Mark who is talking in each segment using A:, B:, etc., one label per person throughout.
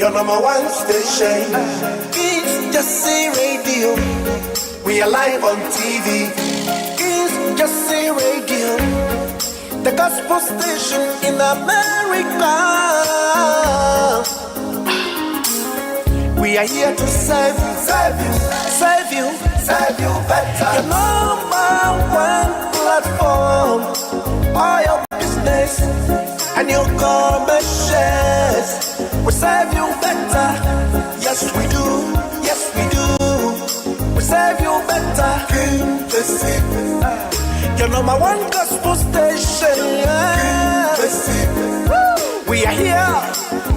A: your number one station. It's Jesse Radio. We are live on TV. It's Jesse Radio, the gospel station in America. We are here to serve you, serve you, serve you, serve you better. Your number one platform, all your business and your commercials. We serve you better. Yes, we do. Yes, we do. We serve you better. Your number one gospel station. We are here.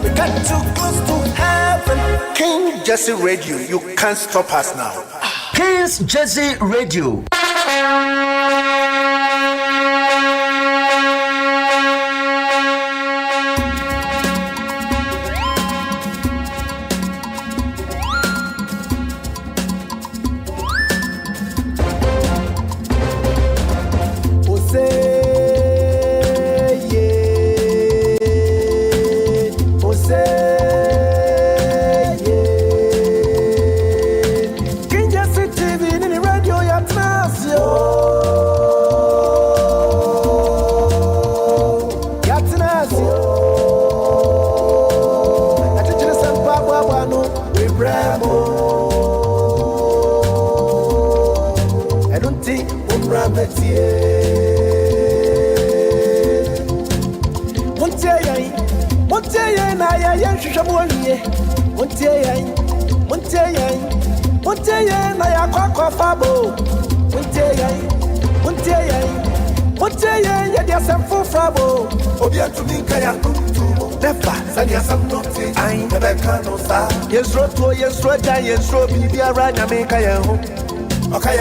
A: We got too close to heaven. King Jesse Radio. You can't stop us now.
B: King's Jesse Radio. Yes, baby, I run and make a home. Okay,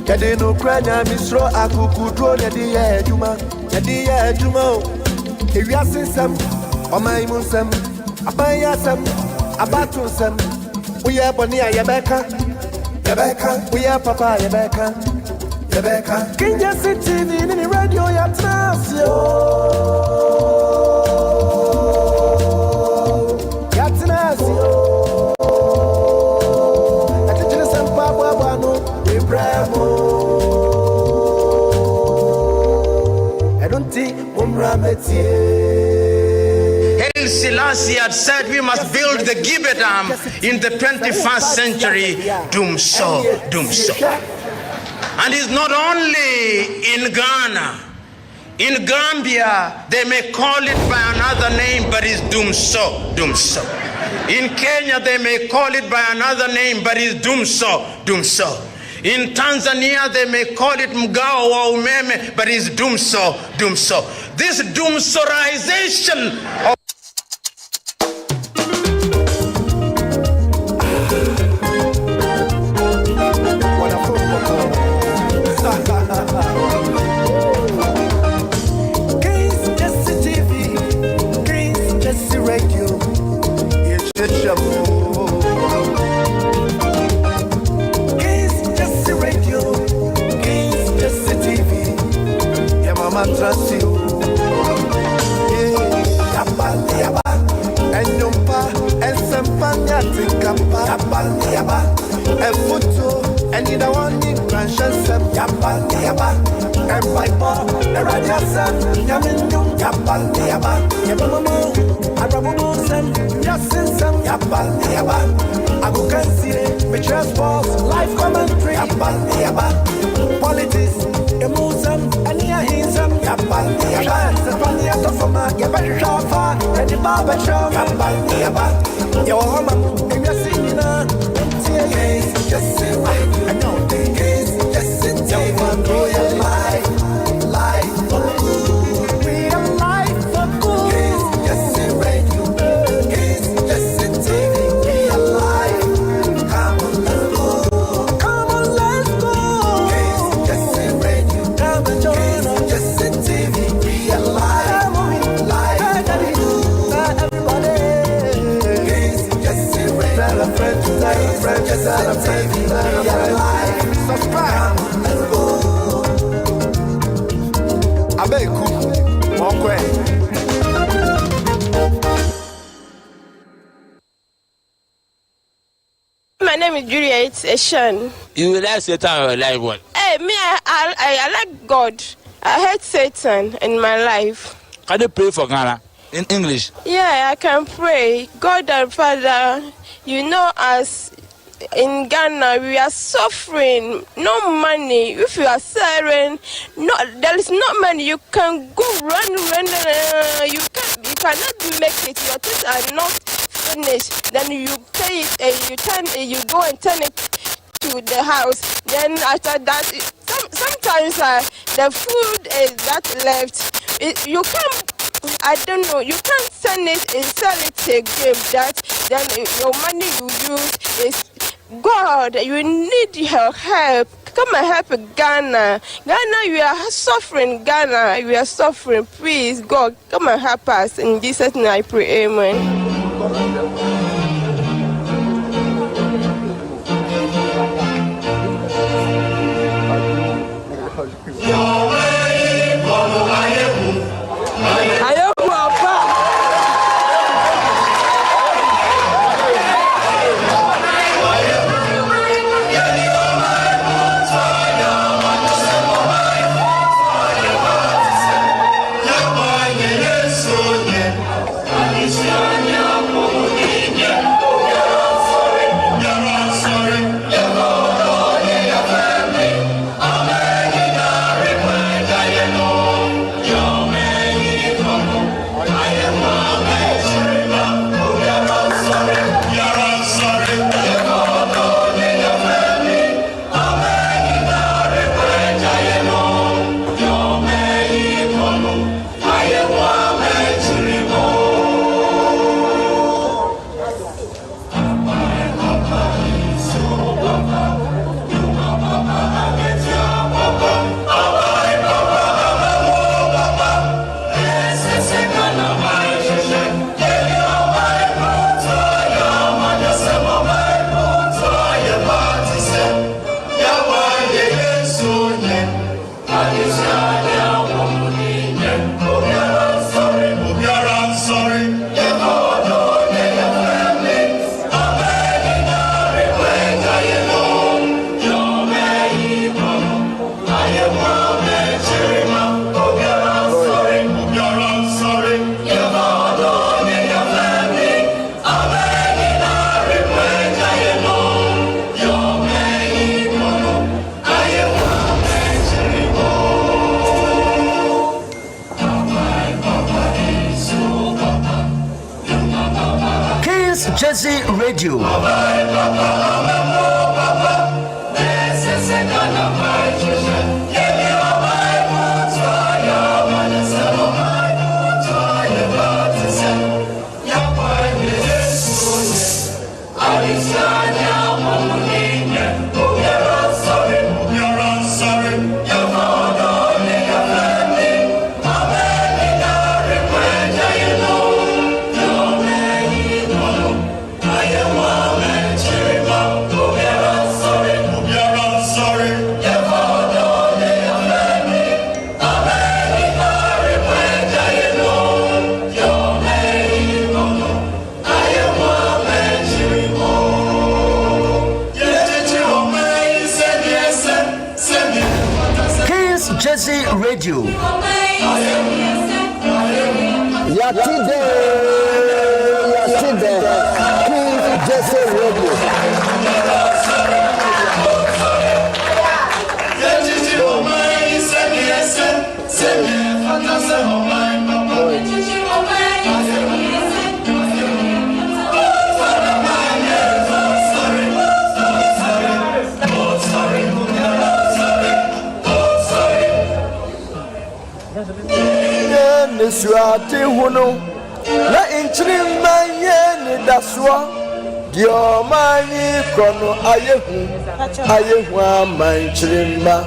B: Yadino Crania, Miss Ro, Akuku, drone, Yadia, Juma, Yadia, Jumo. If you are some, or my Musam, Abayasam, Abatusam, we are Bonia Yabeka, we are Papa Yabeka, King Jesse TV in the radio,
C: Haile Selassie had said we must build the Gibbet Dam in the 21st century. Doom so. And it's not only in Ghana. In Gambia, they may call it by another name, but it's doom so. In Kenya, they may call it by another name, but it's doom so. In Tanzania, they may call it mgao wa umeme, but it's doom so. This doomsorization of
A: King's Jesse TV, King's Jesse Radio. Trust you. Yaba, and Yumpa, and Sampania, Yaba, and Futu, and you don't want to branches, Yaba, and Piper, and Radiasan, Yamin, Yaba, Yabamo, Arabusan, Yasin, Yaba, Abu Kansi, Mitchell Sports, Life Commentary, Yaba, Politics, Emusam, and Yahinsam, Yaba, Sapania Tofama, Yabashafa, and the Baba Sham, Yaba, your home, and you're singing on TAs, just say right, I know the case, just sit down, go your life for good. We are life for good. Just say radio, just sit TV, we are life. Come on, let's go. Come on, let's go. Just say radio, come and join us. Just sit TV, we are life. Everybody, just say radio. Tell a friend to tell a friend, just tell a friend, we are life. Subscribe, come on, let's go. Abeku, 1 way.
D: me Juliet Eshan.
E: You like Satan or like what?
D: Hey, me, I like God. I hate Satan in my life.
E: Can you pray for Ghana in English?
D: Yeah, I can pray. God and Father, you know us. In Ghana, we are suffering. No money. If you are suffering, no, there is no money. You can go run. You cannot make it. Your things are not finished. Then you pay it, and you go and turn it to the house. Then after that, sometimes the food is that left. You can't. I don't know. You can't send it and sell it again. That then your money you use is. God, you need your help. Come and help Ghana. Ghana, you are suffering. Ghana, you are suffering. Please, God, come and help us. In Jesus' name I pray. Amen.
B: Jersey Radio. Jersey Radio. Yatide. King Jersey Radio. Suate hono na inchiri manye ni daswa dio mani kono ayehu amanchiri ma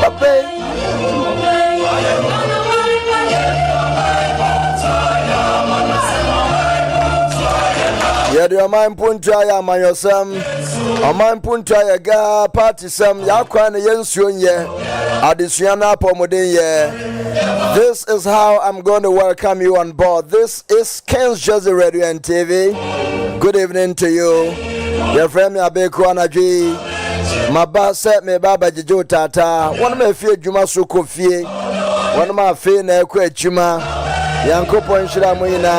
B: pape yedi aman punta ya mayosam aman punta ya ga party sam ya kwana yensuonye adisuana pomodin. This is how I'm going to welcome you on board. This is Ken's Jersey Radio and TV. Good evening to you. Your friend me Abeko Anaji. My boss set me Baba Jijo Tata. One of my fear Juma Suko Fie. One of my fear na Kwe Juma. Yanko Ponshira Muina.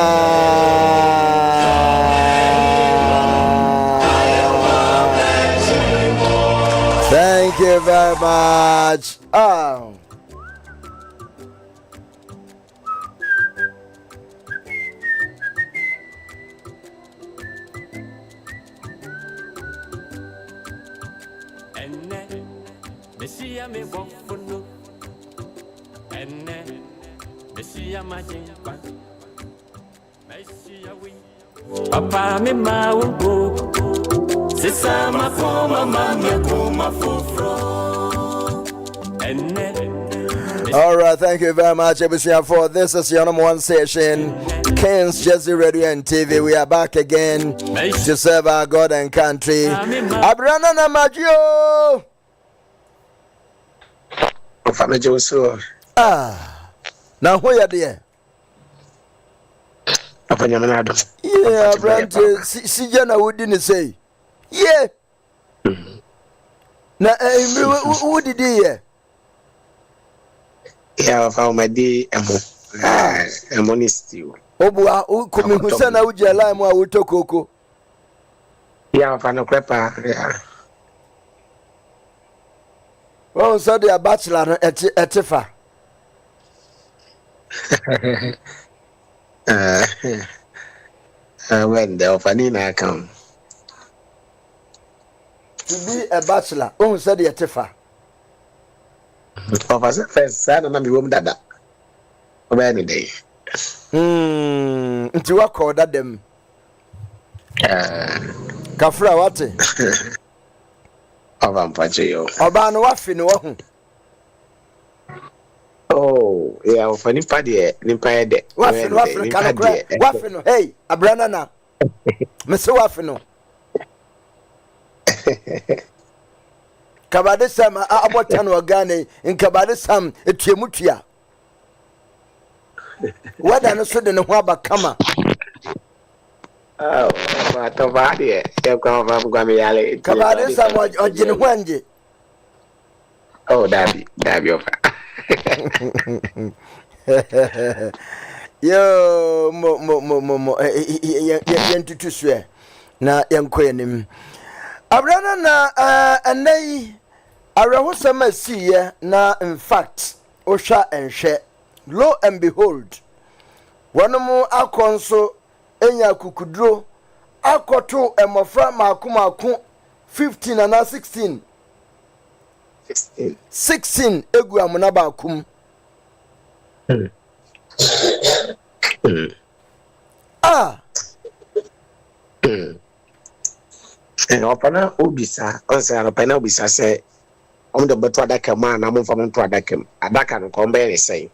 B: Thank you very much.
F: Papa me ma wumpo sisa makoma mama koma fufro.
B: All right, thank you very much, Ebusia, for this is your number one station, Kings Jersey Radio and TV. We are back again to serve our God and country. Abrana Namajio. Now who are there? Yeah, Brante, Sijana wouldn't say. Yeah. Now, who did he?
G: Yeah, I found my day. I'm honest.
B: Obua, who come in Husana Ujala, I will talk Coco.
G: Yeah, I found a crapper. Yeah.
B: Oh, so they are bachelor at Tifa.
G: When the Ofanina come
B: to be a bachelor, oh, said the Tifa.
G: Of us, first son and I'm dada. Of any day.
B: Into what called that them? Kafra, what?
G: Of Ampachio.
B: Oban Waffin,
G: oh, yeah, for Nimpade, Nimpade.
B: Waffin, hey, Abranana. Mr. Waffino. Kabadisam, Abotan Wagane, in Kabadisam, Etimutia. What I understood in the Waba Kama.
G: Oh, what a body, you come from Guamiale.
B: Kabadisam or Jinwanji.
G: Oh, Dabby,
B: Yo, mo, yentu to swear. Na yankwenim. Abrana na anai arahosama siye na in fact osha enhwe lo and behold one mu akonso enya kukudro akoto emofra maku 15 and 16 egu amuna bakum
G: and Opana Ubisa, also Opana Ubisa say, on the better Daka man, I'm from Twadakam, Adaka and Combe say,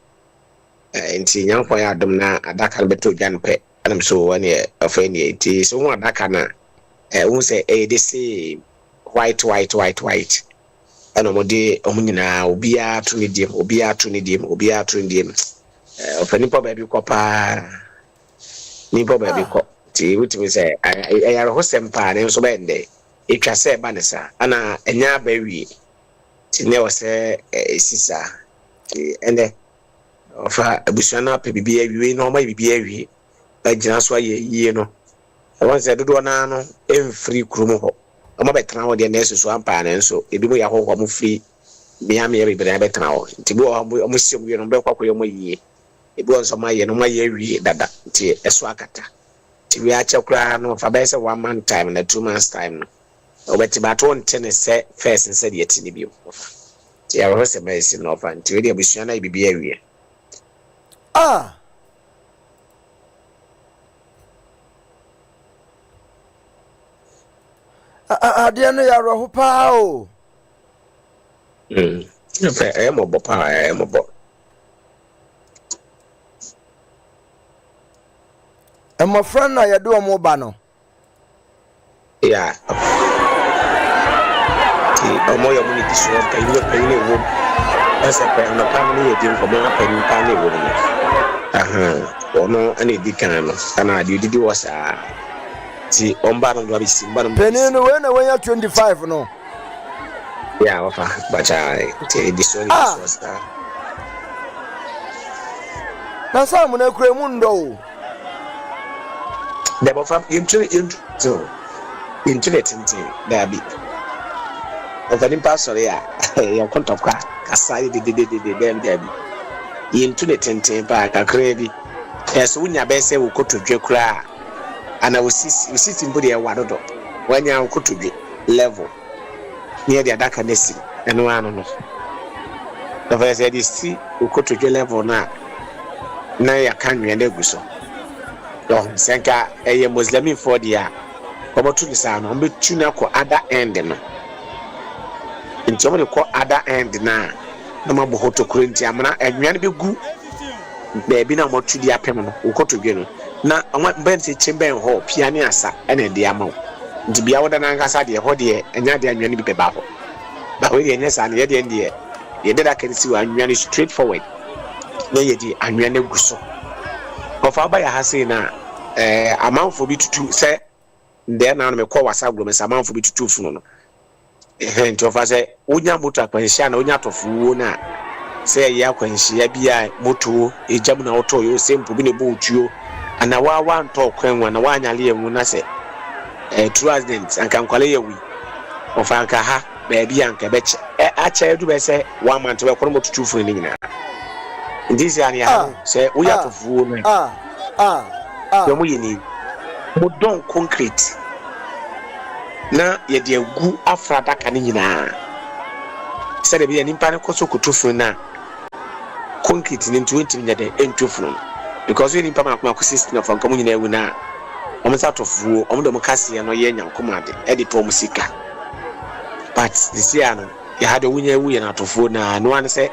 G: and see young boy Adom-na, Adaka Beto Janpe, and I'm so one year of any 80, so one Dakana, who say, they say, white, and Omode, Omunina, Obia to Nidim, of any baby copper, Nipo baby cop. Which we say, I are hosting pan and so bad day. It can say Banessa, Anna, and ya baby. She never say, sister. And of a Bushana, PBA, no, my BBA, like Janaswa, you know. I once I do one in free crew. I'm a better now, the nurses one pan and so it be a whole free. Miami, everybody better now. To go almost we don't break up with your ye. It was on my year that a swakata. We are chokra no for best 1 month time and 2 months time. Over to about 1 tennis set first and said yet in the view. See, I was a medicine of until the Bushana be area.
B: Adiana Yaro Pao.
G: I am a bopa, I am a boy.
B: And my friend, I do a mobano.
G: Yeah. More money to show up and you're paying a woman. That's a pen of family, a drink for my penny penny woman. Or no, any decano, and I did was ti ombano ndo abisi mbano
B: penny no when you 25 no
G: yeah ofa bacha ti this one was
B: na sam na kure mu ndo
G: the ofa into internet there be ofa ni pastor ya ya kontokwa kasai de dem there be internet pa kakra bi so unya be se wo kotodwe kura ana usisi mbodi ya wadodo wanya ukutuje level near the adaka nesi eno ano no the first said is ukutuje level na ya kanwe na eguso do senka eye muslimin for dia obotu lisa no mbetu na ko other end no nti ko other end na mabohoto kurenti amana enwan be gu beebi na motu dia pem no ukutuje no na mbense chimben ho piani asa ene de amaw nti bia woda na nkasa de ho de enya de anwani bi beba ho ba we de enya sa ne de de ye de da kan si wa anwani straight forward na ye di anwani guso ofa ba ya hase na amanfo bi tutu se nde na no me kwa wasa gro me sa amanfo bi tutu funu no nti ofa se onya moto akwanhia na onya tofuo na se ye akwanhia bia moto ejam na oto yo sempo bi ne bo otuo ana wa nto kwenwa na wanyale emu na se true accident anka nkwale yewi ofa anka ha baabi anka beche acha edu be se one month we kono motutu funu ni nyina ndisi ani ya se uya tofuo na yo mu yini mo don concrete na ye de agu afrada ka ni nyina se de bi ni mpa ne koso kutufu na concrete ni 20 nyade entufunu because we ni mpa makoma ko system of nkamu nyina ewu na omisa tofuo omdo mo kase no ye nyankomade edit o musika but this year no ya hado wunya ewu ye na tofuo na no an se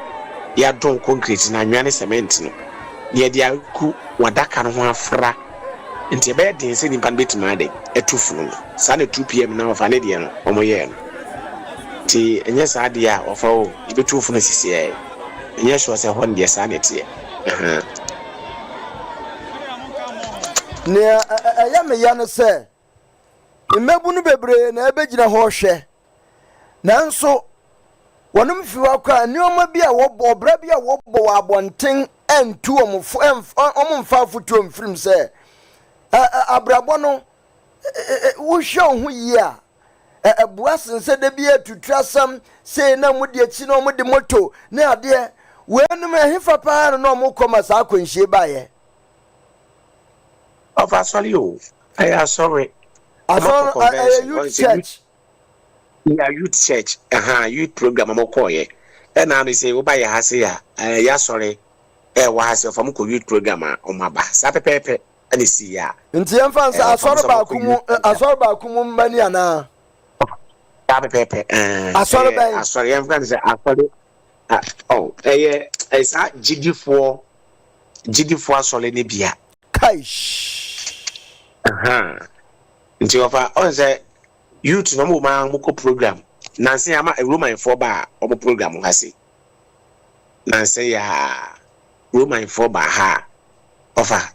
G: ya don concrete na nwane cement no ye dia ku wadaka no ho afra nti be den se ni mpa betima de etufunu sa na 2 pm na ofa ne de no omoye no ti enye sa de a ofa o ibetufunu sisi e enye so se hon de sa na tie
B: ne ya me ya no se imebu no bebre na ebegina ho hwe nanso wonum fiwa kwa nioma bi a wo bra bi a wo bo wa abonten entu omfa futu omfrim se abrabo no wo hwe ho yi a buasen se de bi atutrasam se na mudi achi no mudi moto na ade wenum ehifa pa no mo koma sa akwanhie baye
G: of actually you I sorry
B: youth church
G: yeah youth church youth program mo koye and now they say wo ba ya hase ya ya sorry wa hase from ko youth program o maba sa pepepe ani si ya
B: nti emfansa asoro ba kumu mbani ana
G: ya pepepe asoro emfansa asoro sa GD4 asole ne bia
B: kaish
G: nti ofa onse youth no mo ma mo ko program nanse ama Roman for ba o program hase nanse ya Roman for ba ha ofa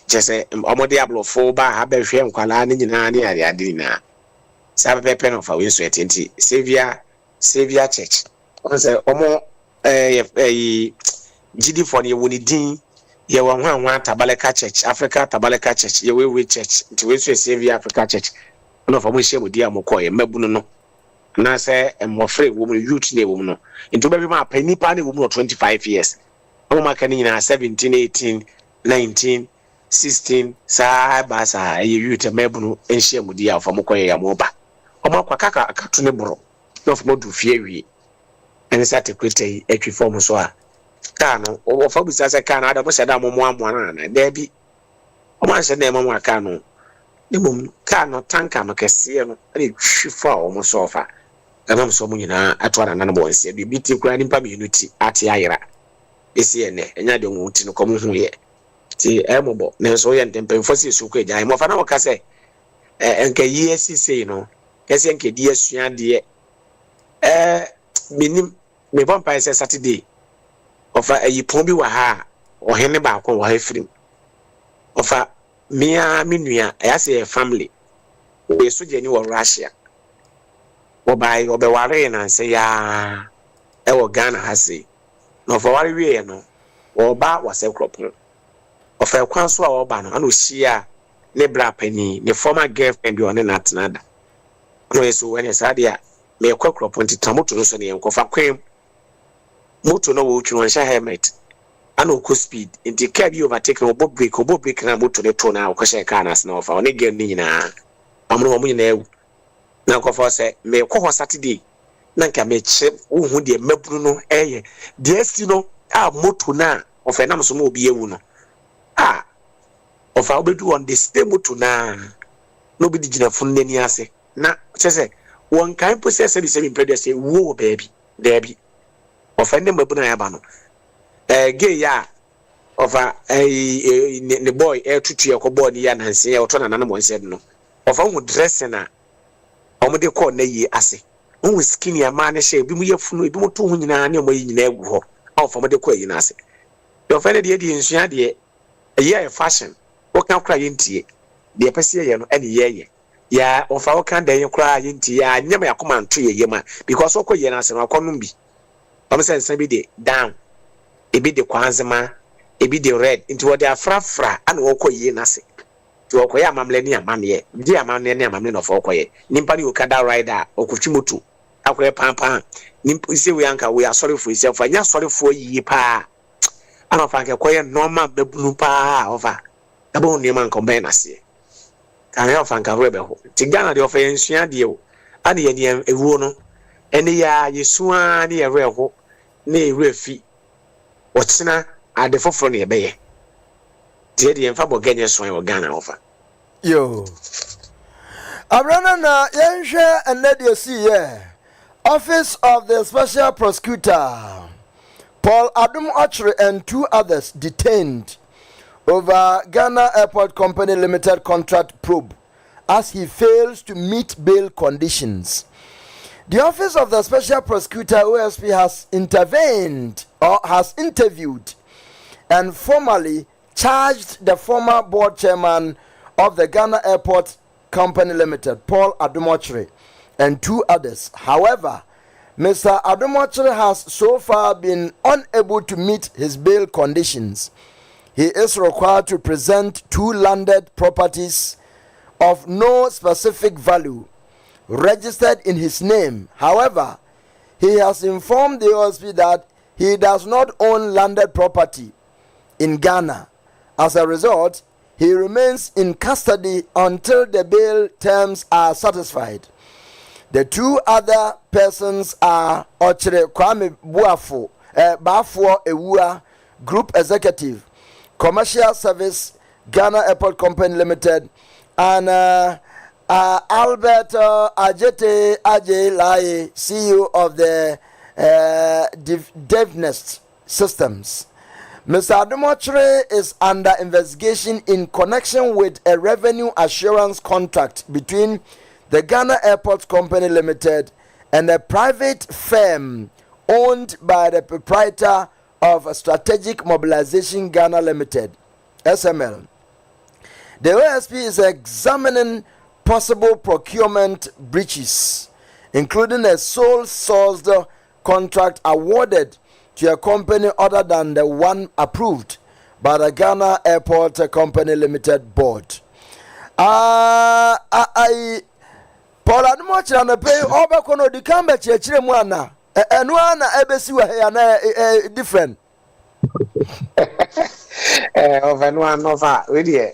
G: jese omode ablo for ba ha be hwe nkwala ne nyina ne ade ade na sa pepe no fa we so etenti Savior Church onse omo GD4 ne woni din ye wa nwa Tabaleka Church Africa Tabaleka Church ye we church nti we so Savior Africa Church no fa mo hye modi amokoye mabunu no na se emofre wo mo youth ne wo no nti ba bi ma pani pa ne wo mo 25 years o ma kan nyina 17 18 19 16 sa ba sa ye youth mabunu enhye modi afa mokoye ya mo ba o ma kwa kaka akato ne boro no fa mo du fie wi ene sa te kwete etwi form so a kano o fa bi sa se kano ada mo se da mo amoa na da bi o ma se na mo aka no ne mom kano tanka no kese no ani hwifa o mo sofa ama so mo nyina ato ana na bo nse bi biti kura ni pa community ate ayira esi ene enya de wo ti no kom hu ye ti emobo ne so ye ntempemfo si su kwa gya mo fa na wo ka se enka yi esi no kese enka di asua de minim me bompa se Saturday ofa ayipon bi wa ha ohene ba ko wa hafirim ofa mia minua ayase family we so jeni wo Russia obai obeware na say ya e wo Ghana ha sei no for ware wie no oba wase kropon ofa kwan so a oba no ana ohia ne bra pani ne former girlfriend bi one na tenada no yeso when sadia me kropon titamoto no so ne enkofa kwem moto no wo twi sha helmet ana okọ speed inti car bi overtake no break na moto ne to na okọ car na na ofa one girl ni nyina amno mo nyina ewu na kofa se me kọ Saturday na nka me che wo de maburu no eye de asi no a moto na ofa na mso mo obi ewu no ofa obedu on the same moto na no bi digina fun nani ase na chese won kan process bi se bi predo se wo baby there ofa ne maburu na ya ba no gay ya ofa ne boy tutu yakobo ni ya nanse ya oto na nana mo nse no ofa hu dress na omode call na yi ase hu skin ya ma ne she bi mu yafunu bi mu to hu nyina ne mo yi nyina egu ho ofa omode call yi na ase ofa ne de nsua de ya fashion o kan kra yintie de pese ye no ene ye ya ofa o kan de ye kra yintie ya nyama yakoma nto ye ma because o koye na ase no akonum bi o se nsa bi de down ebi de kwanzema ebi de red into what they are frafra and okoye nase to okoye amamle ni amamle di amamle ni amamle no for okoye nimpa ni okada rider okutwimoto akoye pampa nimpa ise we anka we are sorry for yourself anya sorry for yi pa ana fa nke koye normal bebunu pa over abo ni man combine nase kan ya fa nka rebe ho tigana de ofa ensua de o ani ye ni ewuo no ene ya yesua ni ere ho na ere fi What's at the forefront of the Teddy and Fabo Ganya Swine or Ghana offer.
B: Yo. Abrana na Yensha and let you see, Office of the Special Prosecutor Paul Adom-Otchere and 2 others detained over Ghana Airport Company Limited contract probe as he fails to meet bail conditions. The Office of the Special Prosecutor OSP has intervened or has interviewed and formally charged the former board chairman of the Ghana Airport Company Limited, Paul Adom-Otchere, and 2 others. However, Mr. Adom-Otchere has so far been unable to meet his bail conditions. He is required to present 2 landed properties of no specific value registered in his name. However, he has informed the OSP that he does not own landed property in Ghana. As a result, he remains in custody until the bail terms are satisfied. The 2 other persons are Otchere Kwame Bafo Ewua, Group Executive, Commercial Service, Ghana Airport Company Limited, and Albert Ajete Ajay Lai, CEO of the DevNest Systems. Mr. Adom-Otchere is under investigation in connection with a revenue assurance contract between the Ghana Airport Company Limited and a private firm owned by the proprietor of Strategic Mobilization Ghana Limited, SML. The OSP is examining possible procurement breaches, including a sole-sourced contract awarded to a company other than the one approved by the Ghana Airport Company Limited board. Paul Adom-Otchere na pay obakono di kamba chechire mu ana enu ana ebesi wa ya na different
G: Over no nova we dey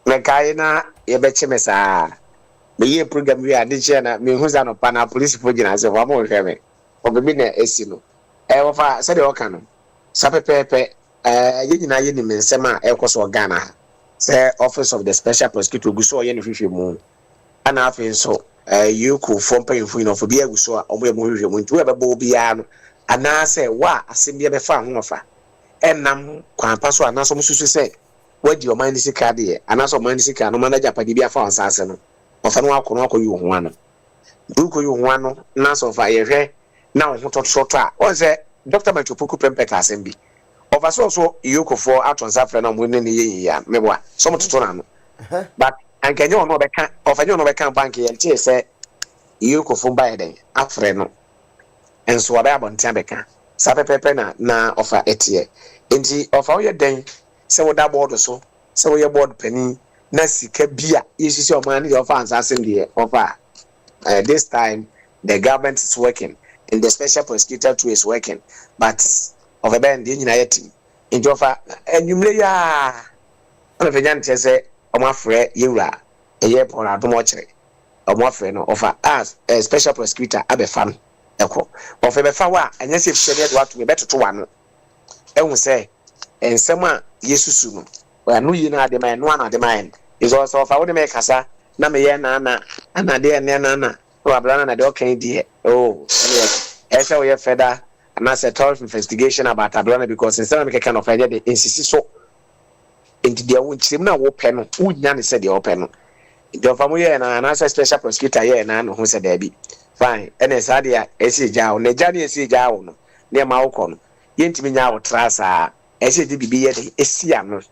G: me kai na ye be chemesa me ye program we ade che na me hu za no pa na police fo gina se wa mo hwe me obebi na esi no ofa se de oka no sapepepe ye nyina ye ni mensem a ekoso Ghana se Office of the Special Prosecutor guso ye ni hwehwe mu ana afi so you could form pay for no for be aguso a omo ye mo hwehwe mu nti we bebo bia no ana se wa asem be fa ho ofa enam kwampa so ana so mususu se wadi o man sika de ana so man sika no manager padi bia fa onsase no ofa no akono akoyi ho ano duko yi ho ano na so fa ye hwe na ho tototo a o se Dr. Machopoku pempeka asem bi ofa so yoko for atonsa fra na mo ne ye ya meboa so mo toto na no but and can you no beka of any no beka bank ye say you ko fun buy den afre no enso wa ba bontia beka sa pepepe na offer etie enti offer ye den se wo da board so se wo ye board pani na sika bia yesisi o man your fans asem the offer this time the government is working and the special prosecutor too is working but of a band the united in offer enumle ya na fenyan say o ma frɛ yewura eye pon Adom-Otchere o ma frɛ no offer as a special prosecutor abefa no ekɔ offer befa wa anya se fie de wato me betoto wa no ehun say ensɛm a yesusu no anu yi na ade man no ana ade man is also offer wo de me kasa na me ye na ana de ene na o abra na de okan die oh ese wo ye feda na say thorough investigation about Abrana because instead of me kind of idea the insisi so into the own chim na wo pɛ no unya ne said the open no the famu ye na say special prosecutor ye na no ho said there be fine ene sa de a esi gya wo na gya ne esi gya wo no ne ma wo kɔ no ye ntimi nya wo trasa esi de bibi ye de esi ano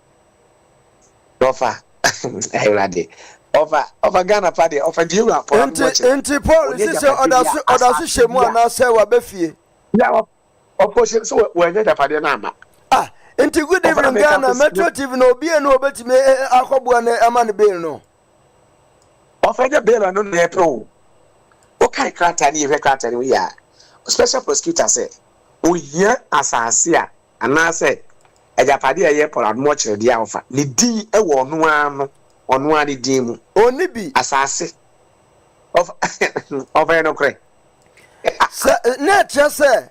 G: offer ayurade offer Ghana party offer the you for
B: enti Paul is say odasu shemu na say wa befie
G: ya opposition so we nya da party na ama
B: enti good evening Ghana Metro TV no obi enu obetime akɔboa na ama ne bail no
G: offer the bail no na pro o kai krata ni hwe krata ni we ya special prosecutor say o hia asase a ana say ejapade a ye for Adom-Otchere dia offer ni din e wo no ano ono ani din mu
B: oni bi
G: asase of no kre
B: na chese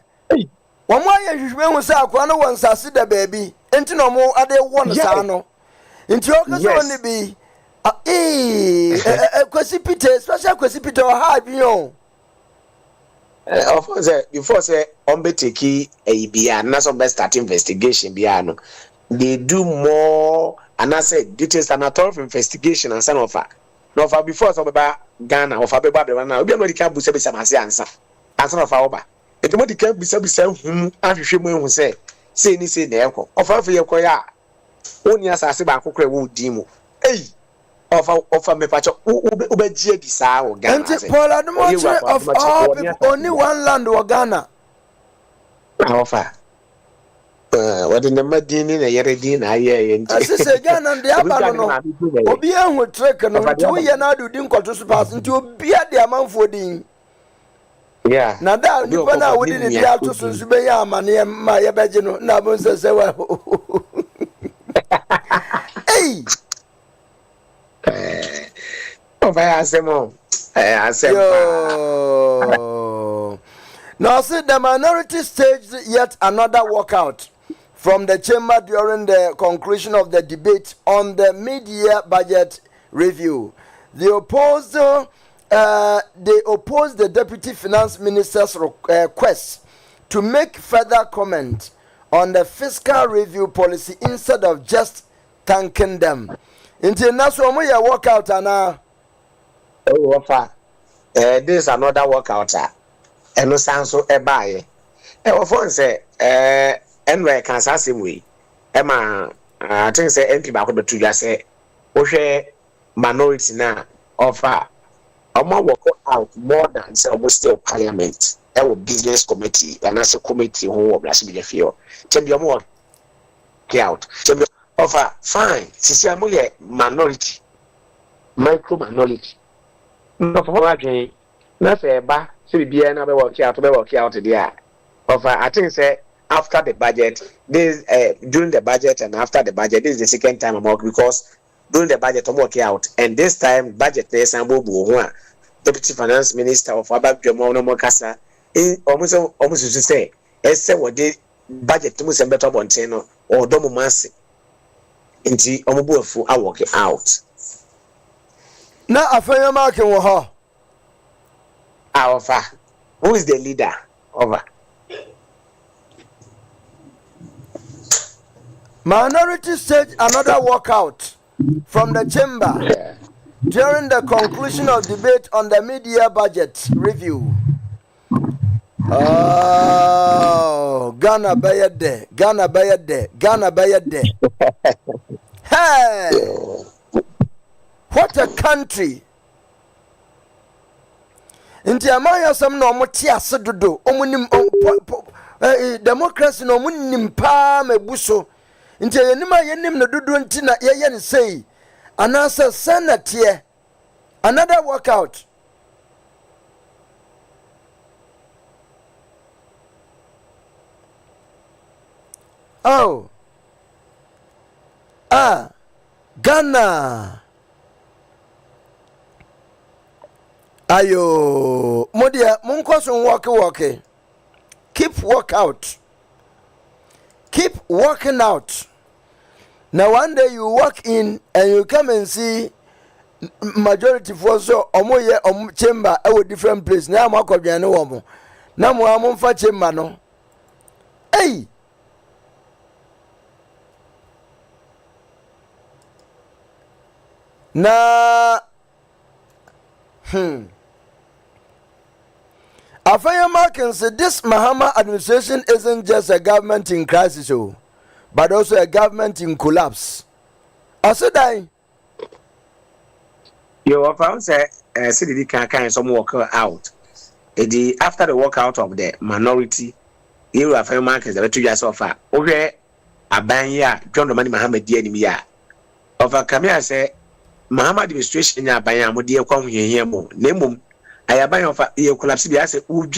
B: wo mo aye hwehwe hu se akwa no won sase da baabi enti no mo ade won sa no enti o ka so oni bi kwesi Peter special kwesi Peter o ha bi o
G: of course before say on be take a bia na so be start investigation bia no they do more and I say details and a thorough investigation and some offer no offer before so be Ghana offer be na obi no dika busa bisa mase ansa offer oba e mo dika bisa ahwehwe mu ehu say ni say na ekọ offer fe yekọ ya oni asase ba akokre wo di mu offer me pacho ubegie bisa o Ghana
B: and Paul Adom-Otchere of all people only one land o Ghana
G: offer what in the madini na yere din na aye nti
B: asese Ghana de aba no obi ehun trek no nti ye na adu din kwato so pass nti obi ade amanfo din
G: yeah
B: na da ni na wodi ni dia to so be ya amane ma ye beje no na bo nsese wa
G: asemo
B: now see the minority staged yet another walkout from the chamber during the conclusion of the debate on the mid-year budget review. They opposed the deputy finance minister's request to make further comment on the fiscal review policy instead of just thanking them. Until now, so we walkout and
G: this is another walkout. And no sound so a buy. Of course, say, anyway, can say we. Emma, I think say MP back to you say, okay, minority now offer. Work out more than say almost still parliament. Our business committee and as a committee who will blast me the feel. Tell you more. Out. Offer fine. See, I'm a minority, micro minority. Not for what I not say ba. So be na be work out there. Offer I think say after the budget, this during the budget and after the budget, this is the second time I'm work because during the budget I'm working out and this time budget there sambo bu deputy finance minister of Abadwemo no Mokasa almost to say ese what the budget to must better bonten no or domo manse nti omubu afu a work out
B: na afanya marking wo ho
G: offer. Who is the leader? Over.
B: Minority staged another walkout from the chamber during the conclusion of debate on the mid-year budget review. Oh, Ghana bayade, Ghana bayade, Ghana bayade. Hey,
H: What a country. Inti amaya sam no moti ase dodo omunim democracy no munim pa mebuso. Inti yenim no dodo nti na ye ne sei. Anasa senate another walkout. Oh. Ghana. Ayo, modia, munkosun walk. Keep walk out. Keep walking out. Now one day you walk in and you come and see majority for so omoye chamber a different place. Now I'm going no woman. Now I'm for chamber no. Hey. Na Afayama can say this Mahama administration isn't just a government in crisis, but also a government in collapse. I said I.
G: You found city can some walk out. After the walkout of the minority, you have a market that to yourself. Okay, a banya John Romani Muhammad Dianimia. Of a Kamia say Mahama administration ya banya mo die kwa hwehwe mo. Nemum ayaba of a collapse bi ase would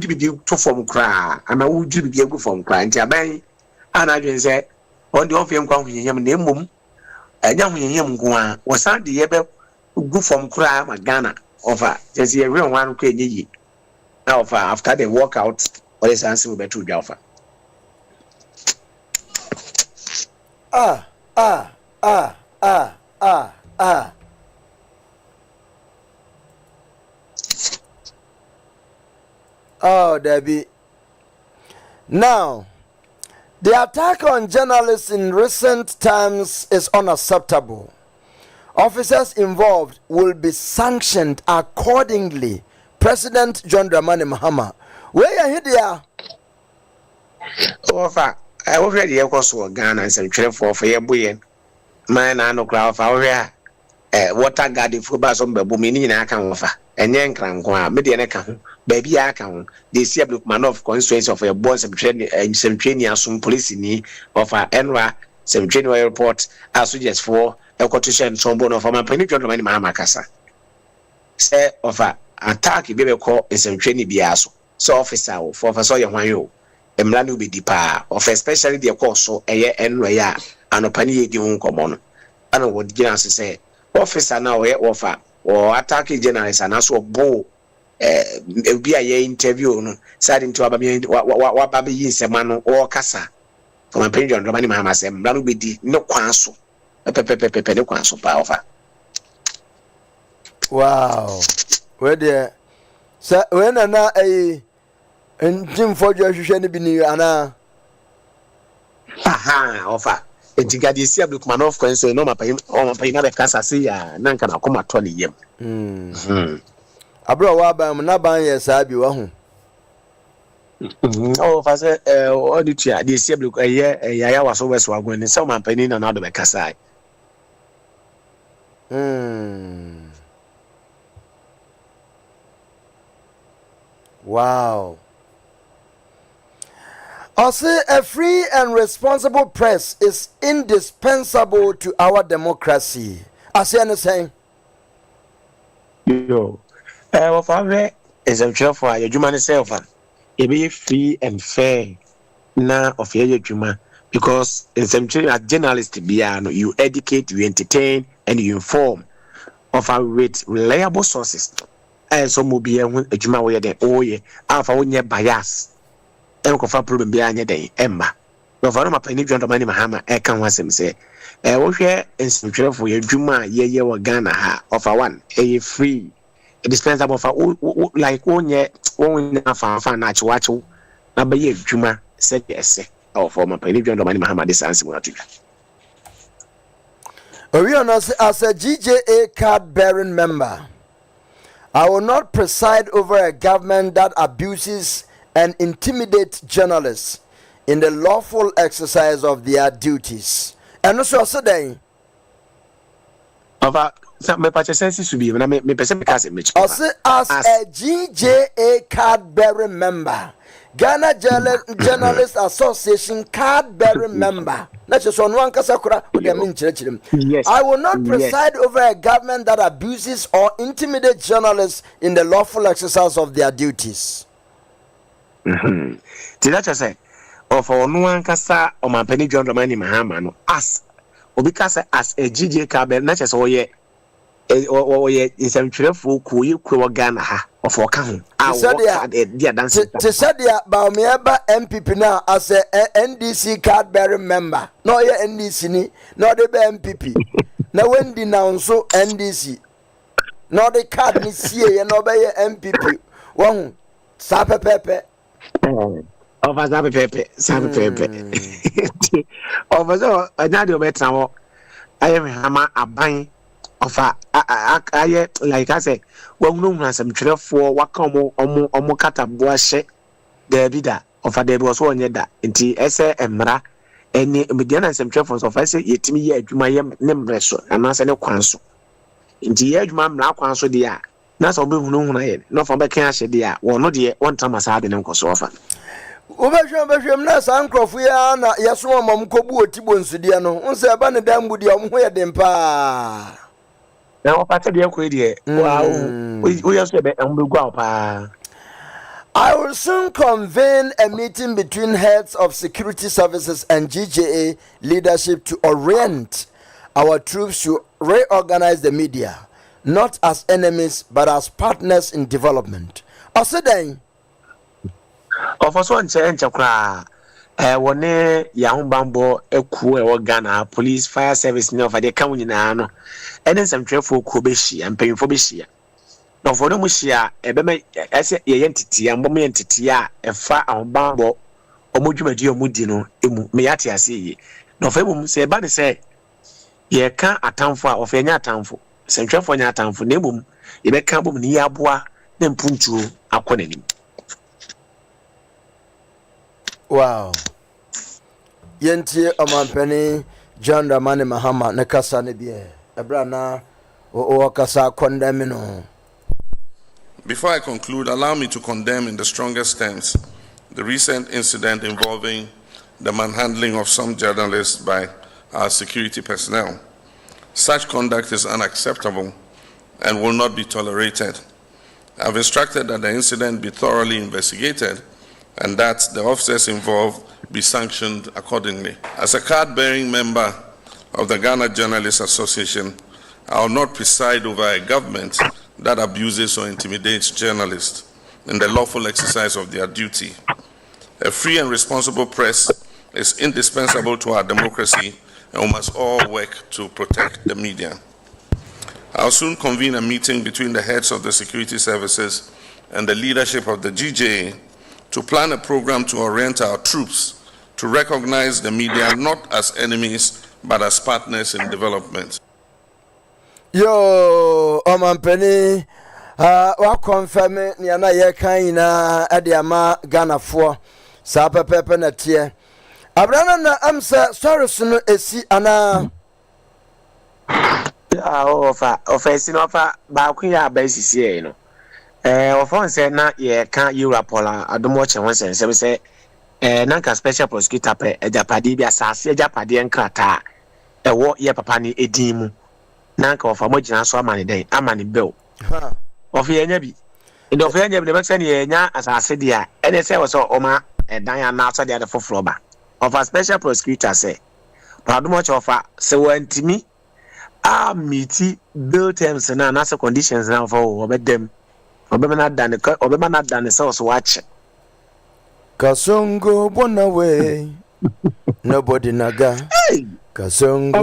G: be to form cra and I would be able form cra nti aban anadwen say on the ofem kwa hwehwe mo nemum anya hwehwe mo nko a wosan de ye be gu form cra ma Ghana over just ye real one kwa nyi now after the walkout all this answer will be to Jaffa.
H: Oh, Debbie. Now, the attack on journalists in recent times is unacceptable. Officers involved will be sanctioned accordingly. President John Dramani Mahama. Where are you there?
G: I already across Ghana and some trip for your boy. Man, I know crowd of our water guarding for Basom Babumini in Akanwafa, and Yankran, Median account, baby account, they see a blue man of constraints of a boss and some training some police in of our ENRA, some January report, as suggest for a quotation, some bone of my penny gentleman Mahamakasa. Say of a attack, if you call is some training biaso, so officer for Fasoya Wayo, and Mlanu be depa, of especially the course so a year and Raya, and a penny you common. I know what Ginas say. Officer now offer or attacking journalists and also bow be a interview no side into what baby is a man or casa from a penny on Romani Mamas and Blanu be no quanso a pepe no quanso power.
H: Wow, where there, sir, when a Jim for your should be near Anna.
G: Aha, offer. Etigadi si ablu kuma no of so no mapa o mapa ina be kasa se ya na nka na koma to ne yam
H: abro wa ba na ban ye sa bi wa hu
G: o fa se auditor de si ablu ye ya wa so weso agon ne se mapa ni na do be kasa
H: wow. Also, a free and responsible press is indispensable to our democracy. As you understand?
G: Yo, for is a job for your human self. It be free and fair now of your human because in some journalists you educate, you entertain, and you inform of our with reliable sources. And some will be a human way then oh yeah, alpha when you're bias. Enkofa problem bia anya den emma no fa no mapani dwonto mani Mahama e kan wasem se wo hwe ensintwerefo ye dwuma ye wo Ghana ha offer one e free dispensable for like onye fa na chiwacho na ba ye dwuma se ese o for mapani dwonto mani Mahama this answer mo atu
H: as a GJA card bearing member, I will not preside over a government that abuses and intimidate journalists in the lawful exercise of their duties. And also today,
G: me purchase should be me person because it makes
H: as a GJA card bearing member, Ghana Journalist Association card bearing member. That's just one kasakura.
G: Yes.
H: I will not preside over a government that abuses or intimidates journalists in the lawful exercise of their duties.
G: Did that just say? Or for no one kasa or my penny John Romani Mahama as because as a GJ card, not just all yet. Or in some trifle, you Ghana or for Kahu. I said, dear dancing.
H: To said, Bawumia MPP now as a NDC card bearing member. No, yeah, NDC, no, the MPP. Now, when denounce so NDC, no, the card ni see, and obey MPP. One, Sapa Pepe.
G: Over Sapa Pepe, Sapa Pepe. Over so, another better. I am Hama a buying. Of I like I say, one room has some trip for what come on Kata Boashe, the vida of a day was one yet that into Essa Emra, and Mediana some trifles of I say, yet me yet my name reso, and as any council. Into the edge, mam, now council dear. That's all who know I not from the cash dear, or not yet one time as I didn't go so often.
H: Ubasham nas uncle Fiana, Yasua Mamkobu Tibon Sudiano, unse abandon them with your where them pa.
G: Now, wow, we also bet and we'll go up.
H: I will soon convene a meeting between heads of security services and GJA leadership to orient our troops to reorganize the media, not as enemies but as partners in development. Also, then,
G: of us one change of cry. One young bambo, a cool Ghana, police, fire service, no, for the county now. And then some dreadful Kobeshi and paying for Bishia. No, for no Mushia, a beme, as a entity, and woman entity, a far on bambo, or Mujumadio Mudino, Meatia see. No, for say, but say, ye can't a town for of any town for Central for your town for Nebum, you may come near Bois, then Punchu, a quantity.
H: Wow. Yenti Omampeni John Ramani Mahama Nekasa Nebie. Ebrana o kasa condemn.
I: Before I conclude, allow me to condemn in the strongest terms the recent incident involving the manhandling of some journalists by our security personnel. Such conduct is unacceptable and will not be tolerated. I've instructed that the incident be thoroughly investigated and that the officers involved be sanctioned accordingly. As a card-bearing member of the Ghana Journalists Association, I will not preside over a government that abuses or intimidates journalists in the lawful exercise of their duty. A free and responsible press is indispensable to our democracy, and we must all work to protect the media. I'll soon convene a meeting between the heads of the security services and the leadership of the GJA to plan a program to orient our troops to recognize the media not as enemies but as partners in development.
H: Yo, Omampeni, wa confirm ni ana ye kan na ade ama Ghana for sa pepe na tie. Abrana na amsa sorry sunu esi ana
G: Offense no fa ba ku ya ba sisi e no. Offense na ye kan Europola Adom-Otchere won say nanka special prosecutor pe ejapade bi asase ejapade enkrata ewo ye papa ni edimu nanka ofa mogina so amane den amane bill of ye nya bi ndo of ye nya bi ne be ye nya asase dia ene say wo so oma edan ya na so dia de foforo ba of a special prosecutor say Adom-Otchere ofa se wantimi a meeti bill terms na se conditions na for obedem obema na dan se so watch
H: Kasongo bonawe nobody naga Kasongo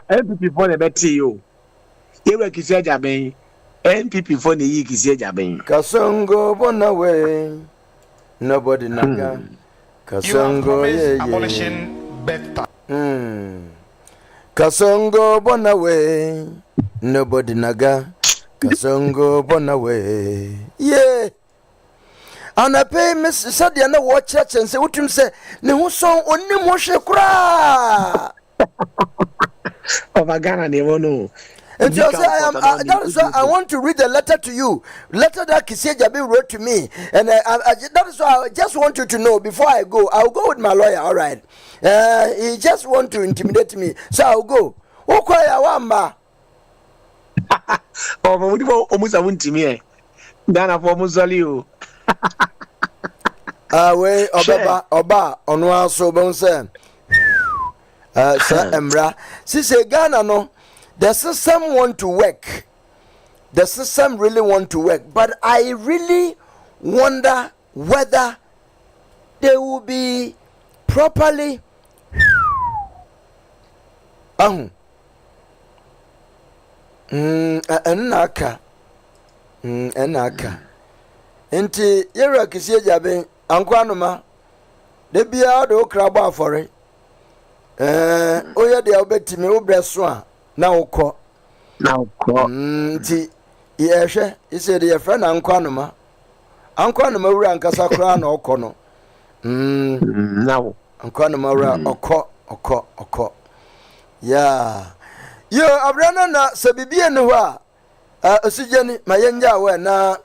G: MPP for the better you were kisia jaben MPP for the yi kisia jaben
H: Kasongo bonawe nobody naga Kasongo
A: abolishing better
H: Kasongo bonawe nobody naga Kasongo bonawe yeah. And I pay Miss Sadia na watch church and say what him say ne ho son onim ho hwe kura
G: Over Ghana ne wono
H: And so that is why I want to read the letter to you. Letter that Kisei Jabi wrote to me. And that is why I just want you to know before I go. I'll go with my lawyer, all right. He just want to intimidate me. So I'll go. Okwaya wamba.
G: Oh, Mudibo almost a wintimi. Dana for Muzalio.
H: We Oba Onwa so bonse. Sir Emra. Sise Ghana no. The system want to work. The system really want to work. But I really wonder whether they will be properly enaka enti yera Kisei Jabi ankwanoma de bia do krabo afore oye de obetimi obreso a na ukọ nti yehwe ise de yefra na ankwanoma wura nkasa kra na okọ no
G: now
H: ankwanoma wura okọ yeah yo abrana na sabibie ne ho a osijeni mayenja we na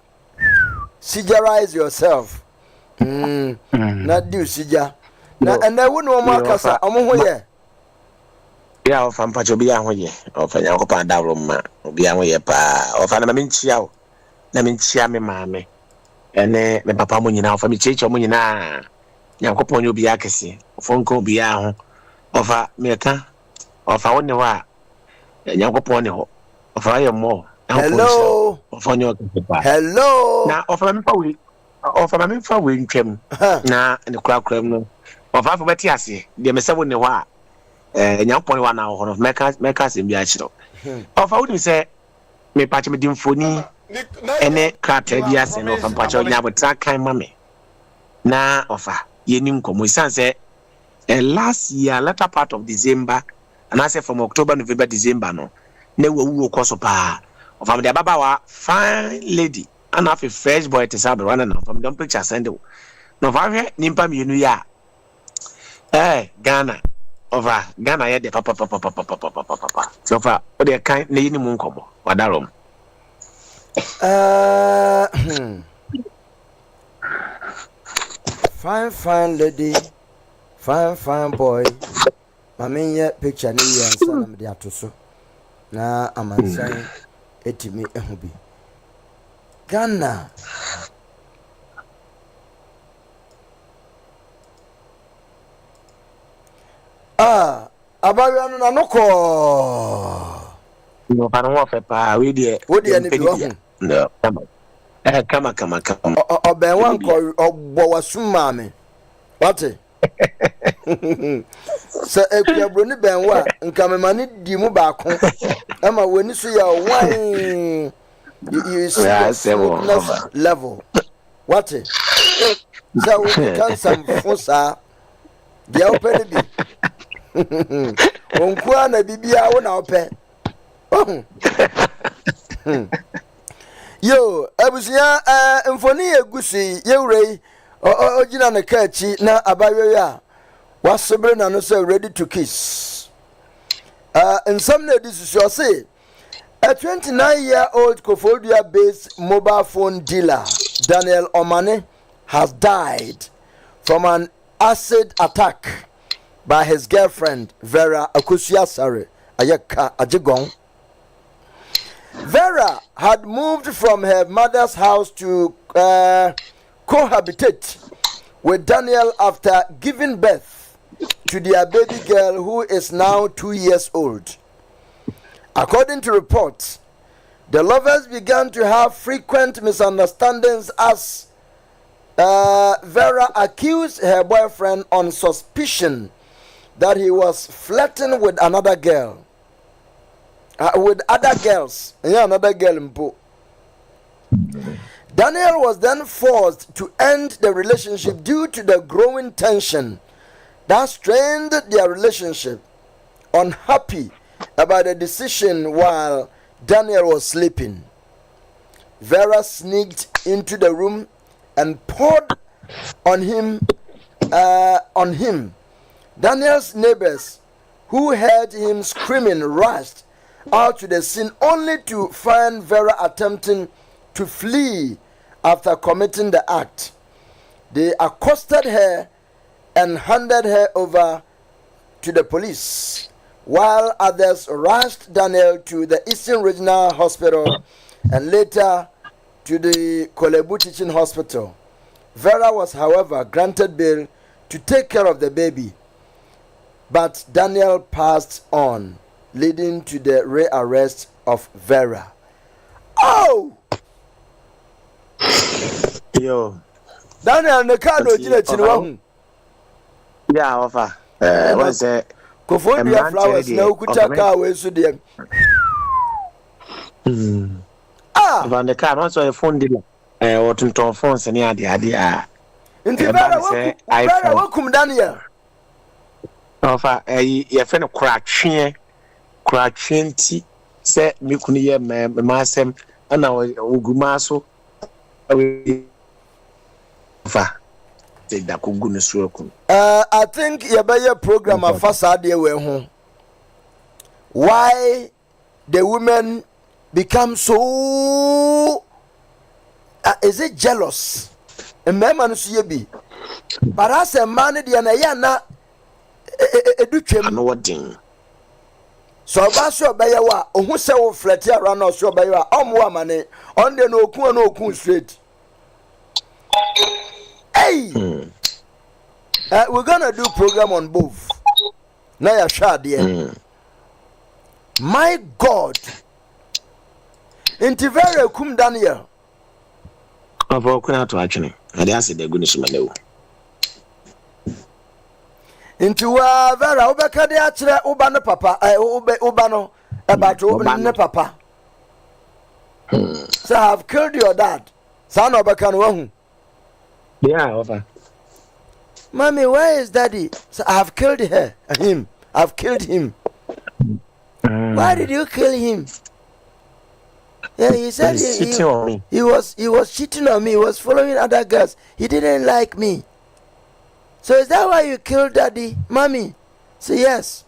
H: sijarize yourself na do sija na and I wouldn't want makasa omo ho ye
G: ya ofa mpacho bi ya ho ye ofa nya ko pa dawro ma obi ya ho ye pa ofa na me nchia o na me nchia me maame ene me papa mo nyina ofa me cheche mo nyina nya ko pon obi akese ofa nko obi ya ho ofa me ka ofa woni ho a nya ko pon ne ho ofa ye mo
H: hello
G: ofa nyo pa
H: hello
G: na ofa me fa we ntwam na ne kura no ofa afọ beti ase de me se woni ho a nyampon wa na ho no meka se bia chiro ofa woni se me pache me dimfoni ene krata bia se no ofa pache nya botra kan mame na ofa yeni nkomo isanse last year latter part of December and I say from October November December no na wawu koso pa ofa de baba wa fine lady and have a fresh boy to sabe run na from don picture send no fa hwe nimpa mienu ya Ghana over Ghana ya de papa so far o de kan na yini mu nkomo wadarom
H: fine lady fine boy mama ye picture ni ya nsa na me de atoso na amansan etimi ehubi Ghana abayo no na noko
G: no pa no fe pa we de
H: ni bi wo
G: no kama
H: oben wan ko ogbo wasuma me wate se ekuabro ni ben wa nka me mani di mu ba ko ama woni so ya wan you see level what so we can some fosa dia open bi onku na bibia wo na open yo abusia mfoni egusi yewrei ogina na kachi na abayo ya wasebre na no say ready to kiss in some ladies you say a 29-year-old Koforidua-based mobile phone dealer, Daniel Omane, has died from an acid attack by his girlfriend, Vera Akusiasare Ayeka Ajigon. Vera had moved from her mother's house to cohabitate with Daniel after giving birth to their baby girl, who is now 2 years old. According to reports, the lovers began to have frequent misunderstandings as Vera accused her boyfriend on suspicion that he was flirting with another girl. With other girls. Yeah, another girl. Daniel was then forced to end the relationship due to the growing tension that strained their relationship. Unhappy about the decision while Daniel was sleeping, Vera sneaked into the room and poured on him. Daniel's neighbors, who heard him screaming, rushed out to the scene only to find Vera attempting to flee after committing the act. They accosted her and handed her over to the police, while others rushed Daniel to the Eastern Regional Hospital and later to the Kolebu Teaching Hospital. Vera was, however, granted bail to take care of the baby, but Daniel passed on, leading to the rearrest of Vera. Oh!
G: Yo.
H: Daniel, the car no jina chino.
G: Yeah, offer. What's that?
H: Kofodia flowers na ukuta car we so dem.
G: Van the car also a phone dealer. What on phones and ade ah.
H: Inti Vera wakum Daniel.
G: Offer your friend crack nti say me kunu ye masem ana ogumaso offer say da ko gu no so kun.
H: I think you better program a fasade we ho. Why the women become so is it jealous? A man so ye bi. But as a man dey na ya na edutwem
G: no wadin.
H: So ba so be ye wa ohun se wo flete around no so be ye wa omo amane on dey no okun straight. Hey, we're gonna do program on both. Now ya sha there. My God, inti Vera kum Daniel.
G: Avo kuna to atwene. Ade ase de gu ni so manewu.
H: Inti wa Vera obeka de akire uba no papa uba no about ne papa. So I have killed your dad. Son obeka no hu.
G: Yeah, over.
H: Mommy, where is daddy? So I have killed him. I've killed him. Why did you kill him? Yeah, he said he was cheating on me. He was following other girls. He didn't like me. So is that why you killed daddy, mommy? So yes,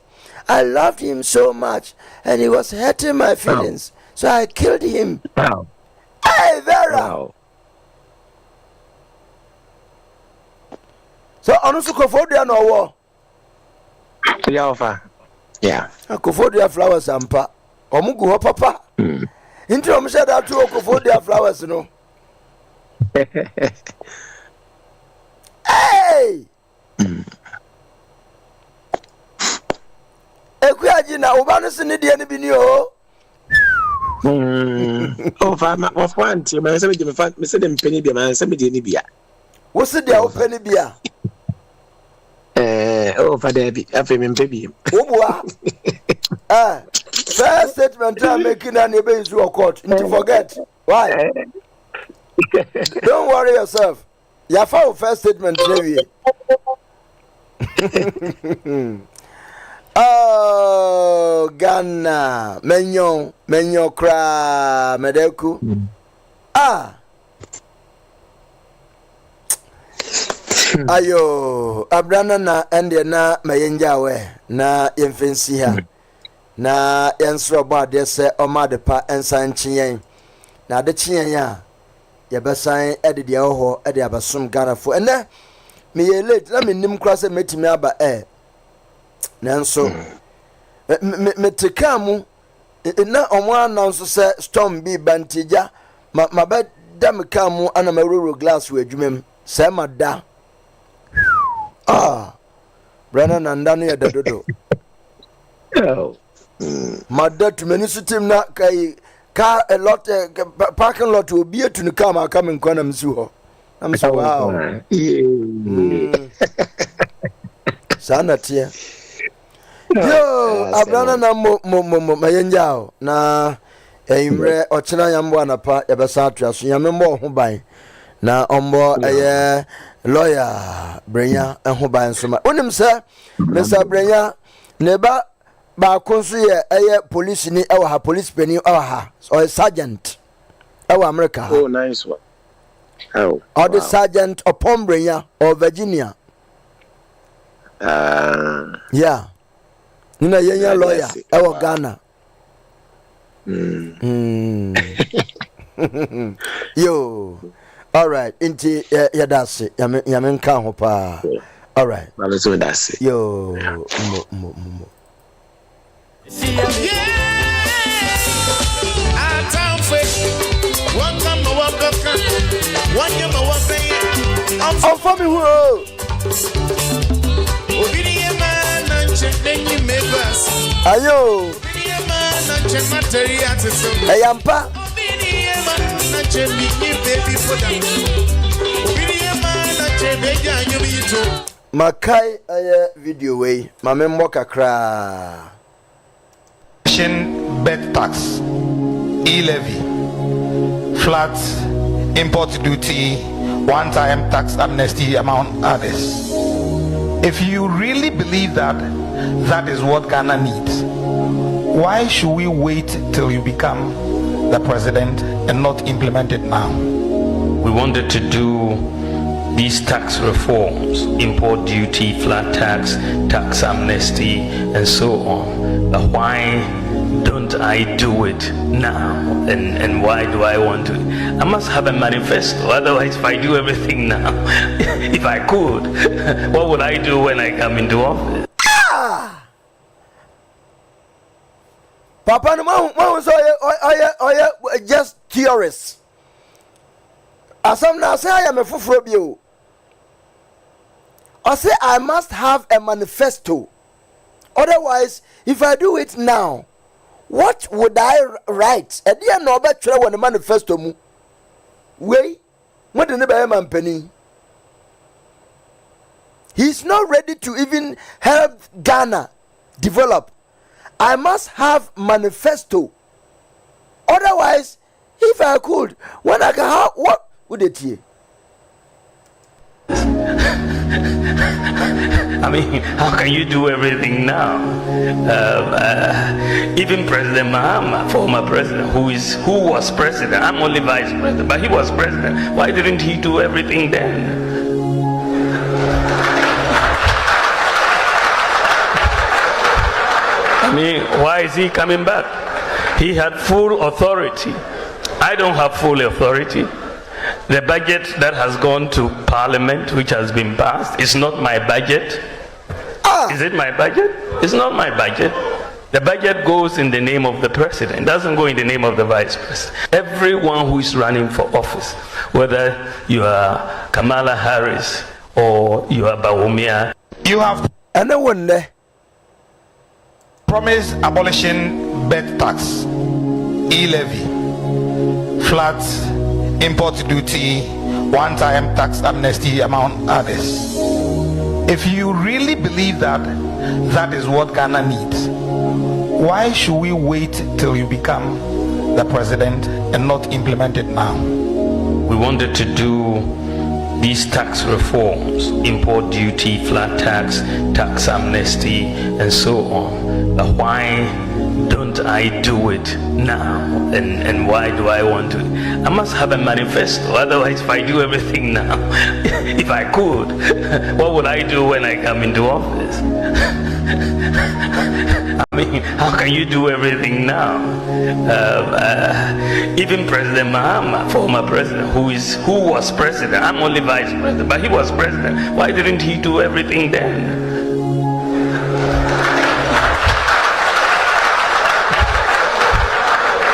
H: I loved him so much, and he was hurting my feelings. So I killed him.
G: Wow.
H: Hey, Vera.
G: Wow.
H: So onusu kofodia no wo.
G: Yeah, offer. Yeah.
H: Kofodia flowers ampa. Omugu ho papa. Into omu said that to kofodia flowers no. Hey! Ekuaji na ubanu sini die ni bini o.
G: Oh, fama of one team, I said, me said them penny be man, some be bia.
H: What's it there penny bia?
G: Oh, for Debbie, I feel him baby.
H: First statement I'm making an ebay to a court. To forget. Why? Don't worry yourself. Your first statement, Jerry. Oh, Ghana, menyo kra, medeku. Ayo, abrana na ende na mayenja we na yemfensi ha na yensro ba de se omade pa ensan chiyen na de chiyen ya ye besan ede de ho ede abasom Ghana fo ene me ye late na me nim kra se metimi aba nanso me tekamu na omo announce se storm bi bantija ma ba dam kamu ana mawroro glass we adwumem se ma da Brennan and Daniel Dodo. Mother to many system na car a lot parking lot will be to the car coming quantum suho. I'm so wow. Sanatia. Yo, Abrana na mayenjao na Imre Ochina Yambwana pa Yabasatria, so Yambo Hubai na Ombo lawyer Brenya and Huban Suma. Unim sir, Mr. Brenya, neba ba konsu ye police ni ewa police penny ewa or a sergeant ewa America.
G: Oh, nice one. Oh,
H: or the sergeant upon Brenya or Virginia. Yeah. Nina yenya lawyer ewa Ghana. Yo. All right. Inti that's it. Yamen kan ho pa. All right.
G: So that's it.
H: Yo. I'm for me who. Ayo. Ayampa. Makai video way. Mamembo kakra.
J: Bed tax, e-levy, flat import duty, one-time tax amnesty, among others. If you really believe that that is what Ghana needs, why should we wait till you become the president and not implement it now?
F: We wanted to do these tax reforms, import duty, flat tax, tax amnesty, and so on. But why don't I do it now? And why do I want to? I must have a manifesto. Otherwise, if I do everything now, if I could, what would I do when I come into office?
H: Papa, no, just curious. As I'm now saying, I am a fool. I say I must have a manifesto. Otherwise, if I do it now, what would I write? A dear no better when the manifesto mu. Wait, what the neighbor man penny? He's not ready to even help Ghana develop. I must have manifesto. Otherwise, if I could, when I can have, what would it be?
F: I mean, how can you do everything now? Even President Mahama, former president, who was president, I'm only vice president, but he was president. Why didn't he do everything then? I mean, why is he coming back? He had full authority. I don't have full authority. The budget that has gone to Parliament, which has been passed, is not my budget. Is it my budget? It's not my budget. The budget goes in the name of the president. It doesn't go in the name of the vice president. Everyone who is running for office, whether you are Kamala Harris or you are Bawumia,
J: you have promised abolishing bed tax, e-levy, flat import duty, one-time tax amnesty, among others. If you really believe that that is what Ghana needs, why should we wait till you become the president and not implement it now?
F: We wanted to do these tax reforms, import duty, flat tax, tax amnesty, and so on. But why don't I do it now? And why do I want to? I must have a manifesto. Otherwise, if I do everything now, if I could, what would I do when I come into office? I mean, how can you do everything now? Even President Mahama, former president, who was president, I'm only vice president, but he was president. Why didn't he do everything then?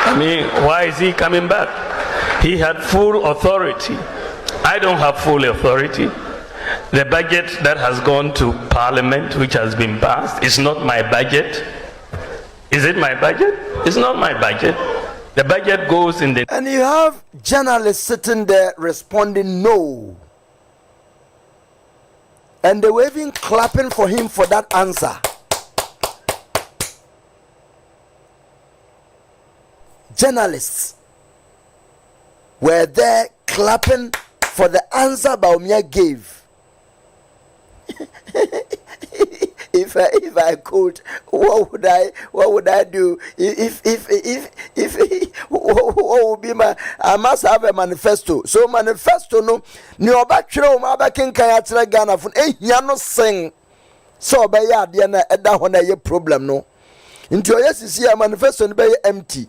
F: I mean, why is he coming back? He had full authority. I don't have full authority. The budget that has gone to Parliament, which has been passed, is not my budget. Is it my budget? It's not my budget. The budget goes in the...
H: And you have journalists sitting there responding no. And they were even clapping for him for that answer. Journalists were there clapping for the answer Bawumia gave. If I could, what would I do? If what would be my? I must have a manifesto. So manifesto no ni Adom-Otchere ma ba kenkan atere Ghana fun ehia no sing. So obeya ade na eda ho na ye problem no. Nti oyesisi a manifesto no be empty.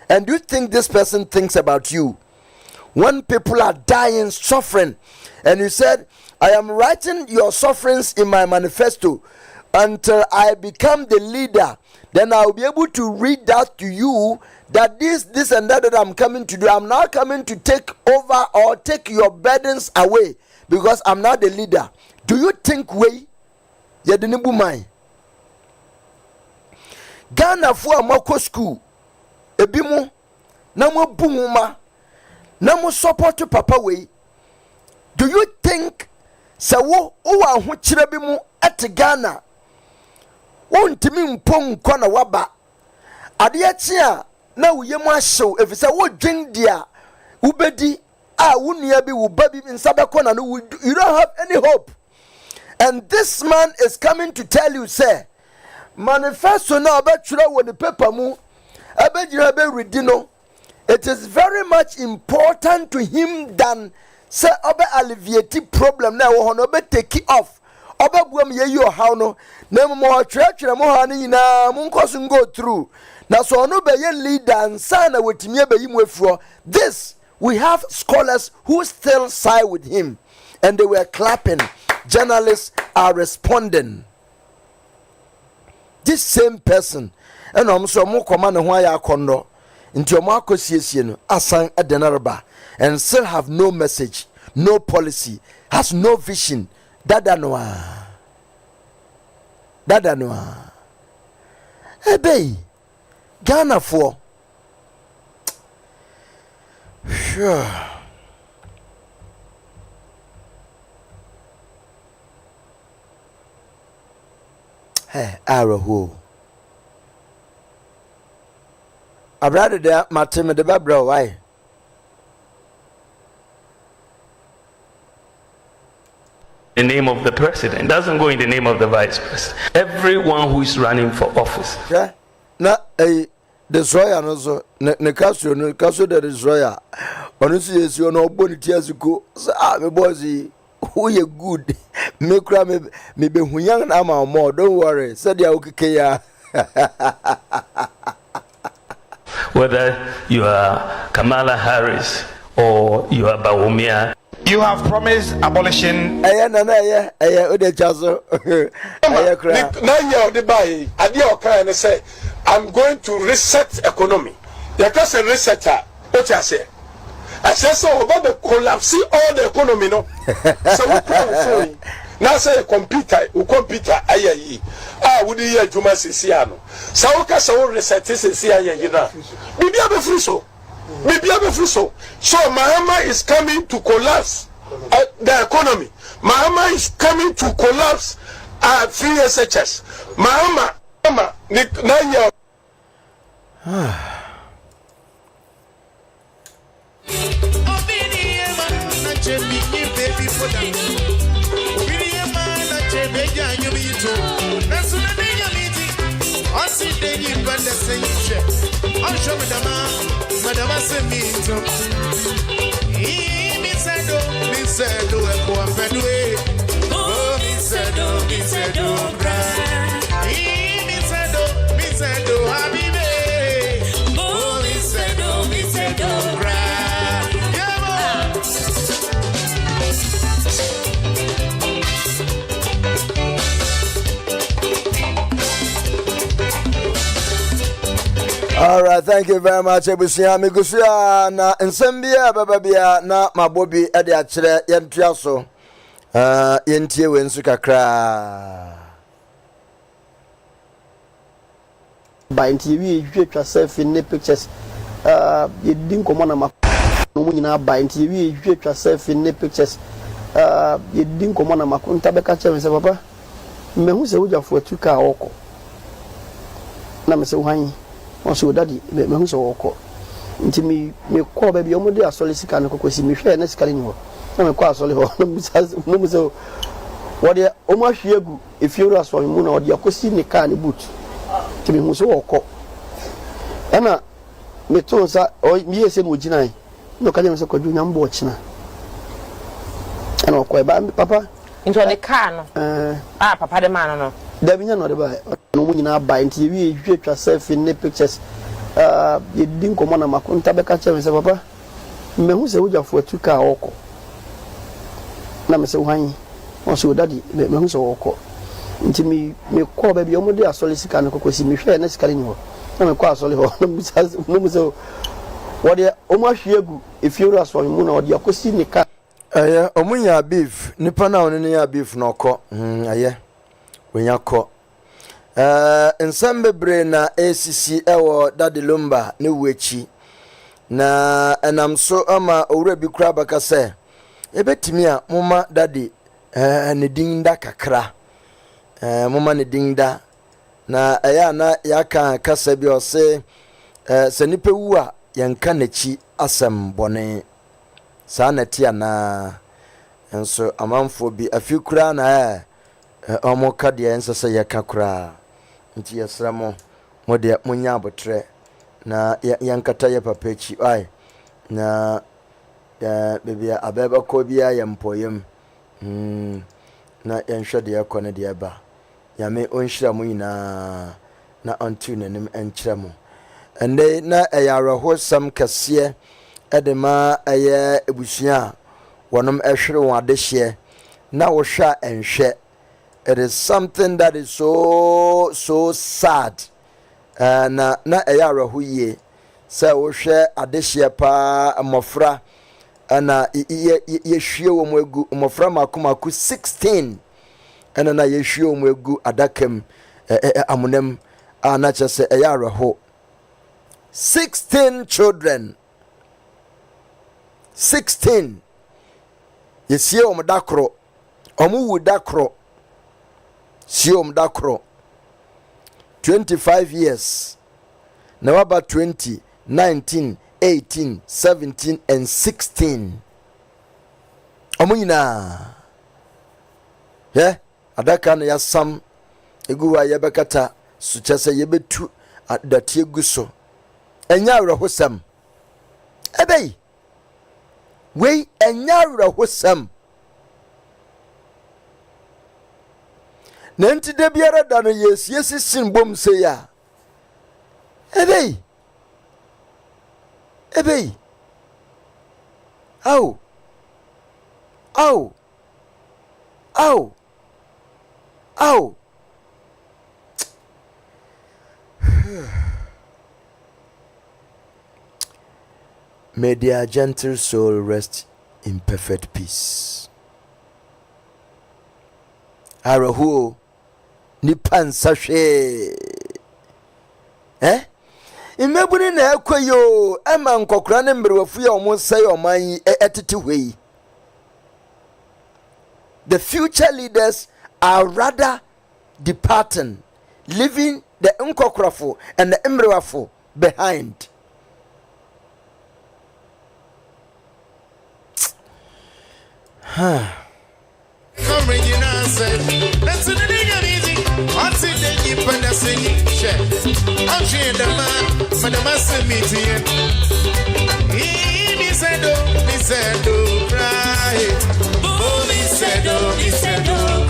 H: And you think this person thinks about you? When people are dying, suffering, and you said, I am writing your sufferings in my manifesto until I become the leader, then I'll be able to read out to you that this and that I'm coming to do. I'm now coming to take over or take your burdens away because I'm now the leader. Do you think we? Yedinibu mai. Ghana for moko school. Ebimu namo bumuma namo support to papa we. Do you think sawo owa ho kire bi mu at Ghana? Wontimi mpong kwana waba. Ade a na woyem ahyew efisa wo dwen dia ubedi a wonua bi wo ba bi nsabe kona no you don't have any hope. And this man is coming to tell you, say, manifesto na obetwura wo the paper mu abegyina be redino. It is very much important to him than say obe alleviate problem na wo hono obe take off obe buam ye yo how no na mo twetwere mo ha ni na mo nkoso go through na so no be ye leader ansa na wetimi be yi mu afuro. This we have scholars who still side with him and they were clapping. Journalists are responding. This same person and so mo command ho ya kondo nti o mo akosiesie no asan adenarba and still have no message, no policy, has no vision. Dada noa ebe Ghana for sure. Hey, Arahu. I'd rather that my team at the Babra. Why?
F: The name of the president. It doesn't go in the name of the vice president. Everyone who is running for office.
H: Yeah. Na destroyer no so ne Castro the destroyer. Honestly, yes, you know bonity as you go. Me boys, who you good. Me cry me be hunyang na ma more. Don't worry. Said ya okay ya.
F: Whether you are Kamala Harris or you are Bawumia.
J: You have promised abolition.
B: Say, I'm going to reset economy. You can say resetter. What you say? I say so about the collapse all the economy, no. So what you now say computer, aye. Would you hear Juma Sisiano? So okay, so reset this is here, you know. Maybe I be free so. So Mahama is coming to collapse the economy. Mahama is coming to collapse free SHS. Mahama, 9 years.
A: Madama se minto mi sedo e ko amfedwe oh mi sedo bra mi sedo habibe oh mi sedo bra
H: All right, thank you very much. Ebusia migusia na nsembia bababia na mabobi Adom-Otchere yentuaso yentie wensu kakra
K: by TV twa self in pictures yedin komo na ma no nyina by TV twa self in pictures yedin komo na makunta beka chere se papa mehu se wujafo atuka oko na me se hwan also daddy me hu so woko nti me call baby omo de asole sika ne kokosi me hwe na sika ni ho na me call asole ho no me so what de omo ahwe egu efiero asole mu na o de akosi ne car ne boot nti me hu so woko ena me to sa o mi yese no ginai no ka de me so kwadu nyambo ochina ena ko ba papa
L: into the car no papa de man no
K: Davinya no de ba no mu nyina ba nti wi twa self in pictures yedi nkomo na makonta beka che me se papa me hu se wujafo atuka oko na me se hwan o se odadi me hu se oko nti me ko ba bi o mo de asole sika no kokosi me hwe na sika ni ho na me ko asole ho no mu se wode o mo ahwiegu efioro asole mu na wode akosi ne ka
H: omunya beef nipa na onu ne ya beef no ko wenya ko ensemble na ACC ewo Daddy Lumba ne wechi na enam so ama owura bi kura baka se ebetimi a moma Daddy ne dinda kakra moma ne dinda na eya na yaka kasa bi o se se nipa wu a yanka nachi asem bone sa na tia na enso amanfo bi afikura na omo kade ensese yaka kura nti yesramo mode munya abotre na yankata ye papechi ai na bebia abeba ko bia yempoyem na yenhwede yakone de ba yame onhira mu nyina na ontu nanim enkyira mu ende na eyaraho sam kase edema eye ebusua wonom ehwere won adehye na wo hwa enhwe. It is something that is so sad. Na eyara huye se wo hwe adehye pa amofra na ye hwie wo mu amofra makomaku 16 na ye hwie wo mu adakam amunem na chese eyara ho 16 children 16 yesie wo dakro omu wu dakro siom dakro 25 years now about 20 19 18 17 and 16 omunyina adaka na yasam eguwa yebekata suchese yebetu adatie guso enya werehosam ebei we enya werehosam nanti de biara da no yesi sinbom se ya ebei au may their gentle soul rest in perfect peace. Arahu nipan sahwe imebuni na ekwayo ema nkokora ne mberwafu ya omo sai oman etete hwei. The future leaders are rather departing, leaving the nkokorafo and the mberwafu behind.
A: That's in the nigga easy. What's in the deep and the singing? I'm sure the man, but the master meeting. He said, oh, cry. Oh, he said, cry. He said, oh,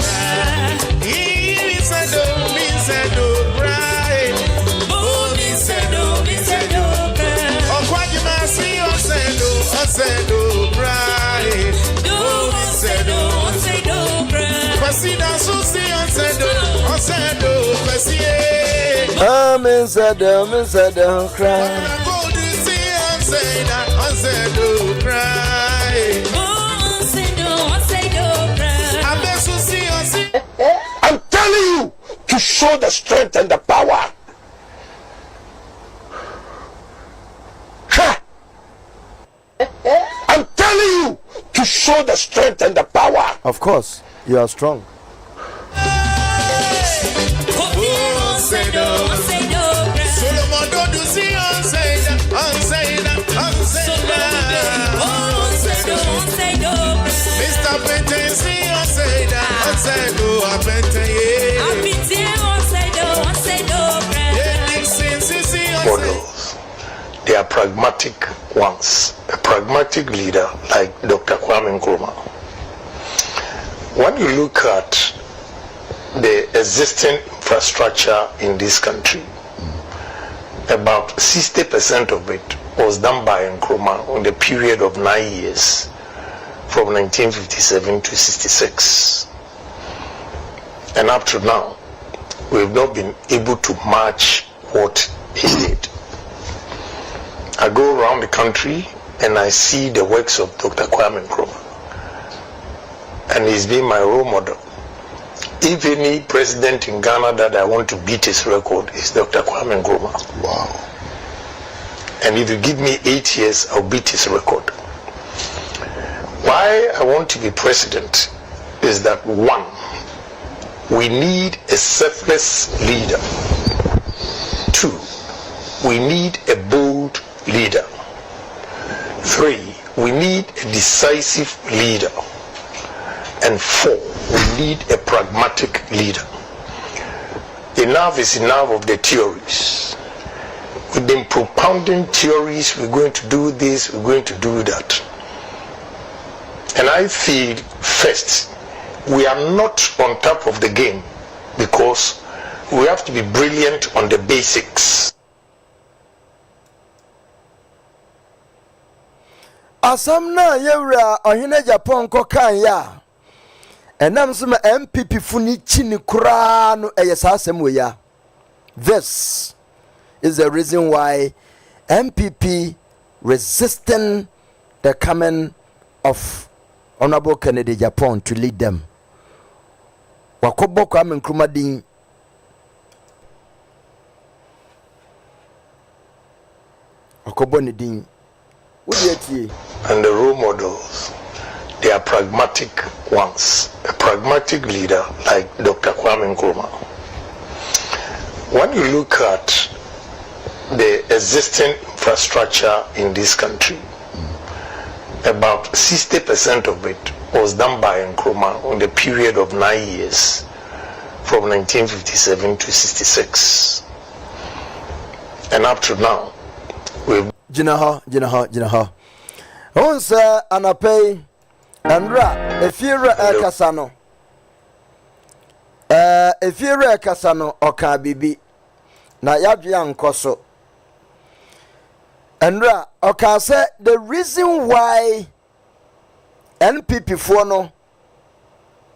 A: cry. Oh, he said, cry. Oh, quite you must see, I said, oh, cry. Oh, he said, cry. Pasida susi onsedo pasie
H: amen said cry
A: go to see onsedo cry onsedo cry abesu see onse.
M: I'm telling you to show the strength and the power. I'm telling you to show the strength and the power.
H: Of course, you are strong.
M: Models. They are pragmatic ones. A pragmatic leader like Dr. Kwame Nkrumah. When you look at the existing infrastructure in this country, About 60% of it was done by Nkrumah in the period of 9 years, from 1957 to 66. And up to now, we've not been able to match what he did. I go around the country and I see the works of Dr. Kwame Nkrumah, and he's been my role model. If any president in Ghana that I want to beat his record is Dr. Kwame Nkrumah.
N: Wow.
M: And if you give me 8 years, I'll beat his record. Why I want to be president is that, one, we need a selfless leader. 2, we need a bold leader. 3, we need a decisive leader. And 4, we need a pragmatic leader. Enough is enough of the theories. We've been propounding theories, we're going to do this, we're going to do that. And I feel, first, we are not on top of the game because we have to be brilliant on the basics.
H: Asamna yewra ohine Japan ko kan ya. Enam so ma MPP funi chini kura no eyesasem we ya. This is the reason why MPP resisting the coming of Honorable Kennedy Japan to lead them. Wakobo Kwame Nkrumah din wakobo ni din.
M: And the role models, they are pragmatic ones. A pragmatic leader like Dr. Kwame Nkrumah. When you look at the existing infrastructure in this country, about 60% of it was done by Nkrumah in the period of 9 years, from 1957 to 66. And up to now, we've
H: Jinaha. Once anapay andra efira kasano. Efira kasano oka bibi na yadua nkoso. Andra oka say the reason why NPP for no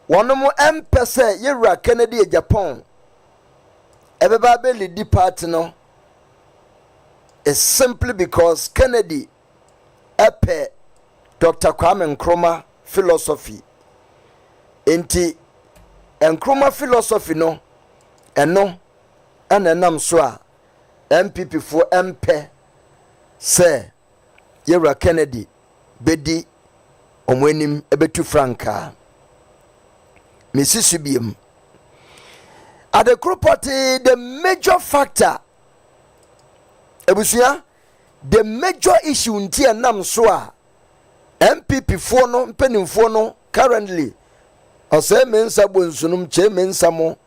H: wonomo empese yewra Kennedy Japan ebeba be lead party no is simply because Kennedy epe Dr. Kwame Nkrumah philosophy. Enti Nkrumah philosophy no eno enam so a MPP for MP say yewra Kennedy bedi omwenim ebetu franka Mississippi at the group party the major factor ebusia the major issue nti enam so a MPP for no mpenimfo no currently ose mensa bonsunum che mensa mo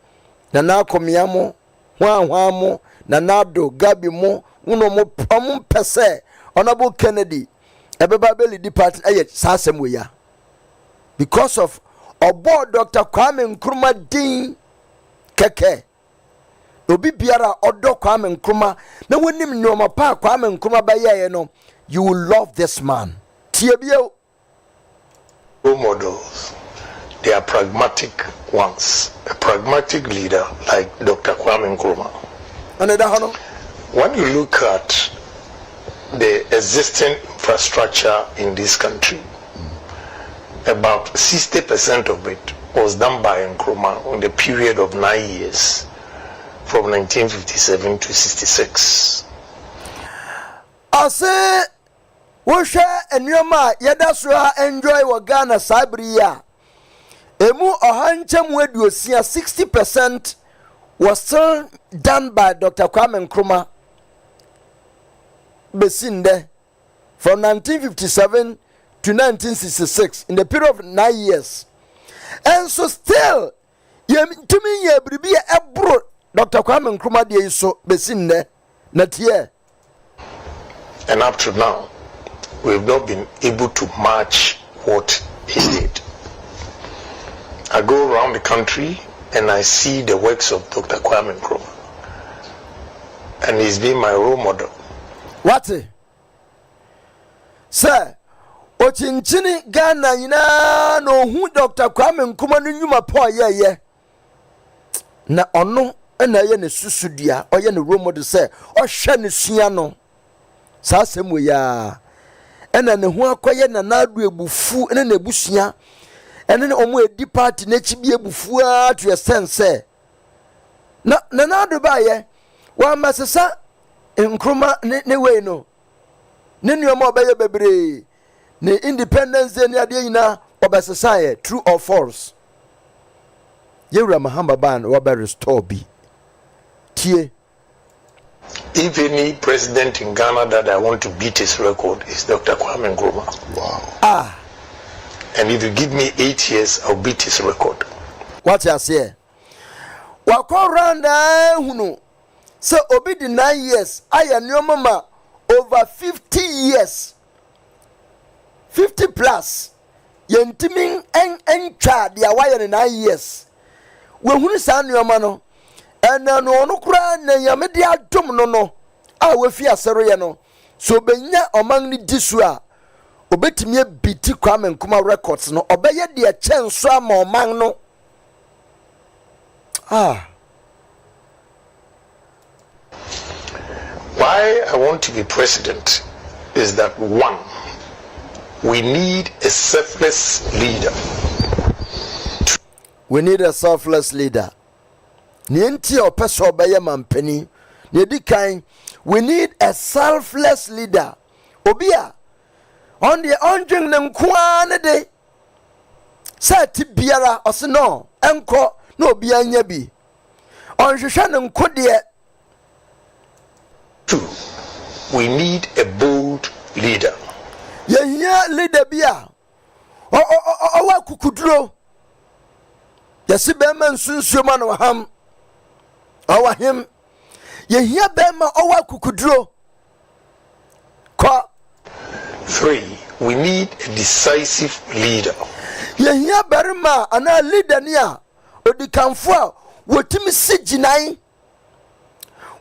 H: na na akomia mo hwa mo na nado gabi mo uno mo pese Honorable Kennedy ebeba be lead party sasem we ya because of obo Dr. Kwame Nkrumah din keke obi biara odo Kwame Nkrumah na wonim nyoma pa Kwame Nkrumah baye no you will love this man tiebio
M: role models, they are pragmatic ones. A pragmatic leader like Dr. Kwame Nkrumah. When you look at the existing infrastructure in this country, about 60% of it was done by Nkrumah in the period of 9 years, from 1957 to 66.
H: I say, Wosha and Yoma Yadasra enjoy Wagana Sabria. Emu Ohanchem Wedu 60% was still done by Dr. Kwame Nkrumah Besinde from 1957 to 1966 in the period of 9 years. And so still, to me, ebro Dr. Kwame Nkrumah de so Besinde not here.
M: And up to now, we've not been able to match what he did. I go around the country and I see the works of Dr. Kwame Nkrumah, and he's been my role model.
H: What? Sir, ochinchini Ghana yina no hu Dr. Kwame Nkrumah no nyuma po ye na ono na ye ne susudia oye ne role model say ohwe ne sua no sa asem ya ena ne ho akoye na nadu ebufu ene na ebusua ene ne omo edi party na chi bi ebufu a to sense na nadu ba ye wa masesa Nkrumah ne we no ne nuoma obeye bebre ne independence day ne ade nyina obesesa ye true or false yewura mahamba ban wa be restore bi tie.
M: If any president in Ghana that I want to beat his record is Dr. Kwame Nkrumah.
H: Wow.
M: And if you give me 8 years, I'll beat his record.
H: What you say? Wako randa hunu. So obi di 9 years. Aya nyomama over 50 years. 50 plus. Yentiming en chad ya waya ni 9 years. We hunu sa nyoma no. Ena no no kura na yamedi adom no a we fi asero ye no so benya omang ni disu a obetimi abiti Kwame Nkrumah records no obeye de chenso ama omang no.
M: Why I want to be president is that, one, we need a selfless leader.
H: We need a selfless leader. Nienti opeso obeye mampani ne dikan, we need a selfless leader. Obia on the onjing ne nkoa ne de sa ti biara ose no enko na obia nya bi onhwehwe ne nkode.
M: Two, we need a bold leader.
H: Yehia leader bia o kukuduro yesi bema nsunsuoma no ham awa him yehia bema owa kukuduro ko.
M: Three, we need a decisive leader.
H: Yehia berima ana leader ni a odikanfo a wotimi siginai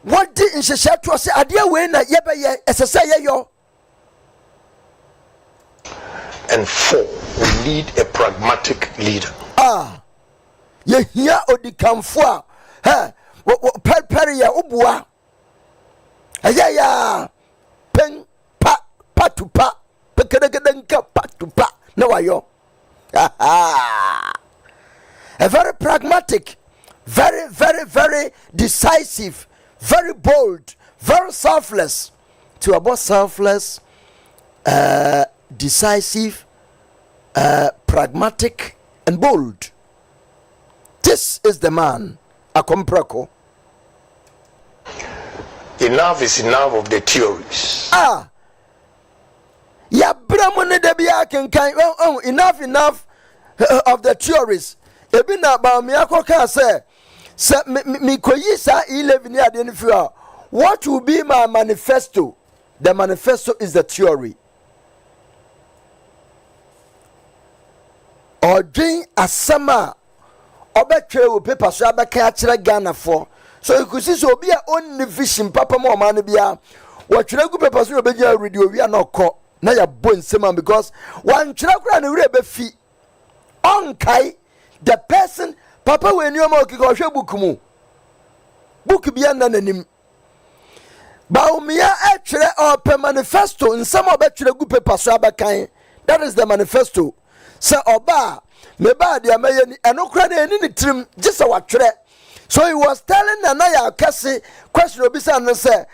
H: wodi nhyehyɛ to se ade we na yebeye esese yeyo.
M: And four, we need a pragmatic leader.
H: Yehia odikanfo a peri ya ubua ayaya pen patupa pekedegedenka patupa na wayo. A very pragmatic, very very very decisive, very bold, very selfless. To about selfless, decisive, pragmatic and bold. This is the man. Akompreko.
M: Enough is enough of the theories.
H: Ya bramone de bia kenkan. Enough of the theories. Ebi na Bawumia koka say me koyi sa 11 ya de nfua. What will be my manifesto? The manifesto is the theory. Odin asama obetwe wo paper so abeka akire Ghana for. So you could see so be a own vision papa mo man bia. What tire gu paper so obeja radio we are not call. Na ya bon sema because one tire kura na we be fi. On kai the person papa we nyoma okiko hwe book mu. Book bia na nanim. Bawumia atwere open manifesto nsema obetwere gu paper so abekan. That is the manifesto. Say oba me ba de amaye ni enokra na eni ni trim gisa watwere. So he was telling Nanaya Kasi question obisa no say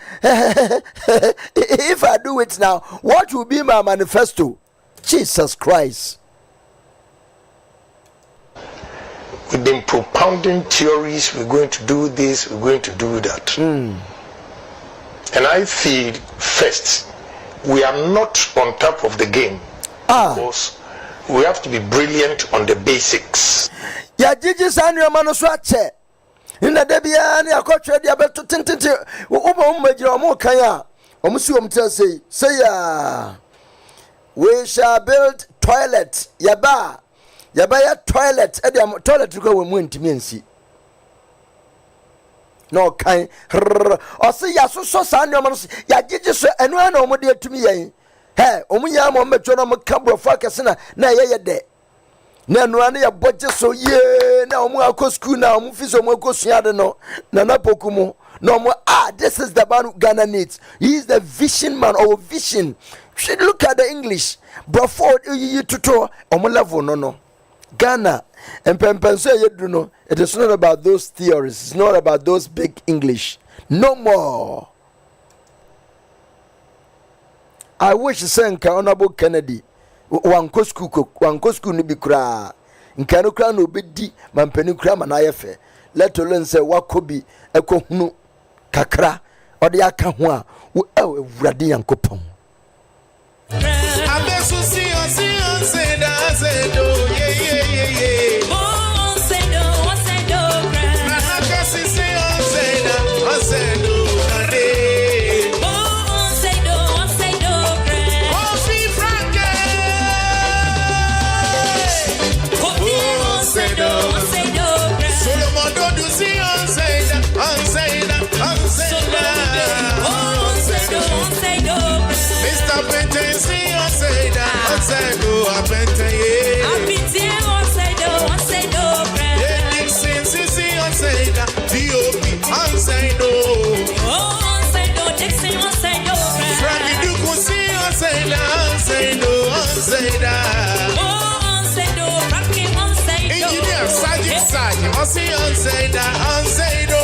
H: if I do it now, what will be my manifesto? Jesus Christ.
M: We've been propounding theories, we're going to do this, we're going to do that. And I feel first, we are not on top of the game. Because we have to be brilliant on the basics.
H: Ya jiji sanyo manuswache. Ina debia ni akotre dia beto tintinte umajira omo kanya omusi omtira say we shall build toilet yaba ya toilet toilet ko we mu ntimi ansi no kind or say ya so san no ya gigi so eno na omo de atumi yen he omo ya mo metwo no mo kabro focus na ye de na eno na ya boje so ye na omo akọ school na omo fi so omo akosua de no na pokumu no more. This is the man Ghana needs. He is the vision man or vision. Should look at the English. Before you to level no. Ghana and Pempenso you do know. It is not about those theories. It's not about those big English. No more. I wish Senka Honorable Kennedy one kosku ni bi kra. Nkanu kra no bedi mampeni kra manayefe. Let alone say wakobi ekohunu kakra ode aka ho a wo ewurade yankopon
A: abesu si on say da say do ye on say do na haka si say on say da on say do on say do on fi franke on say do Solomon do si on say da Mr. Pente, see on say that, on say do, I pente, yeah. I pity on say do, yeah, Dixon, see on say that, D.O.P. on say do. Oh, on say do, Dixon, on say do, Frankie Duke, see on say that, Oh, on say do, Frankie, on say do. Engineer, Sergeant, on say that, on say do.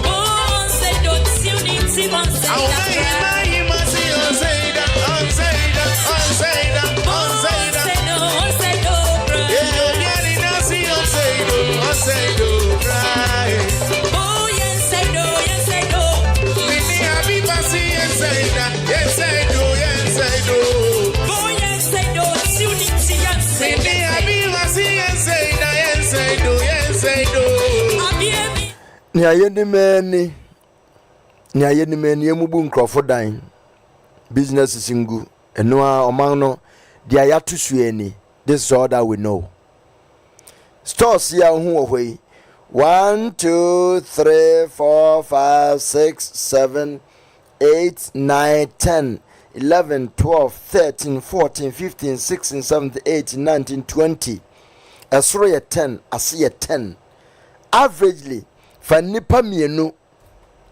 A: Oh, on say do, Unity, on say that.
H: Ni ayeni meni emubu nkrofo dan business singu eno a oman no dia yatu sueni. This is all that we know. Stores ya hu ohwe 1 2 3 4 5 6 7 8 9 10 11 12 13 14 15 16 17 18 19 20 asro ye 10 ase ye 10 averagely fa nipa mienu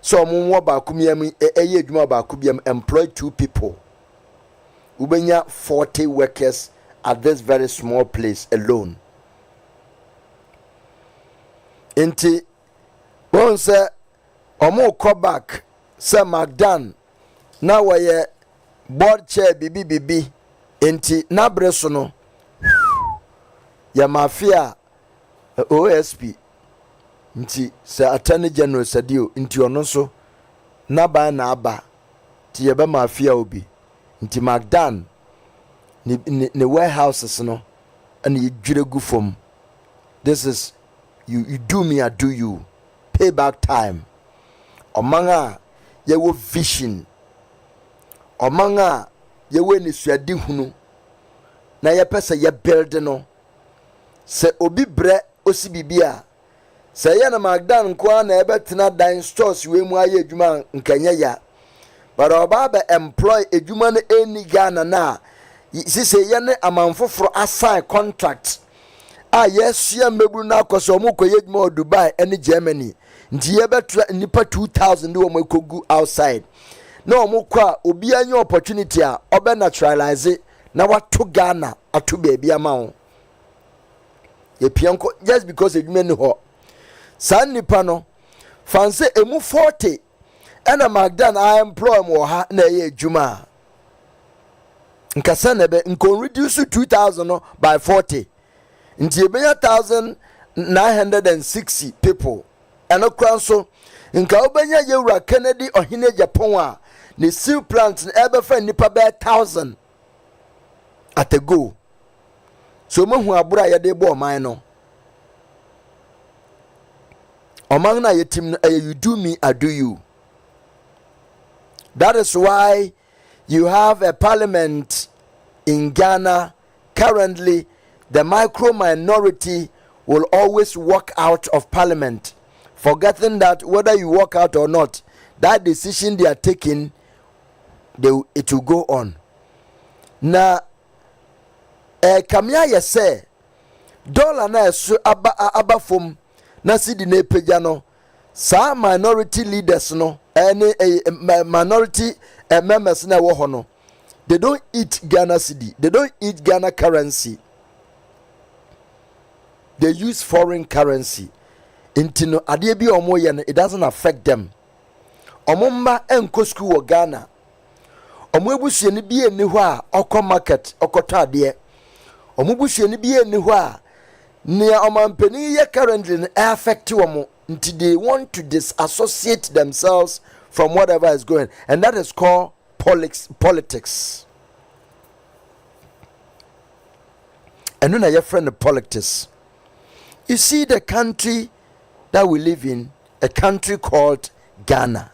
H: so mo wo ba kumia mi eye adwuma ba kubiam employ 2 people ubenya 40 workers at this very small place alone. Inti won say omo call back say Magdan na waye board chair bibi inti na breso no ya mafia OSP nti say attorney general sadio nti ono so na ba na aba ti ye ba mafia obi nti Magdan ni warehouses no and you juregu from. This is you do me, I do you. Payback time. Omanga yewo vision. Omanga yewe ni suadi hunu. Na ye pesa ye build no. Se obi bre osi bibia. Se ye na Magdan kwa na ebe tina dine stores we mu aye adwuma nkanya ya. But oba employ adwuma no eni Ghana na. Sise ye ne amanfoforo assign contract. Yes, ya mebu na akoso mu koye adwuma Dubai and Germany. Nti ye betra nipa 2000 do mo kogu outside. Na omo kwa obi anya opportunity a obe naturalize na wato Ghana atu baby ama wo. Ye pianko just because adwuma ni ho. San nipa no fanse emu 40 ena Magdan I employ mo ha na ye adwuma. Nkasa na be nko reduce 2000 no by 40. Nti ebenya 1960 people eno kwan so nka obenya yewura Kennedy ohine Japan a ne steel plant ebe fa nipa be 1000 at a go. So mahu abura ye de bo oman no oman na yetim no you do me, I do you. That is why you have a parliament in Ghana currently. The micro minority will always walk out of parliament. forgetting that whether you walk out or not, that decision they are taking, it will go on. Na kamya yese dollar na so aba fom na sidi na peja no sa minority leaders no minority members na wo ho no, they don't eat Ghana cedi, they don't eat Ghana currency, they use foreign currency. Intino ade bi omo ye no, it doesn't affect them. Omo mma enko school wo Ghana, omo ebusue ni bi eni ho a okọ market okoto ade, omo busue ni bi eni ho a ne omampani ye currently affect omo, nti they want to disassociate themselves from whatever is going, and that is called politics. And when I friend of politics, you see the country that we live in, a country called Ghana.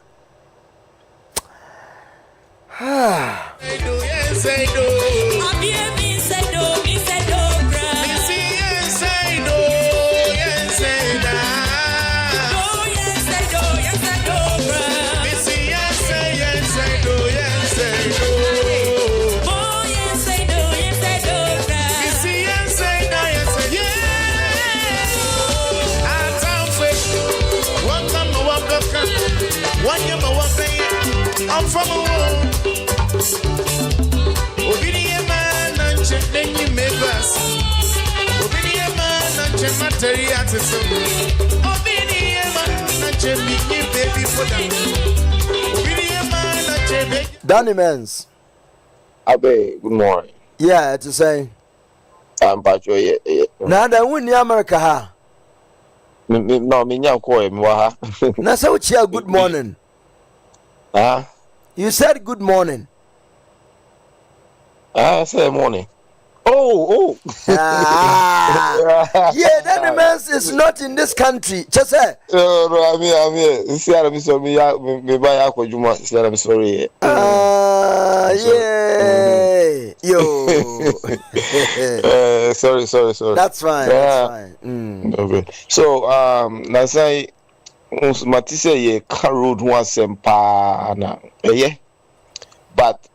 A: I'm from a world. Obedient man and then you may pass. Obedient man and material to some. Obedient man and me baby for them. Obedient man and
H: Danny Mans.
N: Abe, good morning.
H: Yeah, to say.
N: I'm Pacho.
H: Now that we in America, ha.
N: No, me nyam ko e mwa ha.
H: Na say we good morning. You said good morning.
N: I said morning. Oh.
H: Yeah, that means it's not in this country. Just say.
N: No, I'm here. See, I'm sorry. Me buy akojuma. See, I'm sorry.
H: Yeah. Yo.
N: Sorry.
H: That's fine. That's fine.
N: Okay. So, na say. Matisse ye car road one sempa na but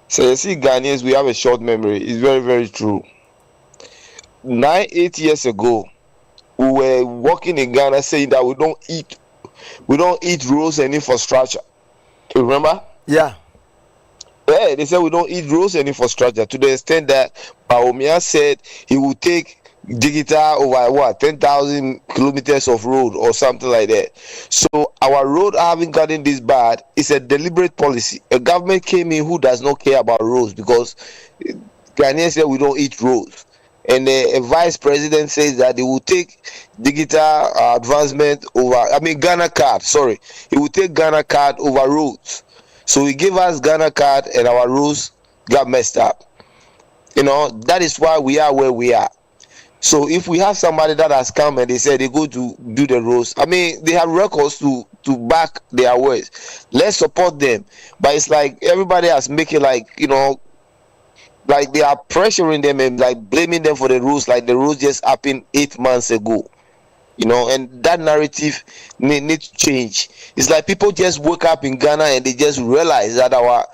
N: so you see Ghanaians, we have a short memory. It's very, very true. 8 years ago we were working in Ghana saying that we don't eat roads and infrastructure. You remember?
H: Yeah,
N: they said we don't eat roads and infrastructure, to the extent that Bawumia said he would take digital over 10,000 kilometers of road or something like that. So our road having gotten this bad is a deliberate policy. A government came in who does not care about roads, because Ghanaians said we don't eat roads, and a vice president says that they will take digital advancement over. Ghana card. Sorry, he will take Ghana card over roads. So he gave us Ghana card, and our roads got messed up. That is why we are where we are. So if we have somebody that has come and they say they go to do the roads, they have records to back their words. Let's support them. But it's like everybody has making like they are pressuring them and like blaming them for the rules, like the rules just happened 8 months ago. And that narrative needs to change. It's like people just woke up in Ghana and they just realize that our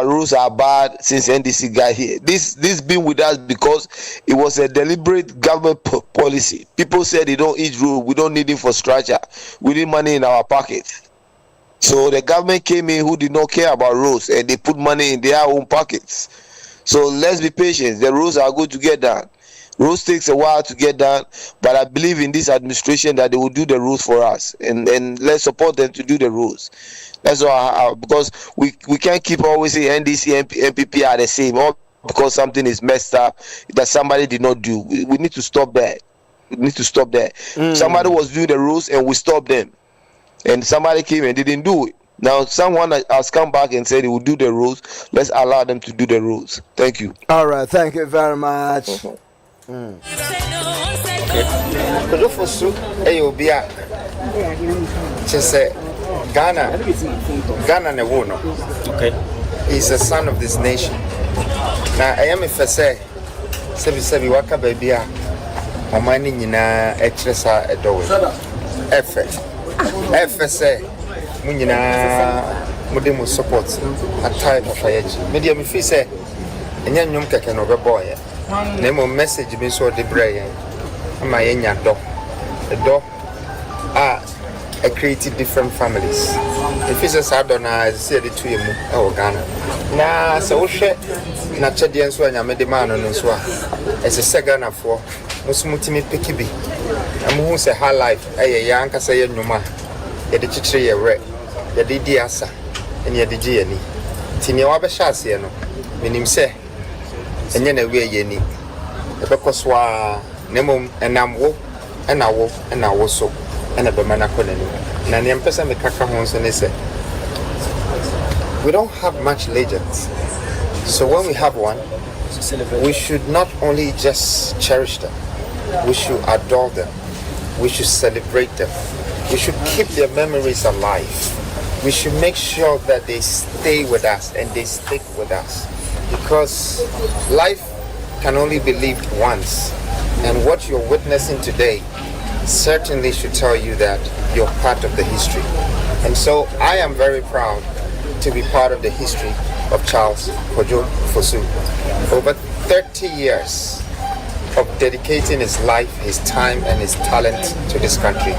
N: rules are bad since NDC got here. This been with us because it was a deliberate government policy. People said they don't eat road, we don't need infrastructure, we need money in our pocket. So the government came in who did not care about roads, and they put money in their own pockets. So let's be patient. The roads are going to get done. Roads takes a while to get done, but I believe in this administration that they will do the rules for us, and let's support them to do the rules. That's all. Because we can't keep always saying NDC, MPP are the same, all because something is messed up that somebody did not do. We need to stop that. Somebody was doing the rules and we stopped them, and somebody came and didn't do it. Now someone has come back and said he will do the rules. Let's allow them to do the rules. Thank you.
H: All right. Thank you very much.
O: Okay. Kodofosu eyobia. Chese Ghana ne wo no. Okay. He's a son of this nation. Now I am if I say sebi waka baby a omani nyina etresa edowe. Efe say munyina mudemu support at type of age. Media me fi say enya nyum keke no be boy. Na mo message bi so de brain. Ama yenya do. The do I created different families. If it's a sadona, I say the two mu Ghana. Na so she na chedi nso anya me de man no nso a. Ese segana for musumutimi pikibi. Amu say high life eh ya anka say nyuma. Ye de chichire ye re. Ye de di asa. Eni ye de gi ani. Tini wa be sha ase no. Menim say enye na we ye ni. E be koswa nemom enam wo ena wo so ena be mana konani. Na ne mpesa me kaka ho so ne say we don't have much legends. So when we have one, we should not only just cherish them, we should adore them, we should celebrate them, we should keep their memories alive, we should make sure that they stay with us and they stick with us, because life can only be lived once, and what you're witnessing today certainly should tell you that you're part of the history. And so I am very proud to be part of the history of Charles Kojo Fosu. Over 30 years of dedicating his life, his time, and his talent to this country.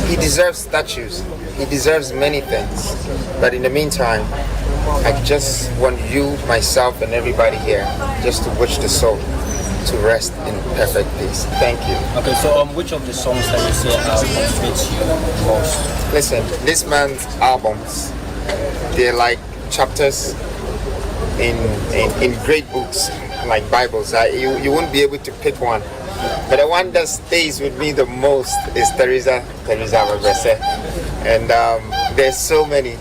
O: He deserves statues. He deserves many things. But in the meantime, I just want you, myself, and everybody here just to wish the soul to rest in perfect peace. Thank you.
P: Okay, so which of the songs that you say motivates you most?
O: Listen, this man's albums, they're like chapters in great books like Bibles. You won't be able to pick one, but the one that stays with me the most is Teresa Mabese, and there's so many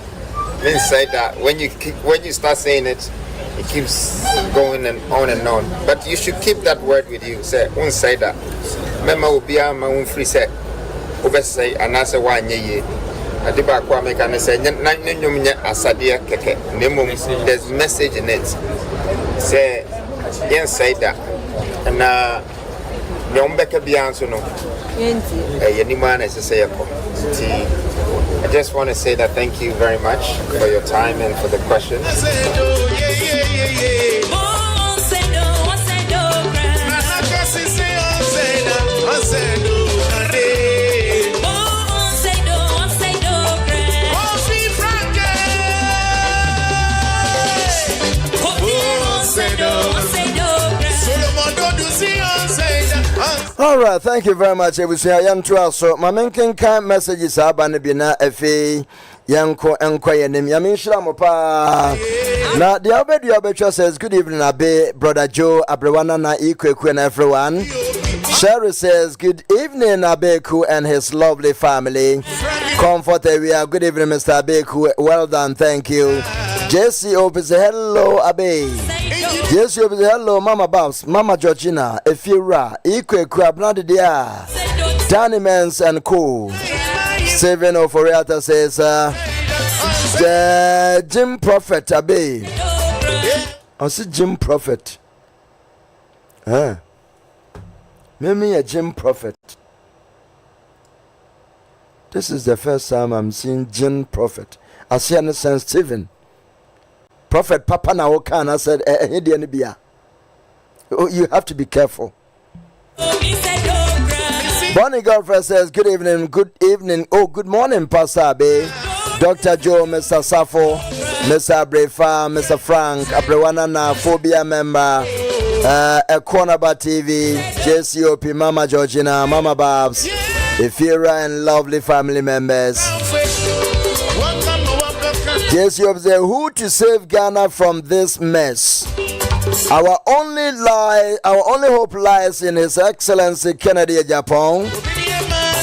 O: inside that when you start saying it, it keeps going and on. But you should keep that word with you. Say one say that. Mema ubia ma un free say. Obese anase wa nyeye. Adiba kwa meka ne say na nyum nya asade keke. Nemo there's message in it. Say yen say that. Na nyom beka bia so no. Yenti. Yeni man is say I just want to say that thank you very much for your time and for the questions.
H: All right, thank you very much. We say young to so my main kind messages are bana bina efe yanko enko yenim yamin shira pa na the obedu says good evening abe brother Joe abrewana na ikweku and everyone. Sherry says good evening Abeku and his lovely family. Comfort area. Good evening Mr. Abeku. Well done, thank you. JC Ope say hello Abe. JC Ope say hello Mama Babs, Mama Georgina, Efira, Ikweku Abnadi dia. Danny Mens and Co. Steven Oforiata says Jim Prophet Abe. I see Jim Prophet. Maybe a Jim Prophet. This is the first time I'm seeing Jim Prophet. I see an Saint Stephen. Prophet Papa Naokan, I said, oh, you have to be careful. Bonnie Girlfriend says, good evening. Oh, good morning, Pastor Abe. Dr. Joe, Mr. Safo, Mr. Brefa, Mr. Frank, Abrewanana, Phobia member, Equanaba TV, JCOP, Mama Georgina, Mama Babs, Efira, and lovely family members. JCOP says, who to save Ghana from this mess? Our only hope lies in His Excellency Kennedy Agyapong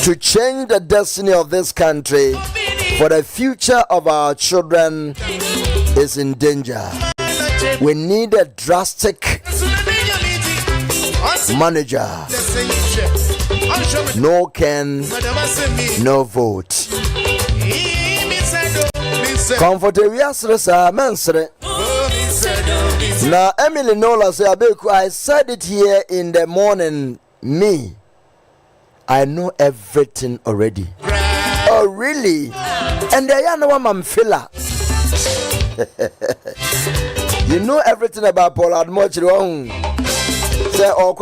H: to change the destiny of this country, for the future of our children is in danger. We need a drastic manager. No can, no vote. Comfort Mensre. Now Emily Nola say Abeku, I said it here in the morning. Me, I know everything already. Oh, really? And I know I'm filler. You know everything about Paul Adom-Otchere. Say, oh,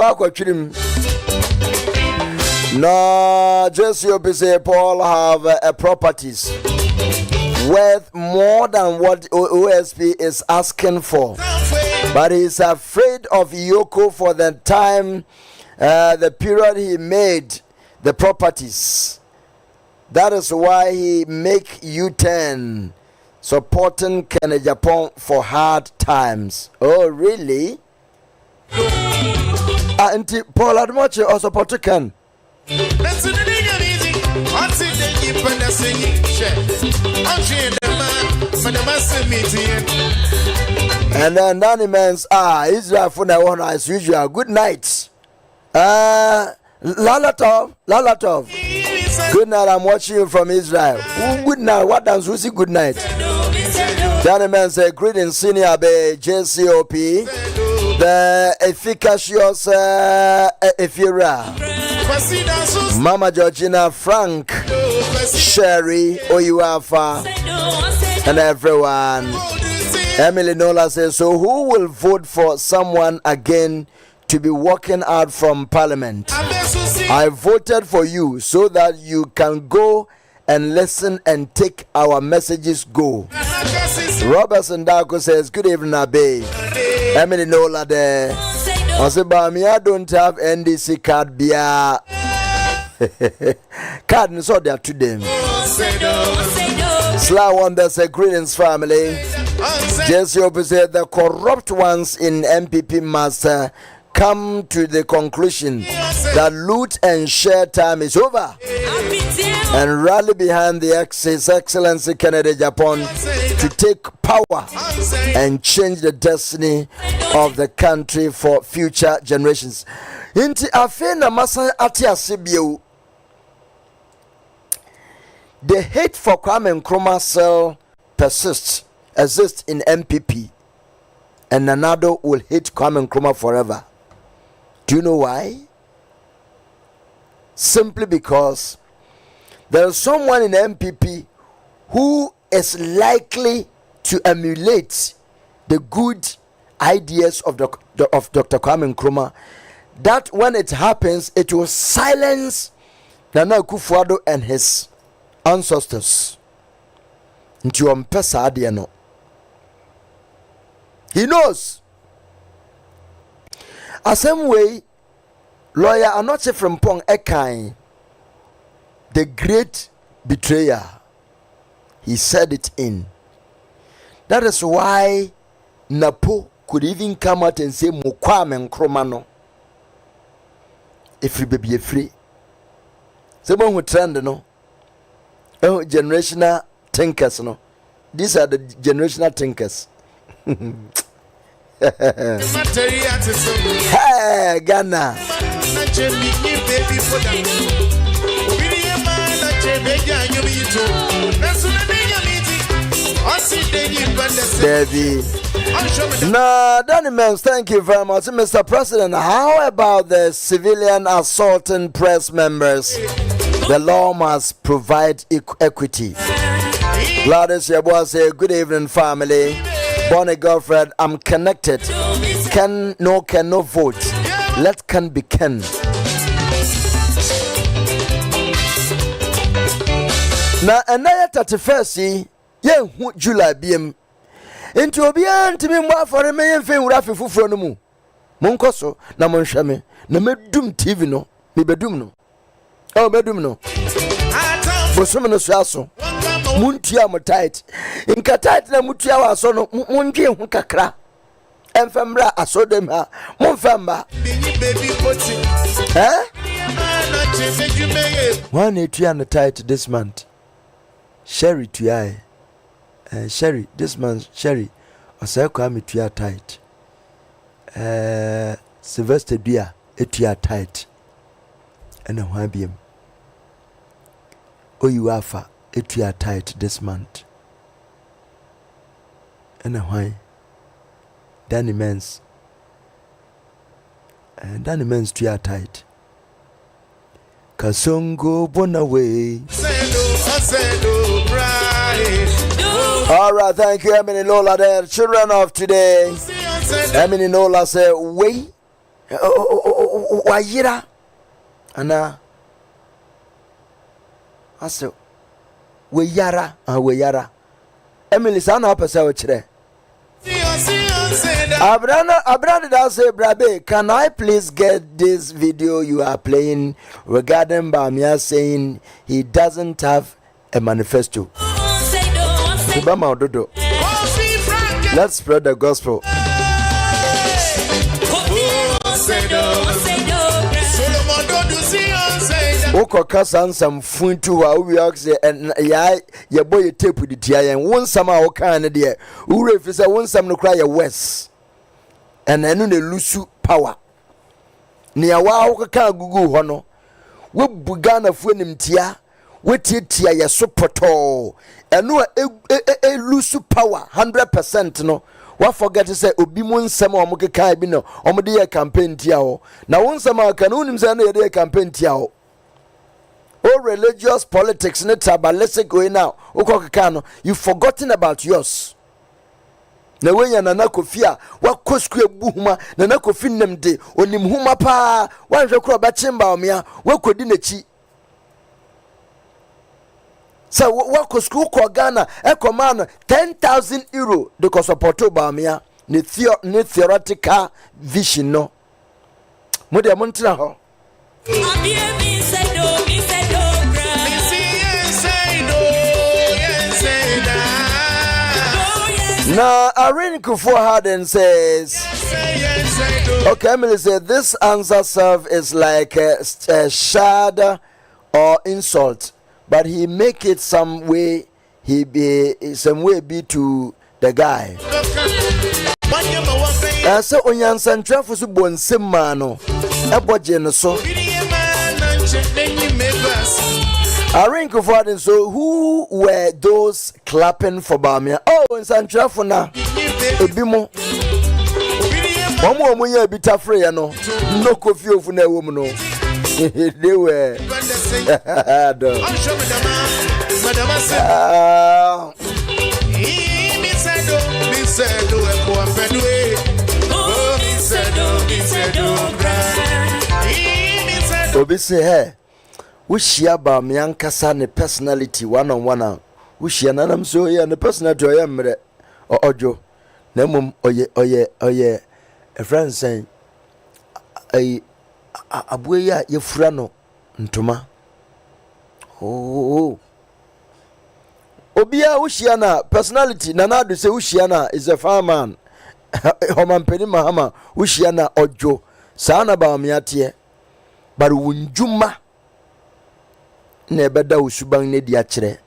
H: no, just you say Paul have properties worth more than what OSP is asking for, but he's afraid of Yoko for the time, the period he made the properties. That is why he make U-turn, supporting Kenya Japan for hard times. Oh, really? And Paul Adom-Otchere also support Ken. And then Danny Mans, Israel for now as usual. Good night. Lalatov. Good night. I'm watching you from Israel. Good night. What does you see? Good night. Danny Mans say greetings, senior bay JCOP. The efficacious Efira. Mama Georgina, Frank, Sherry, Oyuafa, and everyone. Emily Nola says, so who will vote for someone again to be walking out from Parliament? I voted for you so that you can go and listen and take our messages go. Robertson Darko says, good evening, Abe. Emily Nola there. I said, Bawumia don't have NDC card, Bia. Card is all there to them. Sly Wonder said, greetings, family. Jesse Ope said, the corrupt ones in MPP must come to the conclusion that loot and share time is over and rally behind the His Excellency Kennedy Japan to take power and change the destiny of the country for future generations. Inti afena masa ati asibio. The hate for Kwame Nkrumah cell exists in MPP, and Nanado will hate Kwame Nkrumah forever. Do you know why? Simply because there is someone in MPP who is likely to emulate the good ideas of Dr. Kwame Nkrumah, that when it happens, it will silence Nana Akufo-Addo and his ancestors. Into Mpesa Adiano. He knows. The same way, lawyer Adom-Otchere from Pong Ekai, the great betrayer, he said it in. That is why Napo could even come out and say Kwame Nkrumah no. If you be free. Someone who trend no. Generational thinkers no. These are the generational thinkers. Hey, Ghana. Debbie. No, Danny Mans, thank you very much, Mr. President. How about the civilian assaulting press members? The law must provide equity. Gladys Yeboah say, good evening, family. Bonnie girlfriend, I'm connected. Can no vote. Let can be can. Now, another 31st, yeah, July BM. Into Obian to me more for a million fame Rafi Fufronomu. Moncoso, na Monshame, na medum TV no, me bedum no. Oh, bedum no. For some no sasso. Muntia mo tight. In Katait na Mutia was on Munji Hunkakra. And Fembra, I saw them ha. Monfamba. Eh? 180 on the tight this month. Sherry to eye. Sherry, this man, Sherry, or Kwame to your tight. Sylvester Bia, it to your tight. And a Wabium. Oh, you are far, it to your tight this month. And a why? Danny Mans. And Danny Mans to your tight. Kasongo Bonaway. All right, thank you, Emily Lola. There, children of today. Emily Lola say, "Way, wayira, ana." I say, "Wayara, wayara." Emily, sana apa say ochre. Abrana does say, Brabe, can I please get this video you are playing regarding Bawumia saying he doesn't have a manifesto? Let's spread the gospel. Oko kasa some funtu wa we ask and ya boy tape with the tia and one sama o kan there ure fi say one sam no cry ya west and enu na lusu power ne ya wa o kan gugu ho no we buga na fu nim tia we tia ya so poto enu e lusu power 100% no. What forget to say obi mu nsem o mo kekan bi no o mo de ye campaign tia ho na won nsem aka no nim say na ye de campaign tia ho. Oh, religious politics, not tribalistic going now. You've forgotten about yours. Na when you're nana kofia, what koskwe buhuma, nana kofin them de, onim huma pa, one jokro bachimba omia, what could dinechi. So what koskwe kwa Ghana, eko man 10,000 euro, de kosopoto Bawumia, ni theoretical vision no. Mode ya muntina ho. Now, Irene Kufuor says, okay, Emily said, this answer serve is like a shad or insult, but he make it some way be to the guy. So onyansan trafu su bonsim mano eboje no so Irene Kufuor. So who were those clapping for Bawumia? Oh, in Santrafu na ebimo. Omo ya bita free no. No coffee ofu na wo mu no. They were. Obi say hey. Ushia Bawumia nkasa ne personality one on one. Ushia nanam so ya ne personality oye mre ojo. Na mum oye a friend saying abuye ya yefura no ntoma. Oh. Obia ushia na personality nanadu say ushia na is a fireman. Homan peni mahama ushia na ojo. Sana Bawumia tie. But wunjuma na ebeda usuban ne dia kire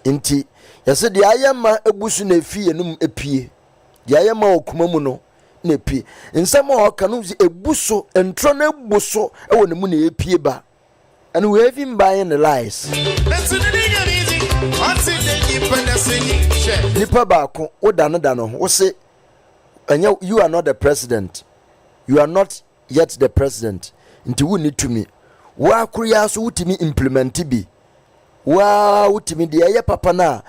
H: nti yese dia ayema ebusu na efie num epie dia ayema okuma mu no na epie nsem o kanu ebuso entro na ebuso ewo ne mu na epie ba and we even buying the lies nipa ba ko odano wo se you are not the president, you are not yet the president nti wu need to me wa kuriya so wutimi implement bi wa wutimi de ye papa na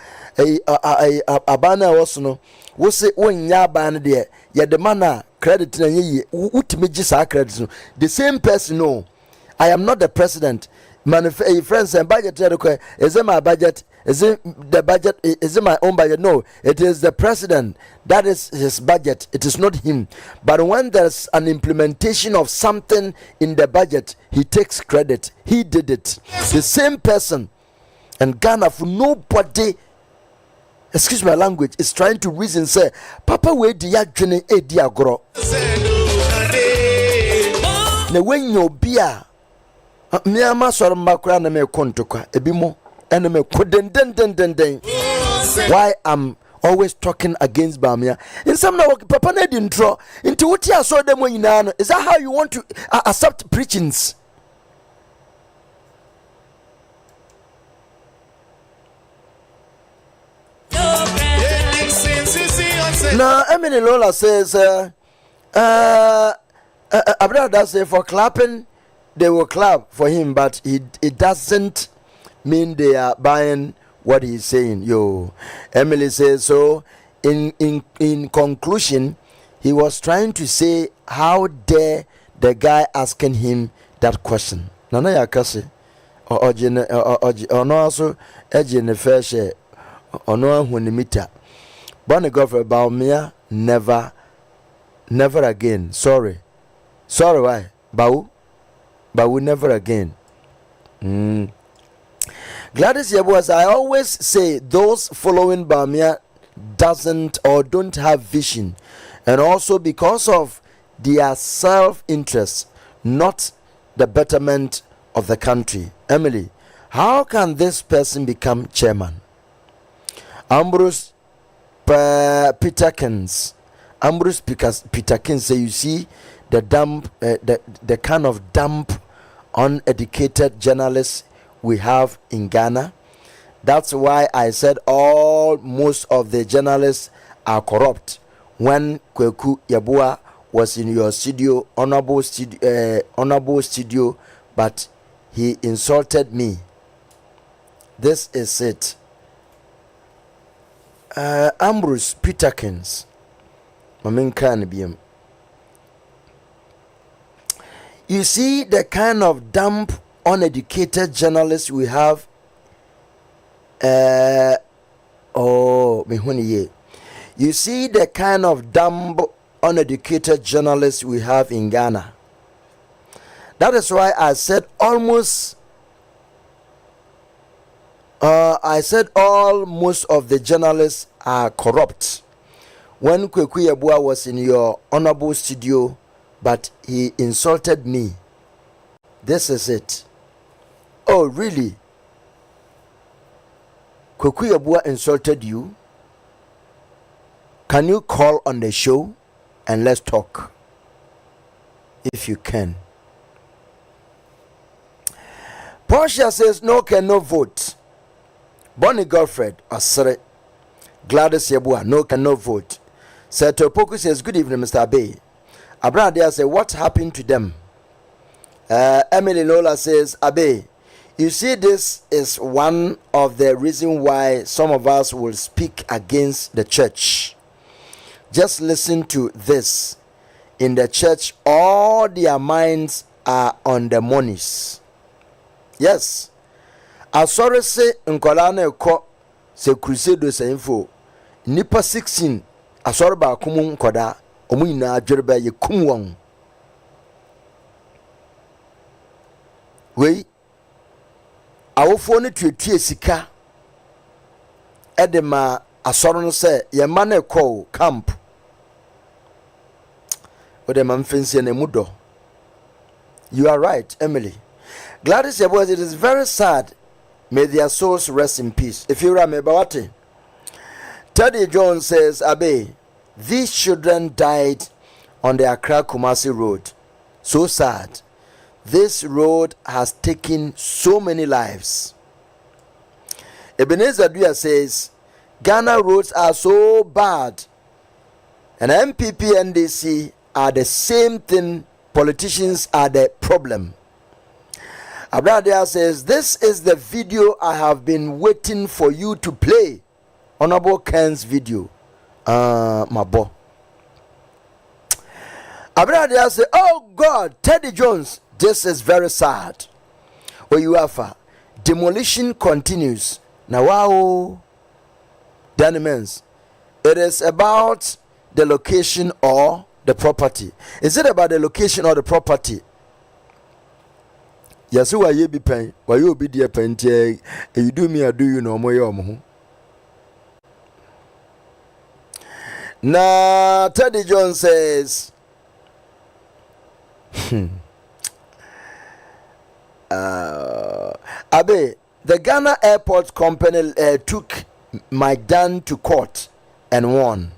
H: abana woso no wo se wonya abana de ye de mana credit na ye wutimi gi sa credit no the same person no I am not the president friends and budget is it my budget is it the budget is it my own budget no it is the president that is his budget it is not him but when there's an implementation of something in the budget he takes credit he did it the same person and Ghana for nobody excuse my language is trying to reason say papa we di adwene edi agoro na wenyo bia me ama soro makura na me kontokwa ebimo ene me kodenden why I'm always talking against Bawumia in some na papa na di ntro into wuti aso dem nyina no is that how you want to accept preachings now Emily Lola says Abrada say for clapping they will clap for him, but it doesn't mean they are buying what he's saying. Emily says so. In conclusion, he was trying to say, how dare the guy asking him that question? Nana yakase or no also ejine fair share or no hunimita. Bonnie Godfrey Bawumia never again. Sorry why? Bawu never again. Gladys Yabua, I always say those following Bawumia doesn't or don't have vision, and also because of their self-interest, not the betterment of the country. Emily, how can this person become chairman? Ambrose Peterkins say, you see the the kind of dumb, uneducated journalists we have in Ghana. That's why I said most of the journalists are corrupt. When Kweku Yabua was in your studio, honorable studio, but he insulted me. This is it. Ambrose Peterkins. You see the kind of dumb, uneducated journalists we have. You see the kind of dumb, uneducated journalists we have in Ghana. That is why I said most of the journalists are corrupt. When Kweku Yabua was in your honorable studio, but he insulted me. This is it. Oh, really? Kweku Yabua insulted you? Can you call on the show and let's talk? If you can. Portia says no can no vote. Bonnie Godfred Asere. Gladys Yabua no can no vote. Seto Poku says good evening Mr. Abe. Abraham says what happened to them? Emily Lola says Abe, you see, this is one of the reasons why some of us will speak against the church. Just listen to this. In the church, all their minds are on the monies. Yes. Asore se nkolana ekọ se crusade se info. Nipa 16 asore ba kumu nkoda omu nyina adwere ba ye kum won. Wei awofo ne tuetue sika edema asoro no se ye ma na ekọ camp odema mfensie na mudo. You are right, Emily. Gladys Yabua, it is very sad. May their souls rest in peace. If you remember what Teddy Jones says, Abe, these children died on the Accra Kumasi road. So sad. This road has taken so many lives. Ebenezer Dua says, Ghana roads are so bad. And MPP and NDC are the same thing. Politicians are the problem. Abradia says, this is the video I have been waiting for you to play. Honorable Ken's video. Mabo. Abradia says, oh God, Teddy Jones, this is very sad. Oyuafa, demolition continues. Now, wow. Danimens, it is about the location or the property. Is it about the location or the property? Yes, why you be paying? Why you be dear pen? You do me, I do you know more. Now, Teddy Jones says, Abe, the Ghana Airport Company took Mike Dan to court and won.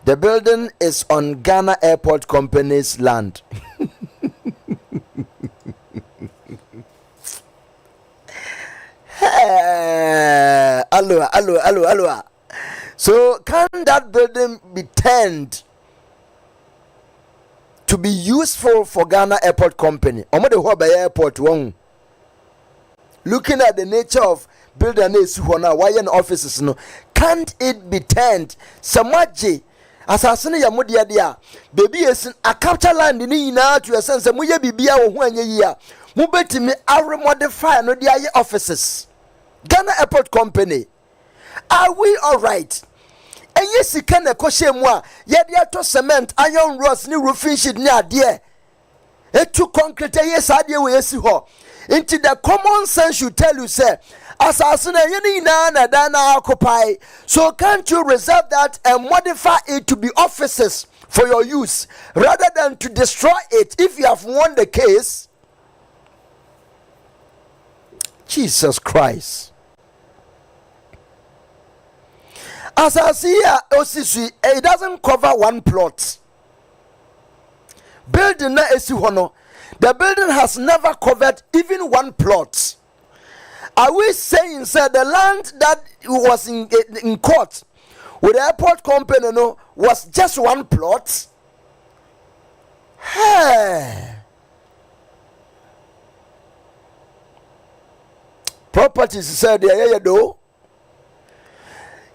H: The building is on Ghana Airport Company's land. Hello. So can that building be turned to be useful for Ghana Airport Company. Omo de ho by airport one. Looking at the nature of building why in offices no, can't it be turned samaji asasene ya modia dia baby is a capture land ni na to a sense muye bibia wo ho anye yi a mu betimi are modify no dia ye offices. Ghana Airport Company, are we all right? And yes, you can a moi, yet to cement, iron rods, new roofing sheet near dear. It took concrete, yes, idea we see her. Into the common sense you tell you, sir, assassin, you na dana occupy. So can't you reserve that and modify it to be offices for your use rather than to destroy it if you have won the case? Jesus Christ. As I see here, OCC, it doesn't cover one plot. Building na esihono, the building has never covered even one plot. Are we saying, sir, the land that was in court with the airport company no, was just one plot? Hey. Properties said, yeah, do.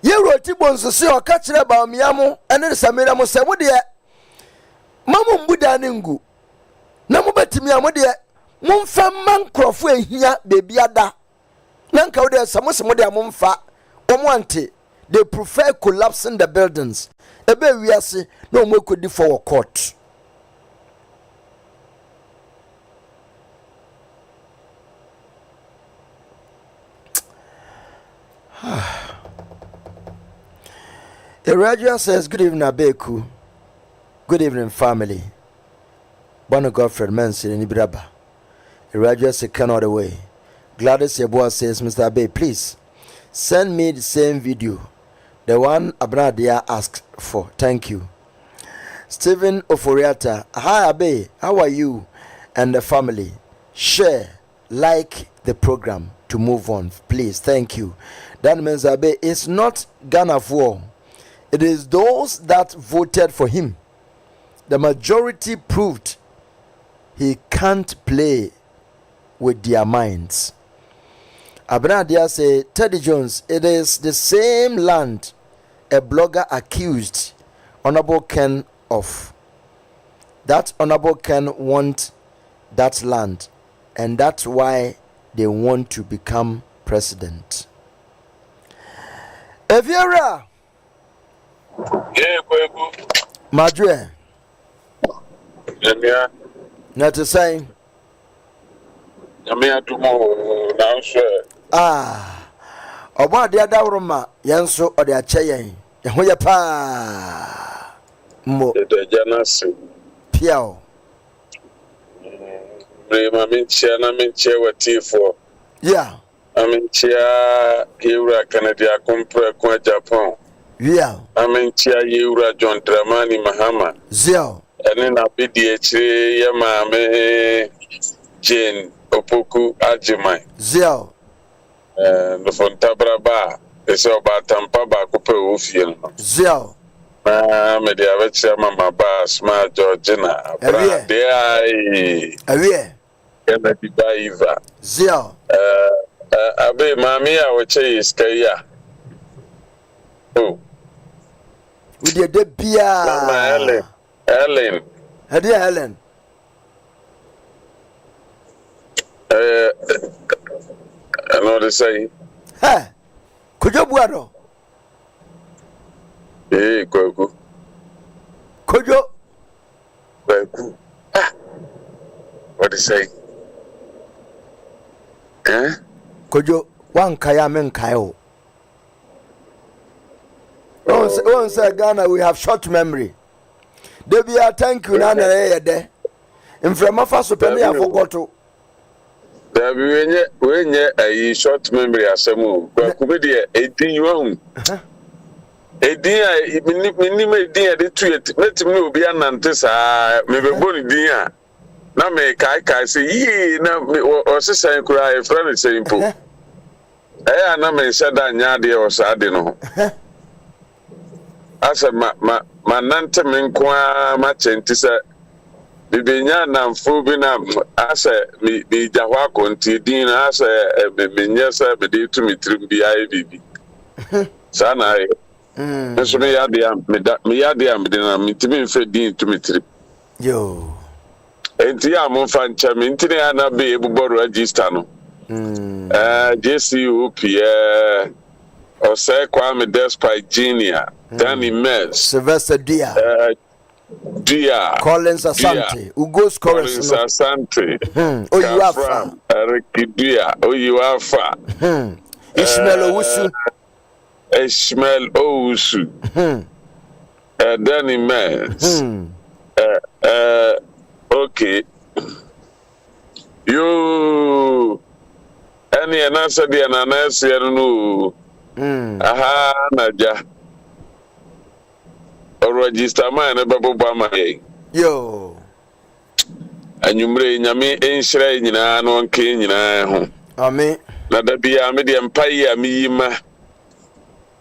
H: Ye roti bonso se o ka kire Bawumia mo ene Samira mo se mo de mamu mbuda ne ngu na mo betimi amo de mo mfa mankrofo ehia bebi ada na nka wo de samo se mo de mo mfa omo ante. They prefer collapsing the buildings ebe wiase na omo ekodi for court. Iradia says, good evening, Abeku. Good evening, family. Bono Godfred Manson in Ibraba. Iradia says, cannot away. Gladys Yeboah says, Mr. Abe, please send me the same video, the one Abradia asked for. Thank you. Stephen Oforiata, hi Abe, how are you and the family? Share, like the program to move on, please. Thank you. That means Abe, it's not Ghana for. It is those that voted for him. The majority proved he can't play with their minds. Abenadia say, Teddy Jones, it is the same land a blogger accused Honorable Ken of. That Honorable Ken want that land, and that's why they want to become president. Eviera. Madre. Not to say. Oba dia dawroma yenso ode acheyen yehoya pa mo
Q: de janase
H: piao
Q: ma menchia na menchia watifo
H: yeah
Q: amenchia Eura Canada compre kwa Japan
H: yeah
Q: amenchia Eura John Dramani Mahama
H: zio
Q: ene na Adom-Otchere ya maame Jane Opoku Ajimai
H: zio
Q: no fontabra ba ese oba tampa ba ko pe ofie no
H: zio
Q: na me dia veche mama ba sma Georgina bra de ai
H: awie
Q: ena di ba iva
H: zio
Q: abe mami a weche iskaya oh
H: we de bia
Q: mama Helen
H: Helen
Q: I know they say.
H: Hey, could you buado?
Q: Kwaku.
H: Could you?
Q: Kwaku. What they say?
H: Could you? One kayamen kayo. Once Ghana, we have short memory. Debia, thank you, Nana. In Framafa Supemi, I forgot to.
Q: There be when a short memory asemu. Kwaku be edin you edin minimum edin de tweet. Let me obi anante sa me be boni din a. Na me kai say yi na o sesan kura e friend say impo. Na me say da nya de o sa de no. Asa ma nante me nko a ma chenti say bibenya namfo bi na asa mi jahwa konti din asa menye sa be de to mitrim bi ayi bibi sana ayi nso me ya de am me de na mitimi mfe din to mitrim
H: yo
Q: enti ya mo fa ncha me ntini ya na be ebubo register no JCOP Osei Kwame Despite Junior Danny Mez
H: Sylvester Dia Collins Asante Ugos
Q: Collins Asante
H: Oyuafa
Q: Eric Dia Oyuafa Ishmael Owusu Danny Mez okay you any answer the ananas no aha naja register man na babo ma
H: yo
Q: anyumre nyame enhyira nyina no nke nyina ho
H: amen
Q: na da bia me de empai amiyima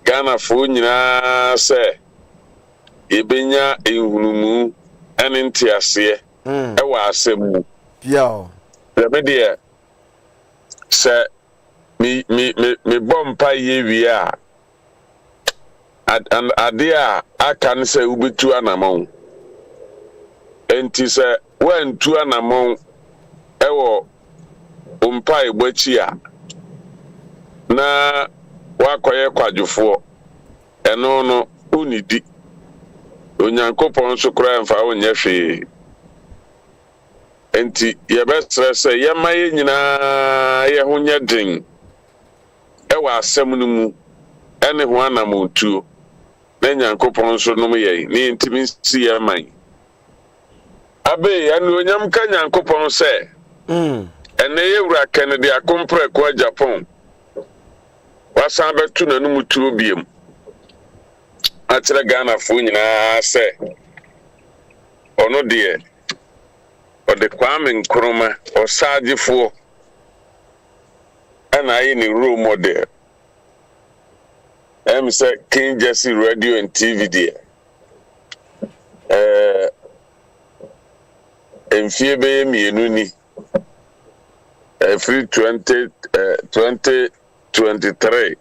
Q: Ghana fo nyina se ebenya enhunumu ene ntiase e wa asemu
H: yo
Q: me de se me bompa ye wi a ade a aka ne se ubetu anamon enti se wantu anamon ewo bompa egbachi a na wakoye kwadwofo eno no unidi onyankopon so kura mfa onye hwe enti ye be stress ye maye nyina ye ho nye den ewa asem no mu ene ho anamontuo na nyankopon so no ye ni intimi si ye man abe anu onyam ka nyankopon se ene ye wura Kennedy akompre ko Japan wasan betu nanu mutuo biem atira Ghana fo nyina se ono de ode Kwame Nkrumah osagefo and I in a role model. Say King Jesse Radio and TV there. In Fiebe Mienuni, free 2023.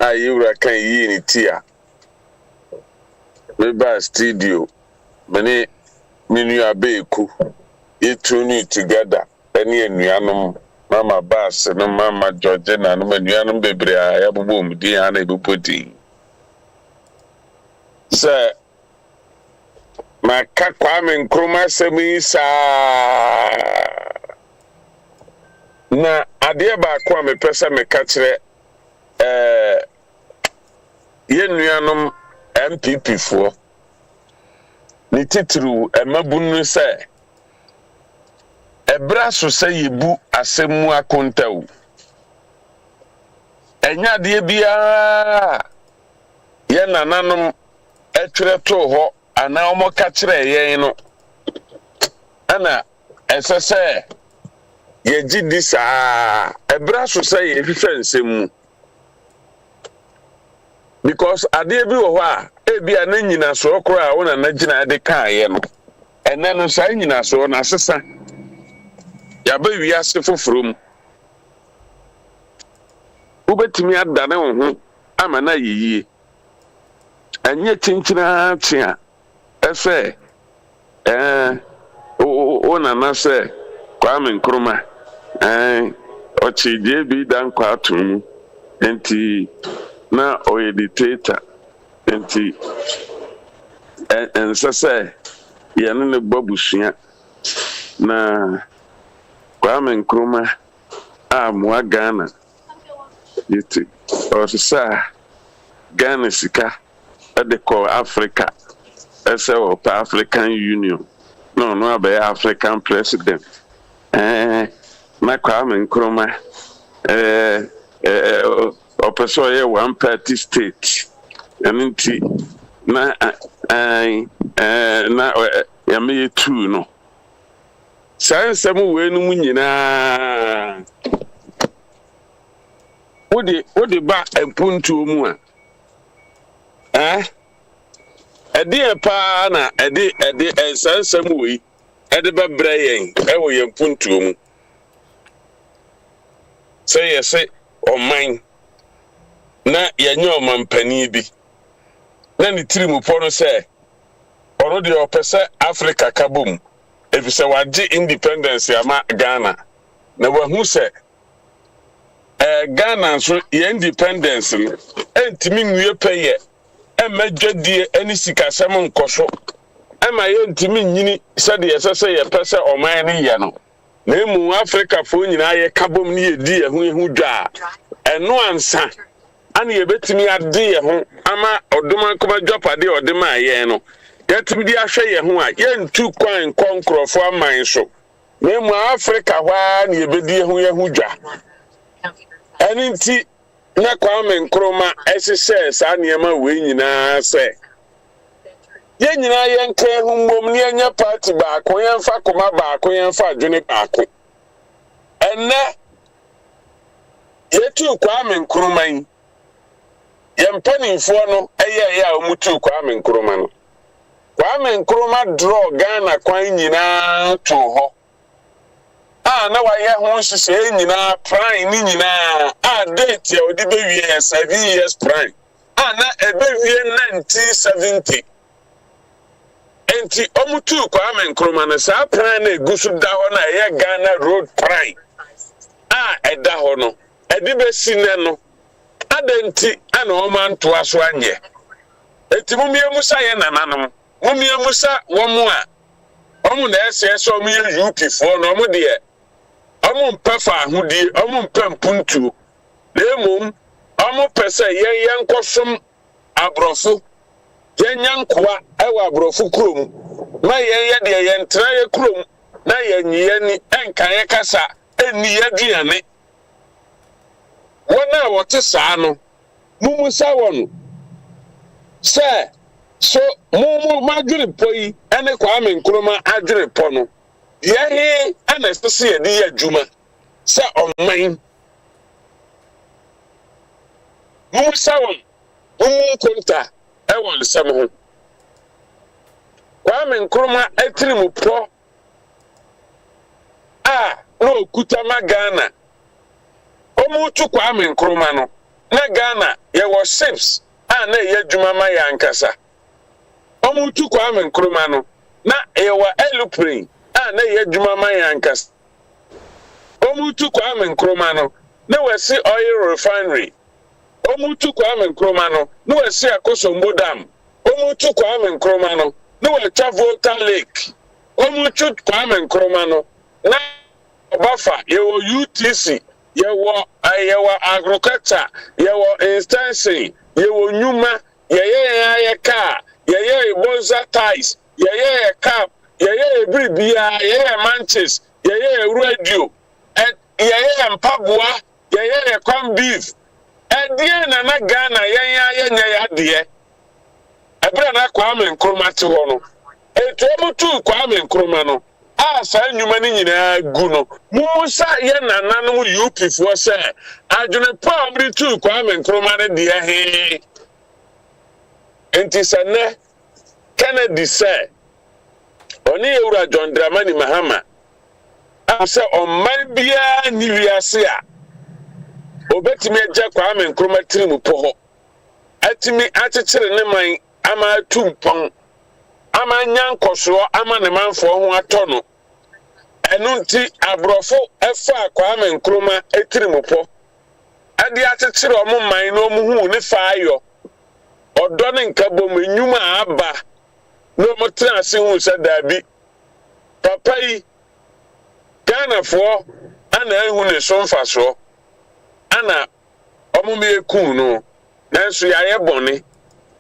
Q: I you can ye in it here. Maybe a studio, many minu abeku, you two need together, any and yanum. Mama Bass no Mama Georgina no manuanum bebre a yabobom di ana ebopoti se maka Kwame Nkrumah semisa na ade ba kwa me pesa me ka kire ye nuanum MPP fo ni titru emabunu se ebra so say yebu asemu akontawu enya de bia ye nananom etwere to ho ana omo ka kire yen no ana esese ye gidi saa ebra so say ye hwehwe nsemu because ade bi wo ho a ebia na nyina so okoro a wona na gina de kan ye no ene no sai nyina so na sesa yabe wiase foforom ubetimi adane wo ho amana yiyi anye chinchina tia efe ona na se Kwame Nkrumah ochije bi dan kwa atum enti na oye dictator enti ensese yene ne babusua na Kwame Nkrumah mwa Ghana yiti osisa Ghana sika de ko Africa ese o pa African Union no abe African president na Kwame Nkrumah opeso ye one party state enti na yame two no Science we no nyina wode ba empuntu mu a ɛde pa na ɛde ɛsansam wei ɛde bɛbrɛ yɛn ɛwɔ yɛn puntuo mu sɛ yɛsɛ ɔman na yɛnyɛ ɔmampani bi na ne tirimupɔ no sɛ ɔno deɛ ɔpɛ sɛ Africa ka bom efisɛ wagye independence ama Ghana na wahu sɛ Ghana nso yɛ independence no ɛntimi nwie pɛyɛ ɛmɛdwadie ɛne sikasɛm nkɔso ɛma yɛntimi nyini sɛdeɛ ɛsɛ sɛ yɛpɛ sɛ ɔman no yɛ no na emu Africafoɔ nyinaa yɛ ka bom ne yɛdi ɛho dwa ɛno ansa ana yɛbɛtumi ade yɛ ho ama ɔdom akɔma dwapade ɔde ma yɛn no yɛtumi de ahwɛ yɛ ho a yɛntu kwan nkɔnkrɔfo aman so na emu Africa hɔ a na yɛbɛdi yɛho dwa ɛne nti na Kwame Nkrumah ɛhyehyɛ saa nneɛma wei nyinaa sɛ yɛn nyinaa yɛnka ho mmom ne yɛnyɛ party baako yɛmfa koma baako yɛmfa adwene baako ɛnɛ yɛtu Kwame Nkrumah yi yɛmpanimfoɔ no ɛyɛ a ɔmutu Kwame Nkrumah no Kwame Nkrumah draw Ghana kwan nyinaa to hɔ na wayɛ ho hyehyɛ nyinaa prime ni nyinaa date ya odi bewie 7 years prime na ebewie 1970 enti omutu Kwame Nkrumah no saa prime na egusu da hɔ na ɛyɛ Ghana road prime ɛda hɔ no ɛde besi ne no adenti ana ɔmanto aso anyɛ enti mumiemu sa yɛ nananom mumiemu sa wɔn a ɔmo na ɛsɛ ɔmo yɛ UP foɔ no ɔmo deɛ ɔmo mpɛ fa ahodie ɔmo mpɛ mpuntuo na emom ɔmo pɛ sɛ yɛn nkɔsom aborɔfo yɛn nyankoa ɛwɔ aborɔfo kurom na yɛn yɛ deɛ yɛn tena yɛ kurom na yɛn nyɛ ni ɛnka yɛ kasa ɛnni yɛ duane wɔn a wɔte saa no mumu sa wɔn sɛ so mumu madwene pɔ yi ɛne Kwame Nkrumah adwene pɔ no yɛhe ana sisi yɛde yɛ adwuma sɛ ɔman mumu sa wɔn mumu nkonta ɛwɔ nsɛm ho Kwame Nkrumah atirimu pɔ na okuta ma Ghana omutu Kwame Nkrumah no na Ghana yɛwɔ ships na yɛ adwuma ma yɛ ankasa omutu Kwame Nkrumah no na yɛwɔ aeroplane na yɛ adwuma ma yɛ ankasa omutu Kwame Nkrumah no na wɔsi oil refinery omutu Kwame Nkrumah no na wɔsi Akosombo dam omutu Kwame Nkrumah no na wɔtwa Volta Lake omutu Kwame Nkrumah no na Obafa yɛwɔ UTC yɛwɔ agriculture yɛwɔ extension yɛwɔ nyuma yɛyɛ car yɛyɛ bonza ties yɛyɛ cap yɛyɛ bribia yɛyɛ manches yɛyɛ radio yɛyɛ mpaboa yɛyɛ corn beef ɛdeɛ na Ghana yɛnyɛ yadeɛ ɛbɛrɛ na Kwame Nkrumah te hɔ no etu omutu Kwame Nkrumah no saa nnwuma no nyinaa gu no musa yɛ nananom UP foɔ sɛ adwene pa ɔmde tu Kwame Nkrumah no deɛ he enti sɛ nɛ Kennedy sɛ ɔne Ewura John Dramani Mahama sɛ ɔman biara ni wiase a obetumi agya Kwame Nkrumah tirimu pɔ hɔ atimi akyekyere ne man ama atu mpɔn ama nyankɔsoɔ ama ne manfoɔ ho atɔ no ɛno nti aborɔfo ɛfa Kwame Nkrumah etirimu pɔ ade akyekyere ɔmo man na ɔmo hu ne faayɔ ɔdɔ ne nkabom enyuma aba na ɔmo tena ase hu sɛ daabi papa yi Ghanafoɔ ana ehu ne so mfasoɔ ana ɔmo me eku no nanso yɛayɛ bɔne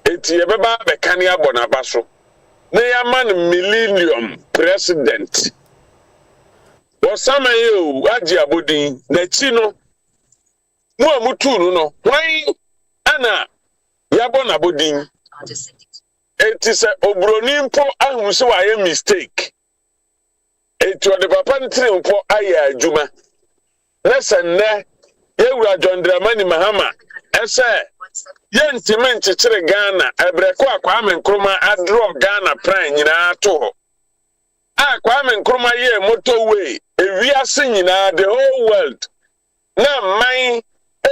Q: eti yɛbɛba bɛka ne abɔ n'aba so na yɛama no millennium president wɔsama yɛ o agye abodin n'akyi no mu a mutu no hwan ana yɛabɔ n'abodin eti sɛ oburoni mpo ahu sɛ wayɛ mistake eti ɔde papa no tiri mpo ayɛ adwuma na sɛ nnɛ yɛwura John Dramani Mahama Ese yentimi nchichire Ghana ebreko Kwame Nkrumah adro Ghana prime nyina to ho. Kwame Nkrumah ye motorway ewiase nyina the whole world. Na man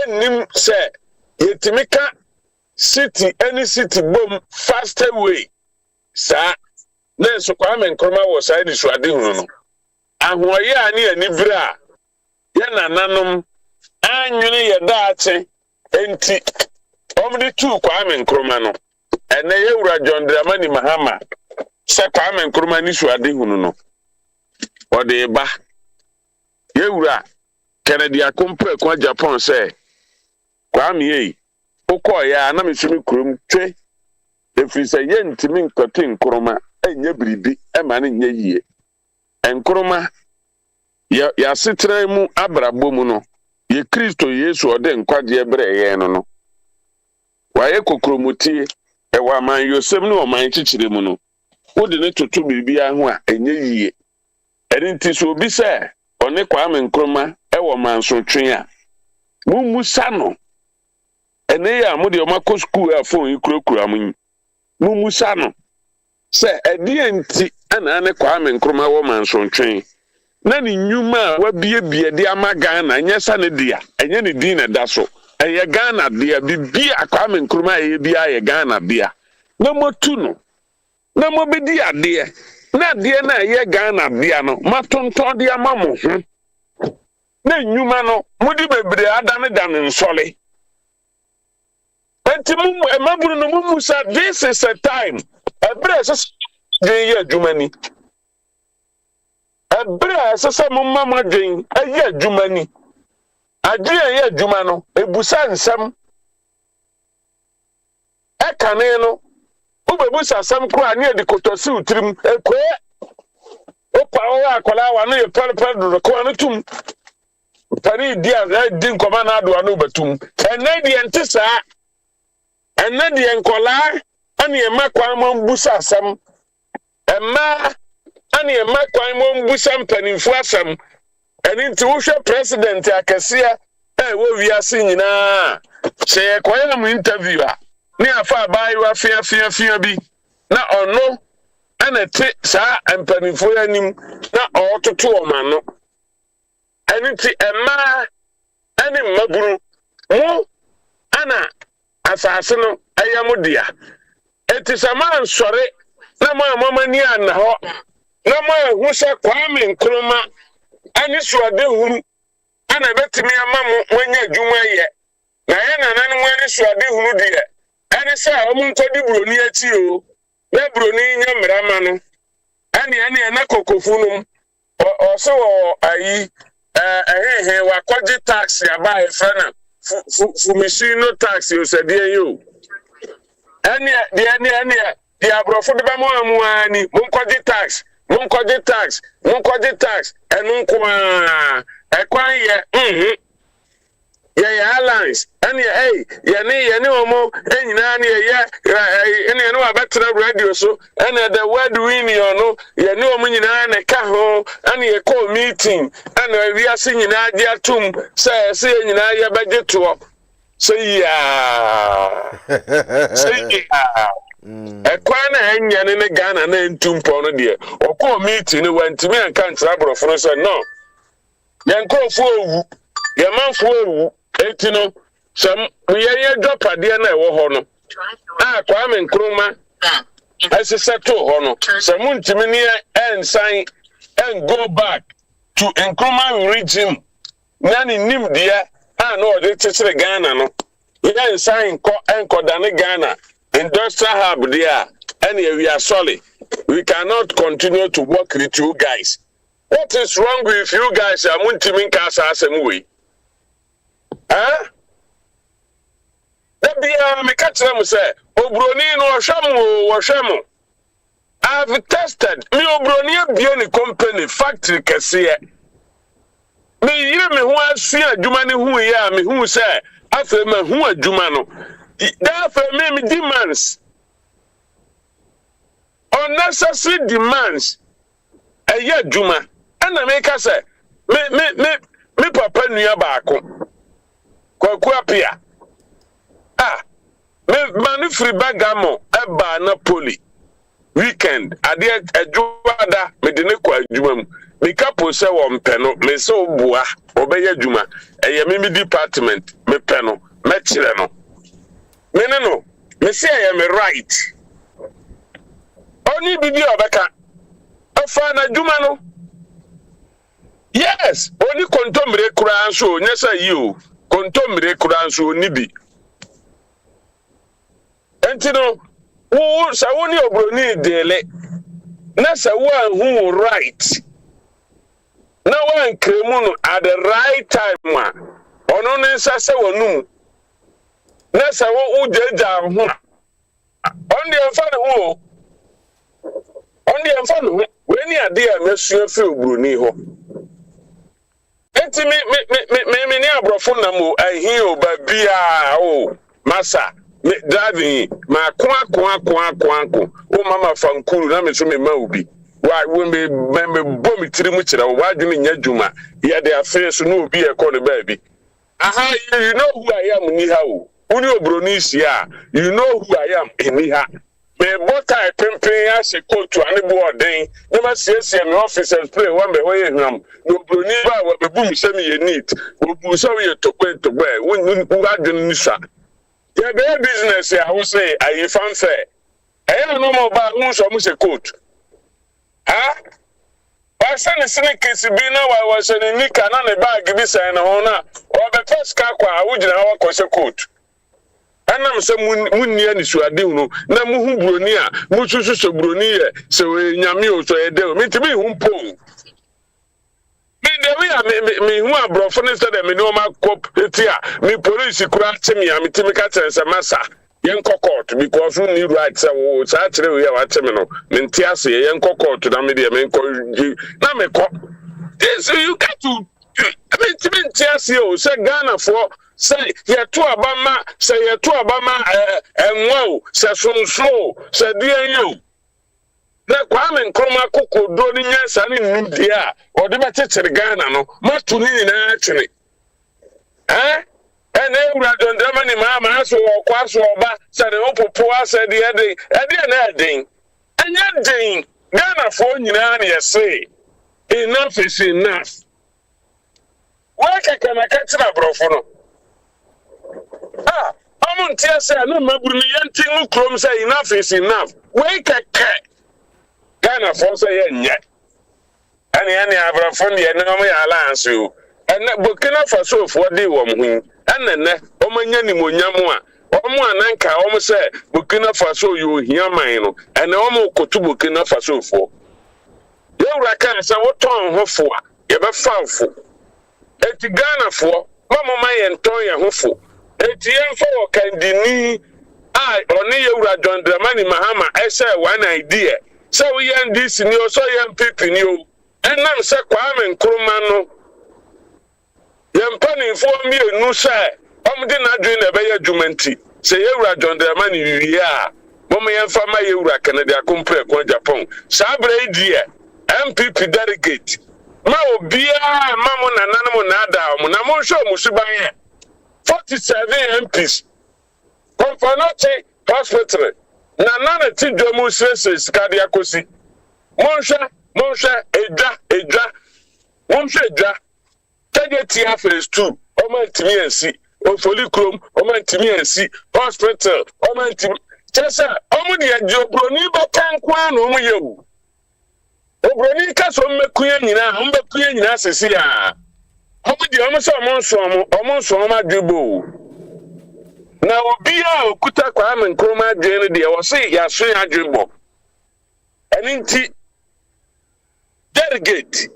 Q: enim se yetimika city any city boom faster way. Sa na so Kwame Nkrumah wo side so ade hunu no. Ahoye ani anibra ye nananom anwene ye daache enti omdi tu Kwame Nkrumah no ene ye wura John Dramani Mahama se Kwame Nkrumah ni so ade hunu no ode ba ye wura Kennedy akompa kwa Japan se Kwame yi okoya na mesumi kurom twe efiri se ye ntimi nkote Nkrumah enye biribi e ma ne nye yie Nkrumah ya setra mu abrabɔ mu no ye Kristo Yesu ode nkwagye ebre ye no waye kokromutie e wa man Yosem ne o man chichire mu no wode ne toto biribi aho a enye yie erinti so obi se one Kwame Nkrumah e wo man so twen a mumusa no ene ya mo de o makọ school a phone ikurokura mu mumusa no se edi enti ana ne Kwame Nkrumah wo man so twen na ni nyuma wa bie de ama Ghana nyesa ne dia enye ne din na da so eye Ghana dia bibia Kwame Nkrumah eye bia ye Ghana dia na motu no na mobedi ade na de na eye Ghana dia no matonton dia ma mo ho na nyuma no mudi bebre adane dane nsole enti mu emaburu no mu sa this is a time ebre so de ye adwumani Ebra sasa mumma madwen ayi adwuma ni adwen ayi adwuma no ebusa nsam ekane no ubebusa sam kro ani edikotosi utrim ekwe opa o akola wa no ye pelpel do ko no tum tani dia di nkoma na ado anu batum enadi entisa enadi enkola ani e makwa mo busa sam emma ani e makwan mo mbusa mpanimfu asam eni nti wo hwe president akasia wo wiase nyina se kwaya mu interview a ni afa bai wa fia bi na ono ana te sa mpanimfu anim na ototo o ma no eni nti emma ani maburu mo ana asase no ayamo dia eti sama nsore na mama ni ana ho na mo hu se Kwame Nkrumah ani suade huru ana betimi ama mo wanya adwuma ye na ye nanan mo ani suade huru de ani se o mo nkodi broni ati o na broni nya mrama no ani na kokofu no o so ayi wa kwaje tax ya ba e fana fumishino tax o se de yo ani de abrofo de ba mo amuani mo kwaje tax Munkoje tax enunkwa ekwan ye ye alliance ani ye omo enyina ni ye ene no abetra radio so ene the word union no ye ni omo nyina na ka ho ani ye call meeting ana wi ase nyina age atum se nyina ye begeto so Ekwana enyane ne Ghana na entumpo no de okọ meeting ni wantimi anka ntra borofo no so no yankrofo owu yamanfo owu etino sam ye dopade na ewo ho no Kwame Nkrumah asese to ho no sam ntimi ne ensan and go back to Nkrumah regime na ni nim dia na ode tete Ghana no ye ensan enkoda ne Ghana industrial hub there, and we are solid. We cannot continue to work with you guys. What is wrong with you guys? I'm going to make us way. Huh? That be me catch them say, Obroni no Shamo. I've tested me Obroni be any company factory kasiye. Me yire me ho asia adwuma ne hu ya me hu say afa me hu adwuma no. Therefore, me demands unnecessary demands. A year Juma, and I make us say, me papa nuya bako. Kwakwapia. me mani free bagamo eba na poli weekend ade adwada me de ne kwa adwuma mu me kapo se wo mpeno me se obua obeye adwuma eye me department me peno me kire no me ne no me se eye me right oni bibi obeka afa na adwuma no yes oni kontomre kura nso nyesa yi o kontomre kura nso ni bi entino wo sa woni obroni dele na sa wo hu right na wan kremu no at the right time ma ono ne sa se wonu na sa wo ujeja hu on the enfan hu on the enfan hu we ni ade a mesu afi obroni ho enti me ni abrofo na mo ahin oba bia o masa driving ma kwa o mama fankuru na me so me ma obi wa we me bom tiri mu kire wa adwene nya dwuma ya de afa so no obi e ko ne ba bi aha you know who I am ni ha o uni obroni sia you know who I am ni ha me botai pempen ya se kotu ani bo oden ne ma siesie me officers play one be hoye hwam no obroni ba wa be bum se me ye neat obu so ye tokwe wo adwene ni sa yeah, their business, I will say, I fancy. I don't know about who's almost a coat. Huh? I sent a snake case to be now. I was in a nick and on a bag, this and a honor, or the first car, I would now cause a coat. And I'm some Munian is your deal. Namu Brunia, Musus Brunia, so Yamio, so a deal. Me to be whom pong. Me who are brought from instead of me no ma cop here. Me police crack me, I'm Timicats and Massa. Young cockort because you need rights. So actually, we have a terminal. Mentiasi, young cockort to the media, men call you. Now, me cop. So you got to. I mean, Timentiasi, say Ghana for say, here to Obama, say, here to Obama, and wow, say, so slow, say, dear you. Na Kwame Nkrumah koko do ni nyansa ni ndia o de betechere Ghana no matu ni na atwene ene ewura dondama ni mama aso okwaso oba se de opopo ase de ede na eden enya den Ghana fo nyina na yese enough is enough wa kaka na katira brofo no amuntia se na maburu ni yentin krom se enough is enough we kaka Ghana for say yet. Any Abrafon, the enemy alliance you. And Burkina Faso for the woman. And then, Omanyani Munyamua. Omo Nanka almost say Burkina Faso, you hear mine. And Omo Kotu Burkina Faso for. You reckon, so what tongue for? You ever found for. At Ghana for, Mamma my and Toya Hofo. At the end for Candini. I only you Rajon Dramani Mahama. I say one idea. So we end this in your so young people new. And I'm say Kwame Nkrumah no. Young penny for me no say. I'm not doing a better jumenti. Say you Rajon Dramani ya. Mama yan fama you Canada compare kwa Japan. Sabre dear. MPP delegate. Ma obia mamo na nanamo nada mo na mo show musubanye. 47 MPs. Konfanote hospital. Na nana ti dwomu sese kadia kosi monsha edwa target ya phase 2 o man timi ensi o folicrom o man timi ensi hospital o man timi chesa o mu de ajobroni batan kwa no mu yewu obroni ka so mmekuya nyina sesi ya o mu de o mo so o monso ma dwebo na obia okuta Kwame Nkrumah adwene de wo se ya so adwebo aninti delegate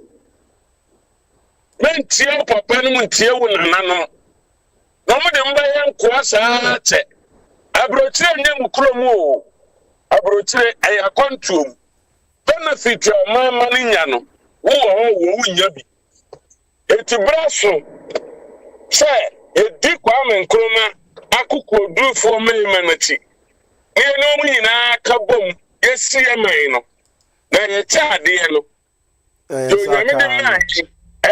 Q: mentie papa no mentie wo nananom na mo de mba yan kwa saa che abrochire nyem kromo o abrochire aya kontum benefit mama ni nya no wo nya bi etibraso se edi Kwame Nkrumah akuko do for me manati e no mu nyina ka bom esi eman no na ye cha de no yo nyame de na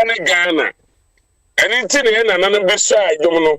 Q: ene Ghana ene nti ne na nanan be sha adwom no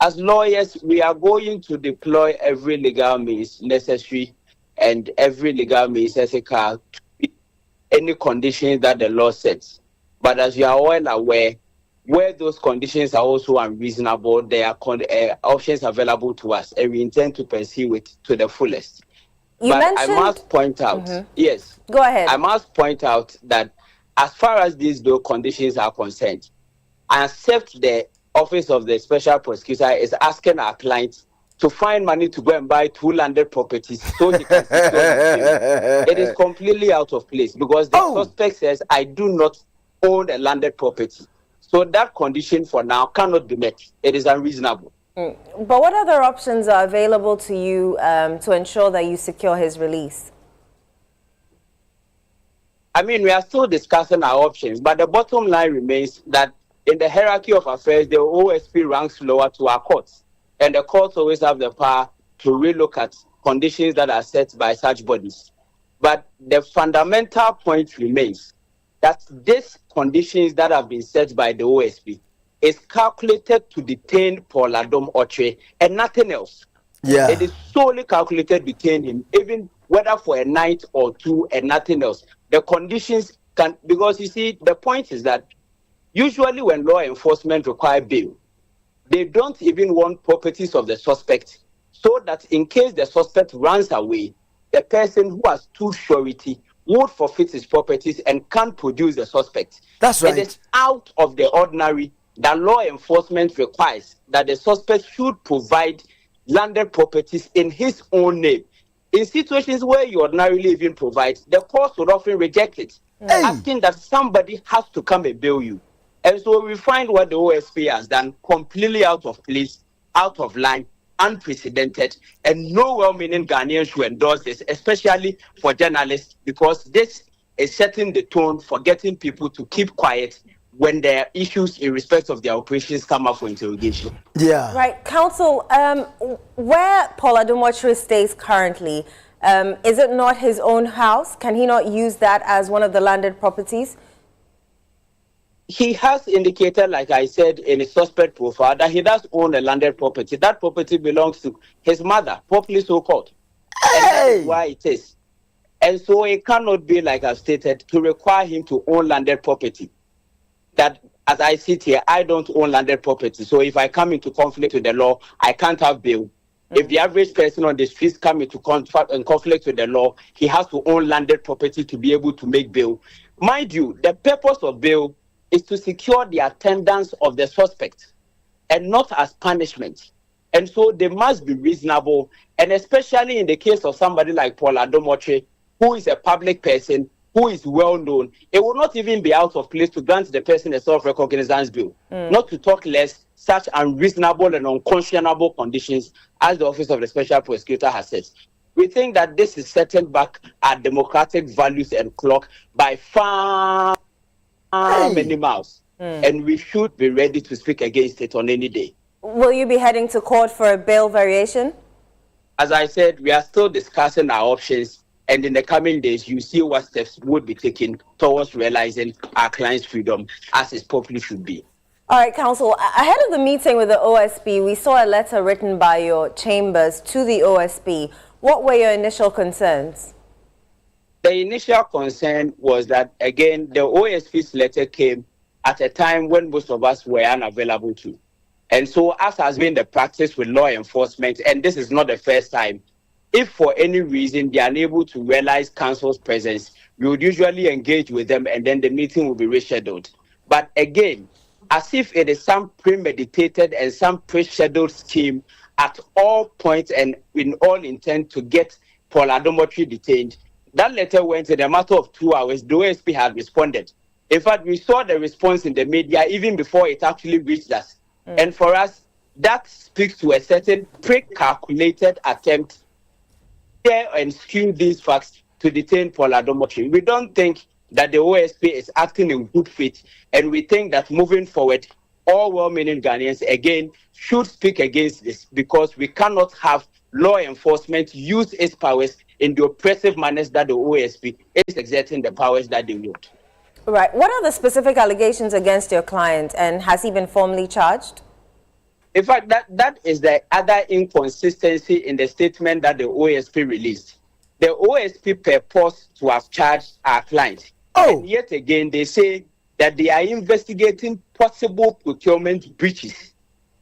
R: as lawyers, we are going to deploy every legal means necessary and every legal means ethical to meet any conditions that the law sets. But as you are all aware, where those conditions are also unreasonable, there are options available to us, and we intend to pursue it to the fullest. I must point out, yes.
S: Go ahead.
R: I must point out that as far as these conditions are concerned, except the Office of the Special Prosecutor is asking our clients to find money to go and buy 2 landed properties so he can secure his bail. It is completely out of place because the suspect says, I do not own a landed property. So that condition for now cannot be met. It is unreasonable.
S: But what other options are available to you to ensure that you secure his release?
R: I mean, we are still discussing our options, but the bottom line remains that in the hierarchy of affairs, the OSP ranks lower to our courts. And the courts always have the power to relook at conditions that are set by such bodies. But the fundamental point remains that these conditions that have been set by the OSP is calculated to detain Paul Adom-Otchere and nothing else.
H: Yeah.
R: It is solely calculated to detain him, even whether for a night or 2 and nothing else. The conditions can, because you see, the point is that usually when law enforcement require bail, they don't even want properties of the suspect, so that in case the suspect runs away, the person who has 2 surety would forfeit his properties and can't produce the suspect.
H: That's right.
R: It is out of the ordinary that law enforcement requires that the suspect should provide landed properties in his own name. In situations where you ordinarily even provide, the court would often reject it, asking that somebody has to come and bail you. And so we find what the OSP has done completely out of place, out of line, unprecedented, and no well-meaning Ghanaians should endorse this, especially for journalists, because this is setting the tone for getting people to keep quiet when their issues in respect of their operations come up for interrogation.
H: Yeah.
S: Right. Counsel, where Paul Adom-Otchere stays currently, is it not his own house? Can he not use that as one of the landed properties?
R: He has indicated, like I said, in his suspect profile, that he does own a landed property. That property belongs to his mother, properly so called. And that is why it is. And so it cannot be, like I've stated, to require him to own landed property. That, as I sit here, I don't own landed property. So if I come into conflict with the law, I can't have bail. If the average person on the streets come into conflict with the law, he has to own landed property to be able to make bail. Mind you, the purpose of bail is to secure the attendance of the suspect and not as punishment. And so they must be reasonable, and especially in the case of somebody like Paul Adom-Otchere, who is a public person, who is well known, it will not even be out of place to grant the person a self-recognizance bill, not to talk less such unreasonable and unconscionable conditions as the Office of the Special Prosecutor has said. We think that this is setting back our democratic values and clock by far many miles, and we should be ready to speak against it on any day.
S: Will you be heading to court for a bail variation?
R: As I said, we are still discussing our options, and in the coming days, you see what steps would be taken towards realizing our client's freedom as it properly should be.
S: All right, Counsel, ahead of the meeting with the OSP, we saw a letter written by your chambers to the OSP. What were your initial concerns?
R: The initial concern was that, again, the OSP's letter came at a time when most of us were unavailable to. And so, as has been the practice with law enforcement, and this is not the first time, if for any reason they are unable to realize counsel's presence, we would usually engage with them and then the meeting will be rescheduled. But again, as if it is some premeditated and some pre-scheduled scheme at all points and in all intent to get Paul Adom-Otchere detained, that letter went in a matter of 2 hours. The OSP had responded. In fact, we saw the response in the media even before it actually reached us. And for us, that speaks to a certain pre-calculated attempt there and skew these facts to detain Paul Adom-Otchere. We don't think that the OSP is acting in good faith, and we think that moving forward, all well-meaning Ghanaians, again, should speak against this, because we cannot have law enforcement use its powers in the oppressive manners that the OSP is exerting the powers that they want.
S: Right. What are the specific allegations against your client, and has he been formally charged?
R: In fact, that is the other inconsistency in the statement that the OSP released. The OSP purports to have charged our client. Oh. And yet again, they say that they are investigating possible procurement breaches.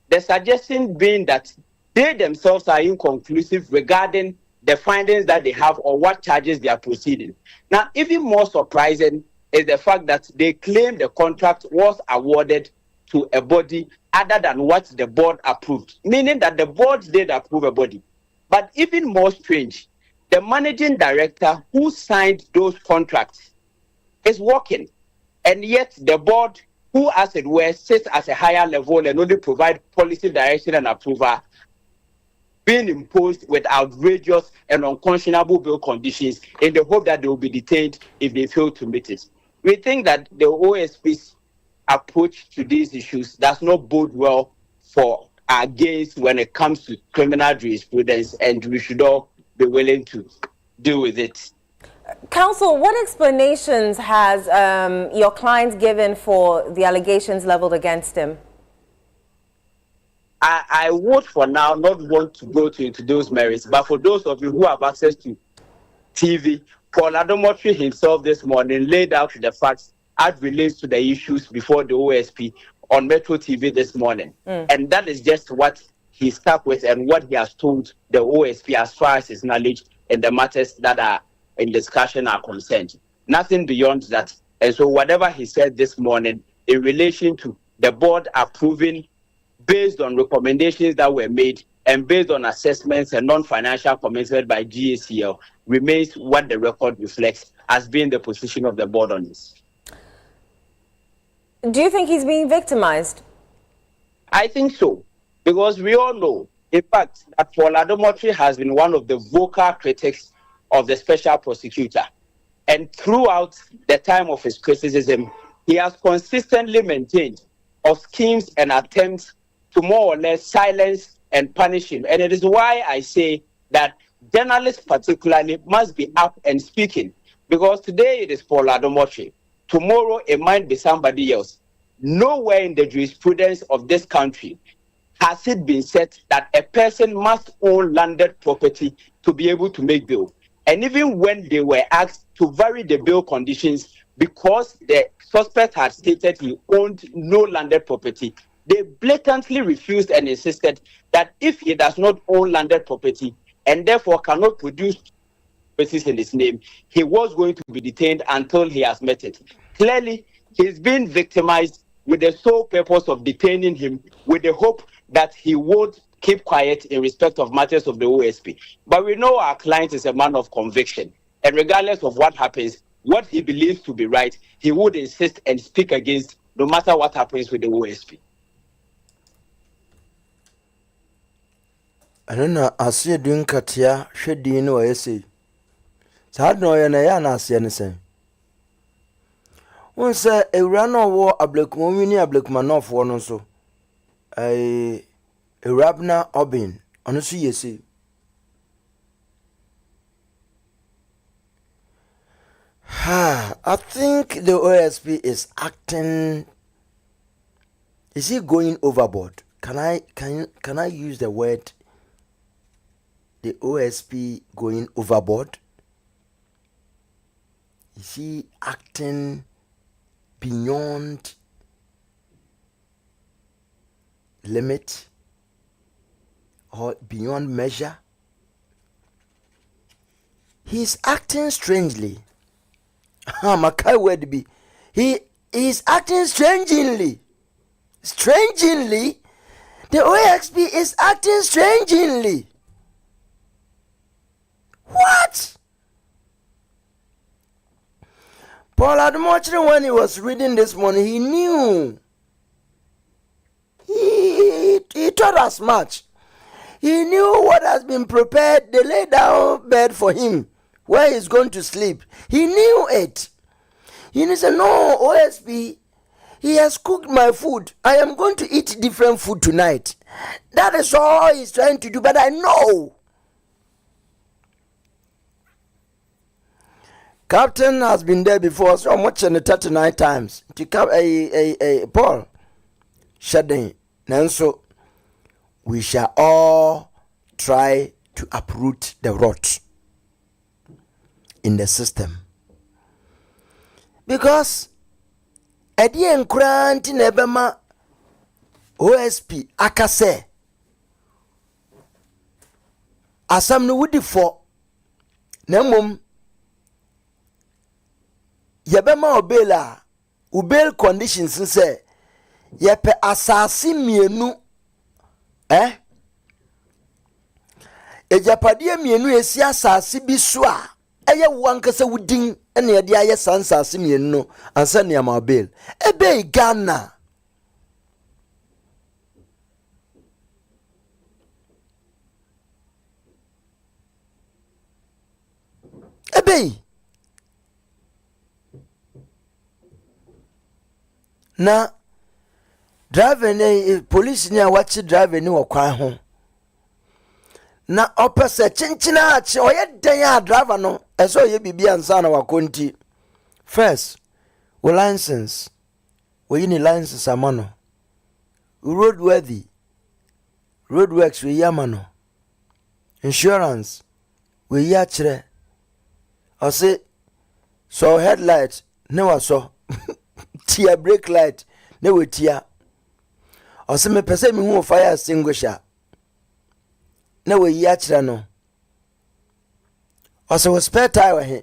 R: The suggestion being that they themselves are inconclusive regarding the findings that they have or what charges they are proceeding. Now, even more surprising is the fact that they claim the contract was awarded to a body other than what the board approved, meaning that the board did approve a body. But even more strange, the managing director who signed those contracts is working, and yet the board, who as it were sits at a higher level and only provide policy direction and approval, being imposed with outrageous and unconscionable bail conditions in the hope that they will be detained if they fail to meet it. We think that the OSP's approach to these issues does not bode well for our gains when it comes to criminal jurisprudence, and we should all be willing to deal with it.
S: Counsel, what explanations has your client given for the allegations leveled against him?
R: I would for now not want to go into those merits, but for those of you who have access to TV, Paul Adom-Otchere himself this morning laid out the facts as relates to the issues before the OSP on Metro TV this morning. And that is just what he stuck with and what he has told the OSP as far as his knowledge and the matters that are in discussion are concerned. Nothing beyond that. And so whatever he said this morning in relation to the board approving based on recommendations that were made and based on assessments and non-financial commitment by GACL remains what the record reflects as being the position of the board on this.
S: Do you think he's being victimized?
R: I think so, because we all know, in fact, that Paul Adom-Otchere has been one of the vocal critics of the special prosecutor. And throughout the time of his criticism, he has consistently maintained of schemes and attempts to more or less silence and punish him. And it is why I say that journalists particularly must be up and speaking, because today it is Paul Adom-Otchere. Tomorrow it might be somebody else. Nowhere in the jurisprudence of this country has it been said that a person must own landed property to be able to make bail. And even when they were asked to vary the bail conditions because the suspect had stated he owned no landed property, they blatantly refused and insisted that if he does not own landed property and therefore cannot produce basis in his name, he was going to be detained until he has met it. Clearly, he's been victimized with the sole purpose of detaining him with the hope that he would keep quiet in respect of matters of the OSP. But we know our client is a man of conviction, and regardless of what happens, what he believes to be right, he would insist and speak against no matter what happens with the OSP.
H: I don't know, I see you doing Katia, should you know, I say. So I don't know, and I see anything. One say a run or war a black woman, a black man off one or so. A Rabna Obin, honestly, you see. I think the OSP is acting. Is he going overboard? Can I use the word the OSP going overboard? Is he acting beyond limit or beyond measure? He's acting strangely. Makai word be. He is acting strangely. Strangely, the OSP is acting strangely. What? Paul Adom-Otchere, when he was reading this morning, he knew. He thought as much. He knew what has been prepared. They laid down bed for him where he's going to sleep. He knew it. He said, no, OSP, he has cooked my food. I am going to eat different food tonight. That is all he's trying to do, but I know. Captain has been there before, so I'm watching it 39 times. To Paul, shedding. Nanso, we shall all try to uproot the rot in the system. Because Edien Kranti Nebema OSP Akase Asam no wudi for Nemum Yabema obela ubel conditions say yepe asasi mienu ejapade mienu esi asasi bi so a eye wankasa wudin ene ye de aye sansasi mienu no ansa ne amabel ebe Ghana ebe na driver ne police ni a watch driver ni wakwan ho na opese chinchina achi oye dan ya driver no eso ye bibia nsa na wakonti first we license we ni license amano roadworthy roadworks we yamano insurance we ya kire o say so headlight ne waso tia brake light ne we tia o say me pese me hu fire extinguisher na we yi akira no o say we spare tire we he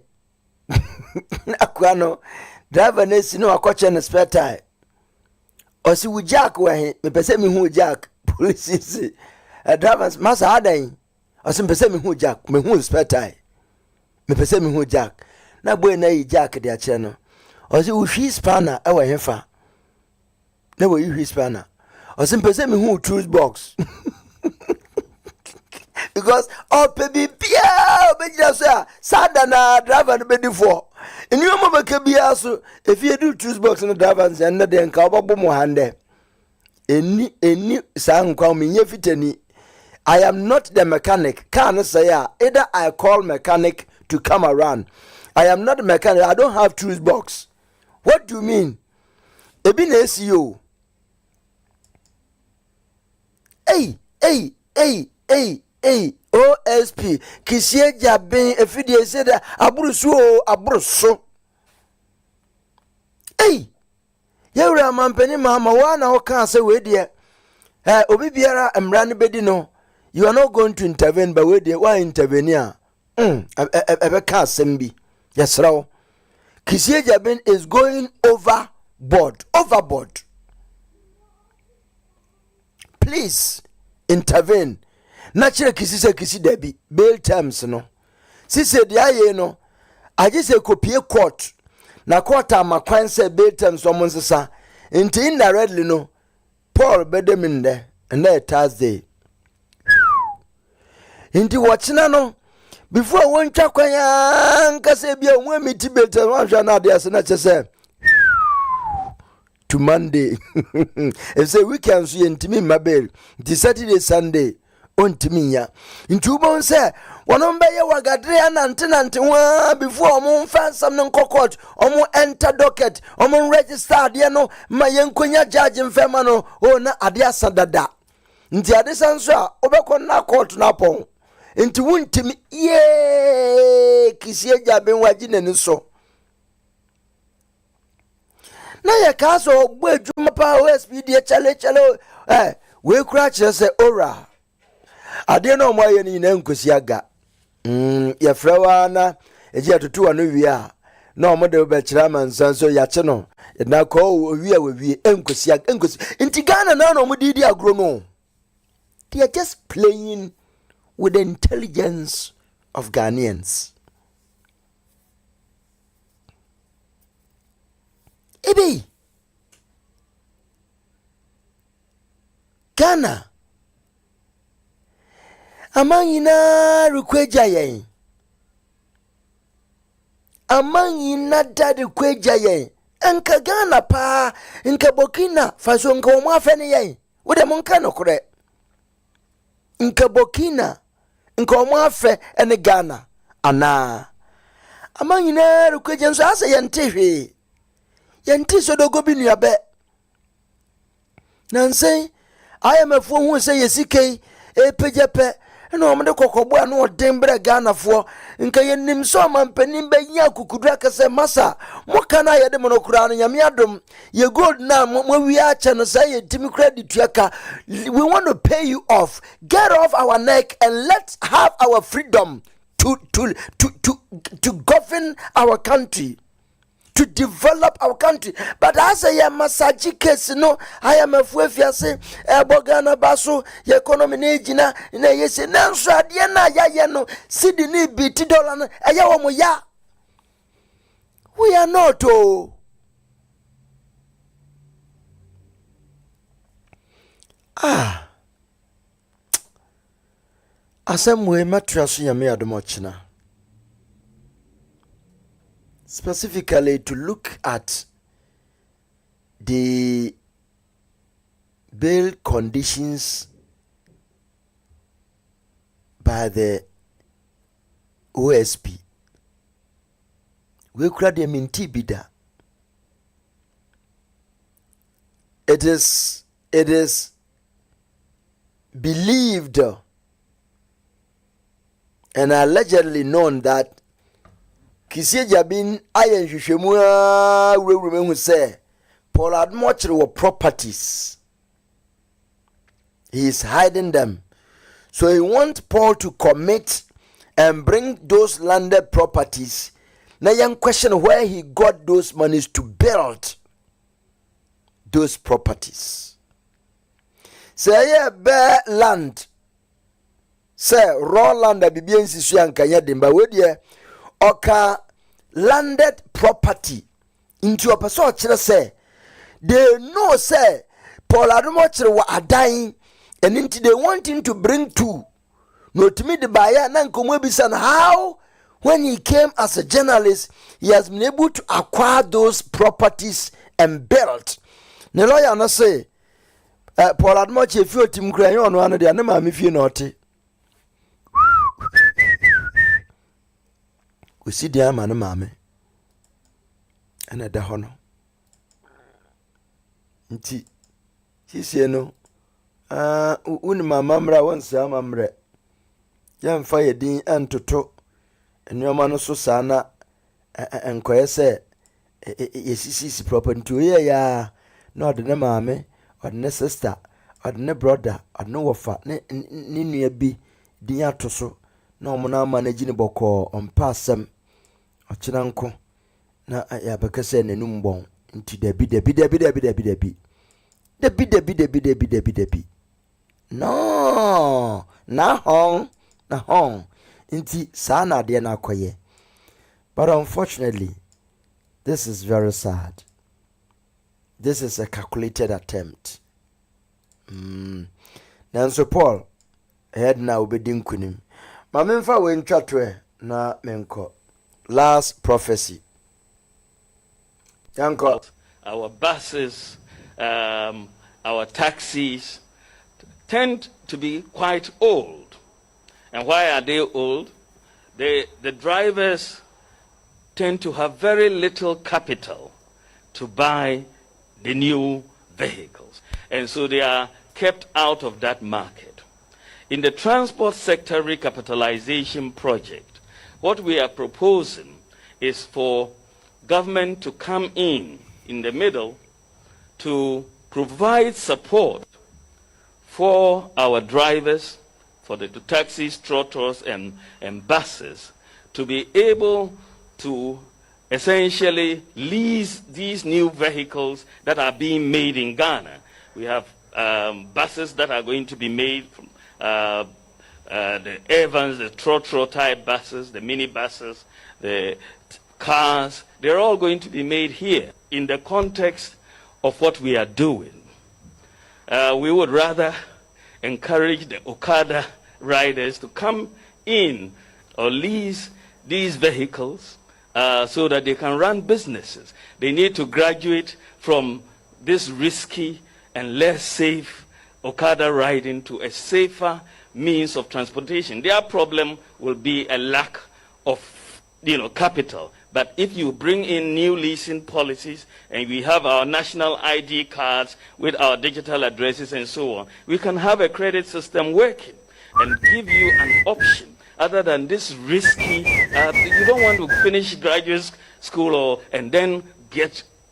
H: akwa no driver na si no akoche no spare tire o say we jack we he me pese me hu jack police say drivers masa hadan o say me pese me hu jack me hu spare tire me pese me hu jack na boy na yi jack de akira no o say we hwi spanner e we he fa na we hwi spanner o say me pese me hu tool box because baby bia obejira so a sada na driver no bedi for enu mo baka bia so if you do choose box no driver and na den ka obabo mo hande eni sa nkwa me nye fitani. I am not the mechanic. Can say either I call mechanic to come around. I am not the mechanic. I don't have choose box. What do you mean? Ebi na SEO. Hey, OSP kisie jaben efidie se da aburuso. Hey, yewura mampani mama wana ho kan se we de obi biara emra ne bedi no, you are not going to intervene, but we de wa intervene ebe ka sembi yesrawo kisie jaben is going overboard. Please intervene. Natural kisi debi bail terms no sise dia ye no aje se kopie court na court amakwan se bail terms so monsesa nti indirectly no Paul bedeminde and that Thursday nti watchina no before one chakwanya nkase bia onwe meti bail terms wan hwa na dia se na chese to Monday if say weekend so yentimi mabel the Saturday Sunday ontiminya ntubon se wonombe ye wagadre anante wa before omo fansam no court omo enter docket omo register de no ma yenkonya judge mfema no o na ade asadada nti ade sanso a obekọ na court na pon nti wontimi ye kisie jaben waji nani so na ye kaso gbo adwuma pa OSP de chale we kura kire se ora ade no mo aye ni na nkosi aga ye frewa na eji atoto no wi a na mo de be kira mansan so ya che no na ko wi a wi enkosi aga enkosi nti Ghana na no mo didi agro no. They are just playing with the intelligence of Ghanaians. Ebe Ghana amanyina rukweja yen amanyina dade kweja yen enka Ghana pa enka Burkina Faso enka omo afene yen wode monka nokore enka Burkina enka omo afe ene Ghana ana amanyina rukweja nso asa yente hwe yente so dogo bi nuabe nansen IMF who say yesike e pejepe no omde kokobo anu odembre Ghana for nka yenim so mampanim be nya kukudra kase masa moka na yede monokura no nyame adom ye gold na mo wi acha no say yetimi credit tuaka. We want to pay you off. Get off our neck and let's have our freedom to govern our country, to develop our country. But as I am massage case, no, I am a fuefiase, Bogana Basso, your economy negina, in a yes, and answer, Diana, Yayano, Sydney, BT dollar, Ayawamoya. We are not, oh. Asem we matrasu ya me Adom-Otchere. Specifically to look at the bail conditions by the OSP. We could them in Tibida. It is believed and allegedly known that Kisie Jabin ayen hwehwemua wurewurem hu say Paul Adom-Otchere were properties. He is hiding them. So he wants Paul to commit and bring those landed properties. Now young question where he got those monies to build those properties. Say bear land. Say raw land that bibi nsisu ankanya demba we oka landed property into a person say they know say Paul Adom-Otchere wa adan and into they want him to bring two. No to me the buyer and how when he came as a journalist he has been able to acquire those properties and build. The lawyer no say Paul Adom-Otchere if you team cry on one of the animal if you not. We see the man mame and at the honor. Nti she say no uni mamra once amamre yam fire din antoto enwoma no so sana enkoye se yesisi property to ya no de mame or ne sister or ne brother or no wafa ne nua bi din atoso na omuna manage ni boko ompasem ochenanko na ya bekese nenum bon nti debi no na hon nti sana de na koye. But unfortunately this is very sad. This is a calculated attempt. Nanso Paul head now be dinkunim. Ma memfa we ntwatwe na menko. Last prophecy. Yanko.
F: Our buses, our taxis tend to be quite old. And why are they old? The drivers tend to have very little capital to buy the new vehicles. And so they are kept out of that market. In the transport sector recapitalization project, what we are proposing is for government to come in the middle to provide support for our drivers, for the taxis, trotters, and buses to be able to essentially lease these new vehicles that are being made in Ghana. We have buses that are going to be made from the Evans, the Trotro type buses, the mini buses, the cars. They're all going to be made here in the context of what we are doing. We would rather encourage the Okada riders to come in or lease these vehicles so that they can run businesses. They need to graduate from this risky and less safe Okada riding to a safer means of transportation. Their problem will be a lack of capital. But if you bring in new leasing policies and we have our national ID cards with our digital addresses and so on, we can have a credit system working and give you an option other than this risky, you don't want to finish graduate school and then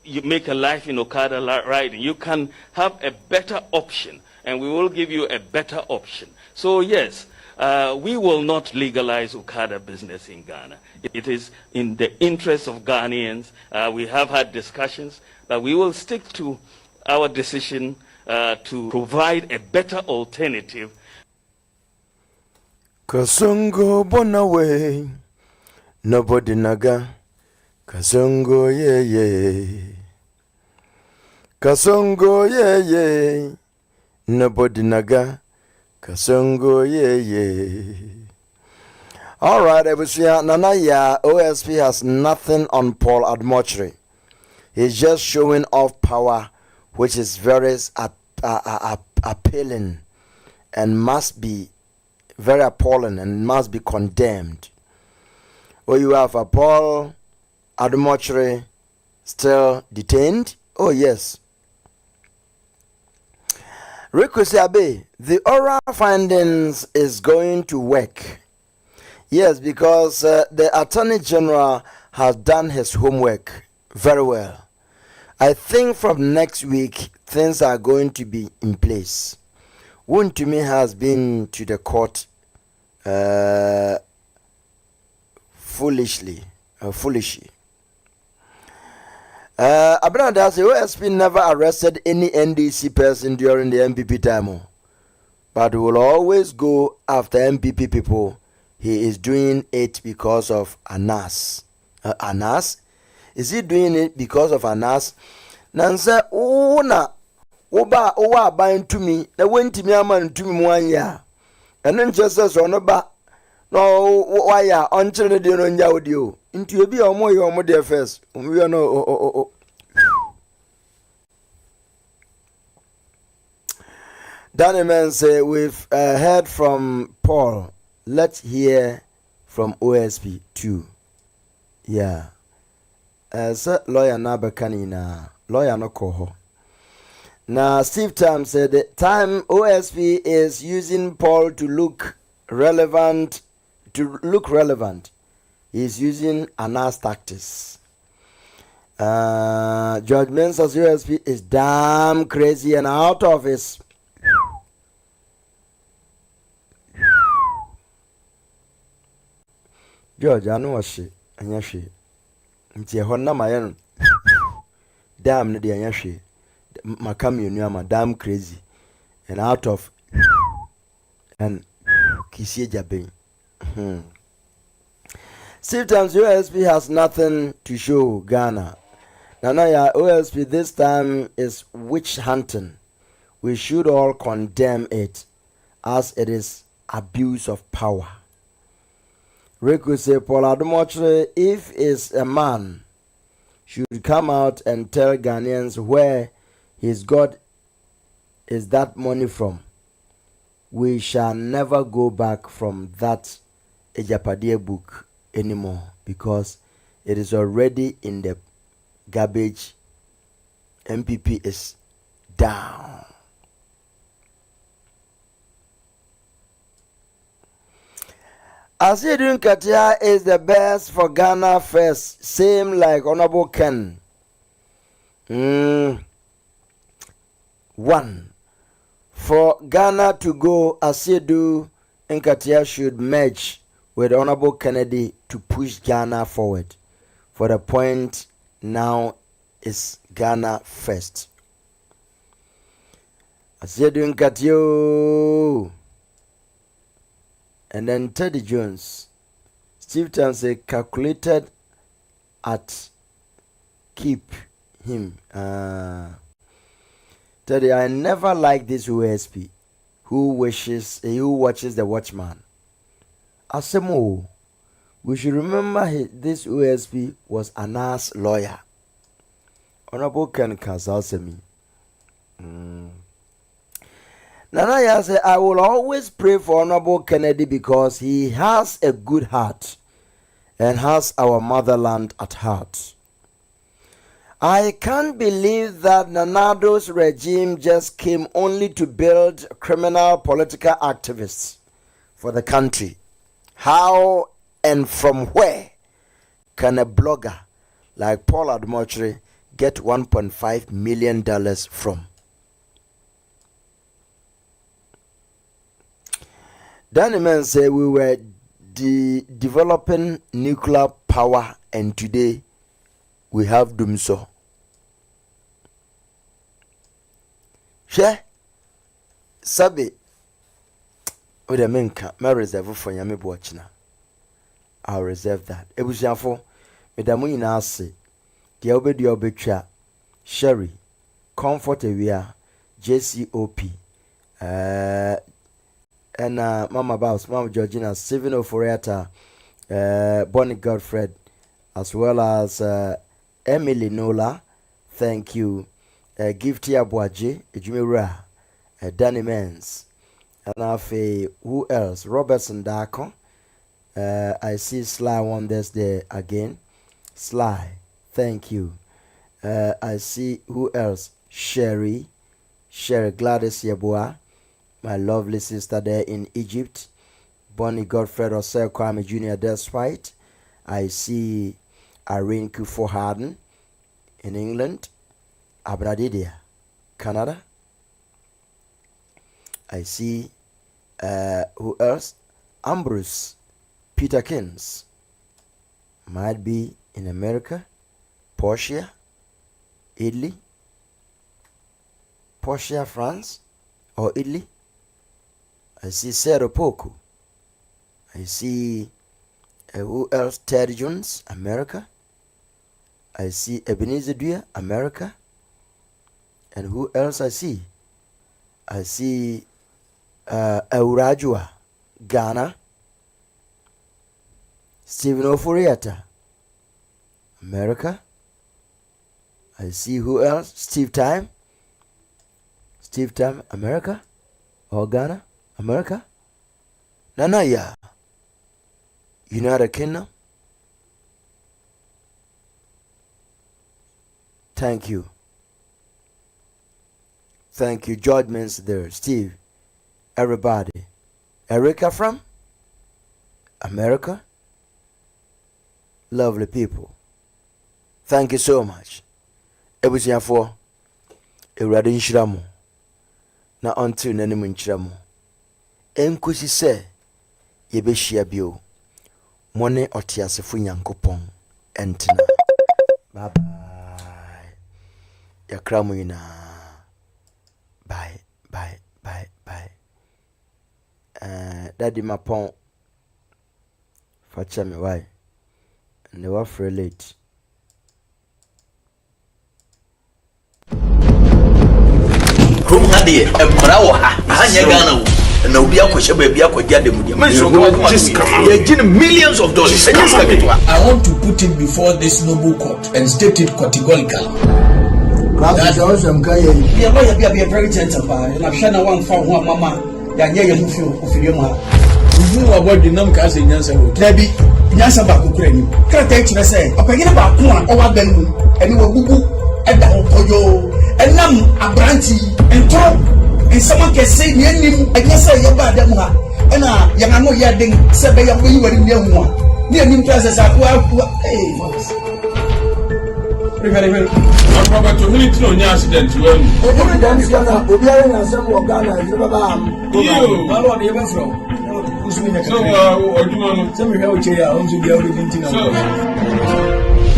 F: you make a life in Okada riding. You can have a better option, and we will give you a better option. So yes, we will not legalize Okada business in Ghana. It is in the interest of Ghanaians. We have had discussions, but we will stick to our decision to provide a better alternative.
H: Kasongo bonawe, nobody naga. Kasongo ye ye. Kasongo ye ye. Nobody naga. Kasongo ye ye. All right, Ebusia Nanaya OSP has nothing on Paul Adom-Otchere. He's just showing off power, which is very appealing and must be very appalling and must be condemned. Oh, you have a Paul Adom-Otchere still detained? Oh, yes. Rikusiabe, the oral findings is going to work. Yes, because the Attorney General has done his homework very well. I think from next week, things are going to be in place. Wontumi has been to the court foolishly. Abranda, the OSP never arrested any NDC person during the MPP time, but will always go after MPP people. He is doing it because of Anas. Anas? Is he doing it because of Anas? Nansa, owa buying to me, na went me a man to me 1 year. And then just as on ba no why ya on children de no audio. Into a be or more dear first. We are no Danny man say we've heard from Paul. Let's hear from OSP too. Yeah. Sir lawyer Nabakanina. Lawyer no koho. Now Steve Tam said the time OSP is using Paul to look relevant. He's using Anas tactics. George Mensah's OSP is damn crazy and out of his. George, I know what she and yashi. Nti honna mayen. Damn ne de yashi. Makam you madam crazy and out of and kisie jabe. Sometimes OSP has nothing to show Ghana. Nanaya OSP this time is witch hunting. We should all condemn it as it is abuse of power. Riku say Paul Adom-Otchere, if is a man, should come out and tell Ghanaians where his God is that money from. We shall never go back from that Ejapadie book anymore because it is already in the garbage. MPP is down. Asidun Katia is the best for Ghana first, same like Honorable Ken. 1. For Ghana to go, Asidun Katia should merge with Honorable Kennedy to push Ghana forward. For the point now is Ghana first. Asidun Katia. And then Teddy Jones, Steve Tansey calculated at keep him. Teddy, I never like this OSP who watches the Watchman. Asemo, we should remember this OSP was Anas lawyer. Honorable Ken Kazalsemi. Nanaya said, I will always pray for Honorable Kennedy because he has a good heart and has our motherland at heart. I can't believe that Nanado's regime just came only to build criminal political activists for the country. How and from where can a blogger like Paul Adom-Otchere get $1.5 million from? Danny Man said we were developing nuclear power, and today we have done so. Share Sabi with a menka, my reserve for Yami Bochina. I'll reserve that. It was for Medamu in Asi, the Obedi Obetra, Sherry, Comfort Area, JCOP, and Mama Baus, Mama Georgina, Stephen Oforiata, Bonnie Godfred, as well as Emily Nola. Thank you. Gifty Abuaji, Ejumira, Danny Mens, and who else? Robertson Dako. I see Sly Wonders there again. Sly, thank you. I see who else? Sherry Gladys Yabua, my lovely sister there in Egypt. Bonnie Godfred Osel Kwame Jr. Despite. I see Irene Kufo Harden in England. Abradidia, Canada. I see who else? Ambrose Peterkins might be in America. Portia, Italy. Portia, France or Italy. I see Sarah Poku. I see who else? Terry Jones, America. I see Ebenezer Dua, America. And who else I see? I see Eurajua, Ghana. Stephen Oforiata, America. I see who else? Steve Time, America. Or Ghana, America. Nanaya, United Kingdom. Thank you. Thank you. George means there. Steve. Everybody. Erica from America. Lovely people. Thank you so much. Everything for Euradi Nshiramu. Na until Nanimu Nshiramu. Enkusi se Yebeshia bio. Mone otiase fu Nyankopon. Entina. Bye bye. Yakramu ina. Bye. Daddy Mapon. Facha me why? And they were free late.
T: From Hadi, a Brawa, Hanya Gano, and no be a question, baby, I could get them. Millions of dollars.
U: I want to put it before this noble court and state it categorically. That awesome guy. Be a very gentle, and I've shown one for one mama. That you feel of your mother. You know about the number as in Yansa. Debbie, Yansa Bakukreni. Can't take to say, a packet about one over them, and you will boo at the Okoyo, and Nam a brandy, and Tom, and someone can say, near him, I guess I about them. And Yamamo Yading said, they are we were in near one. Near him, classes are well. Very I'm probably to military on accident to him. Oh, we are in a same Ghana. You, my lord, you went from. So, what do you want? Tell me how you are. I'm to be able to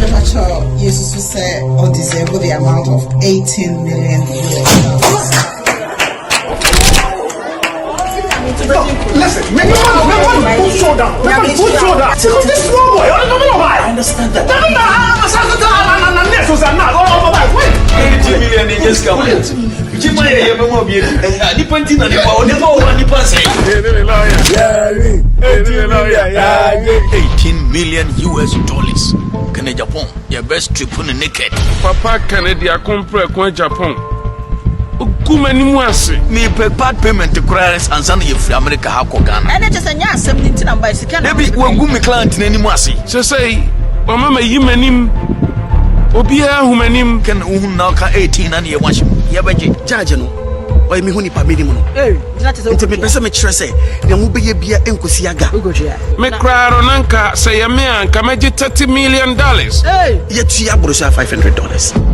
V: premature, Jesus will say, or disable the amount of 18 million.
U: Listen, make me put shoulder. Put shoulder. This small boy, I don't know why. I understand that. Wait. 80 million in just come. Jimmy, you have more beauty. And depending on the power, never one person.
T: 18 million US dollars. Can Japan, your best trip on the naked.
W: Papa Canada compre Japan.
C: Kumanimuase.
T: Me pay part payment to Christ and San Yefri America Hakogana.
V: And it is a yes, 17 number.
T: Maybe when Gumi client in any Masi.
C: So say, Mama, you manim. Obia humanim
T: can unaka 18 and ye watch him. Yabaji, Jajano. Why me huni pa minimum? That is a person make sure say, the Mubi Bia Enkusiaga.
C: Me Craronanka say a man, come $30 million.
T: Yet she abrosa $500.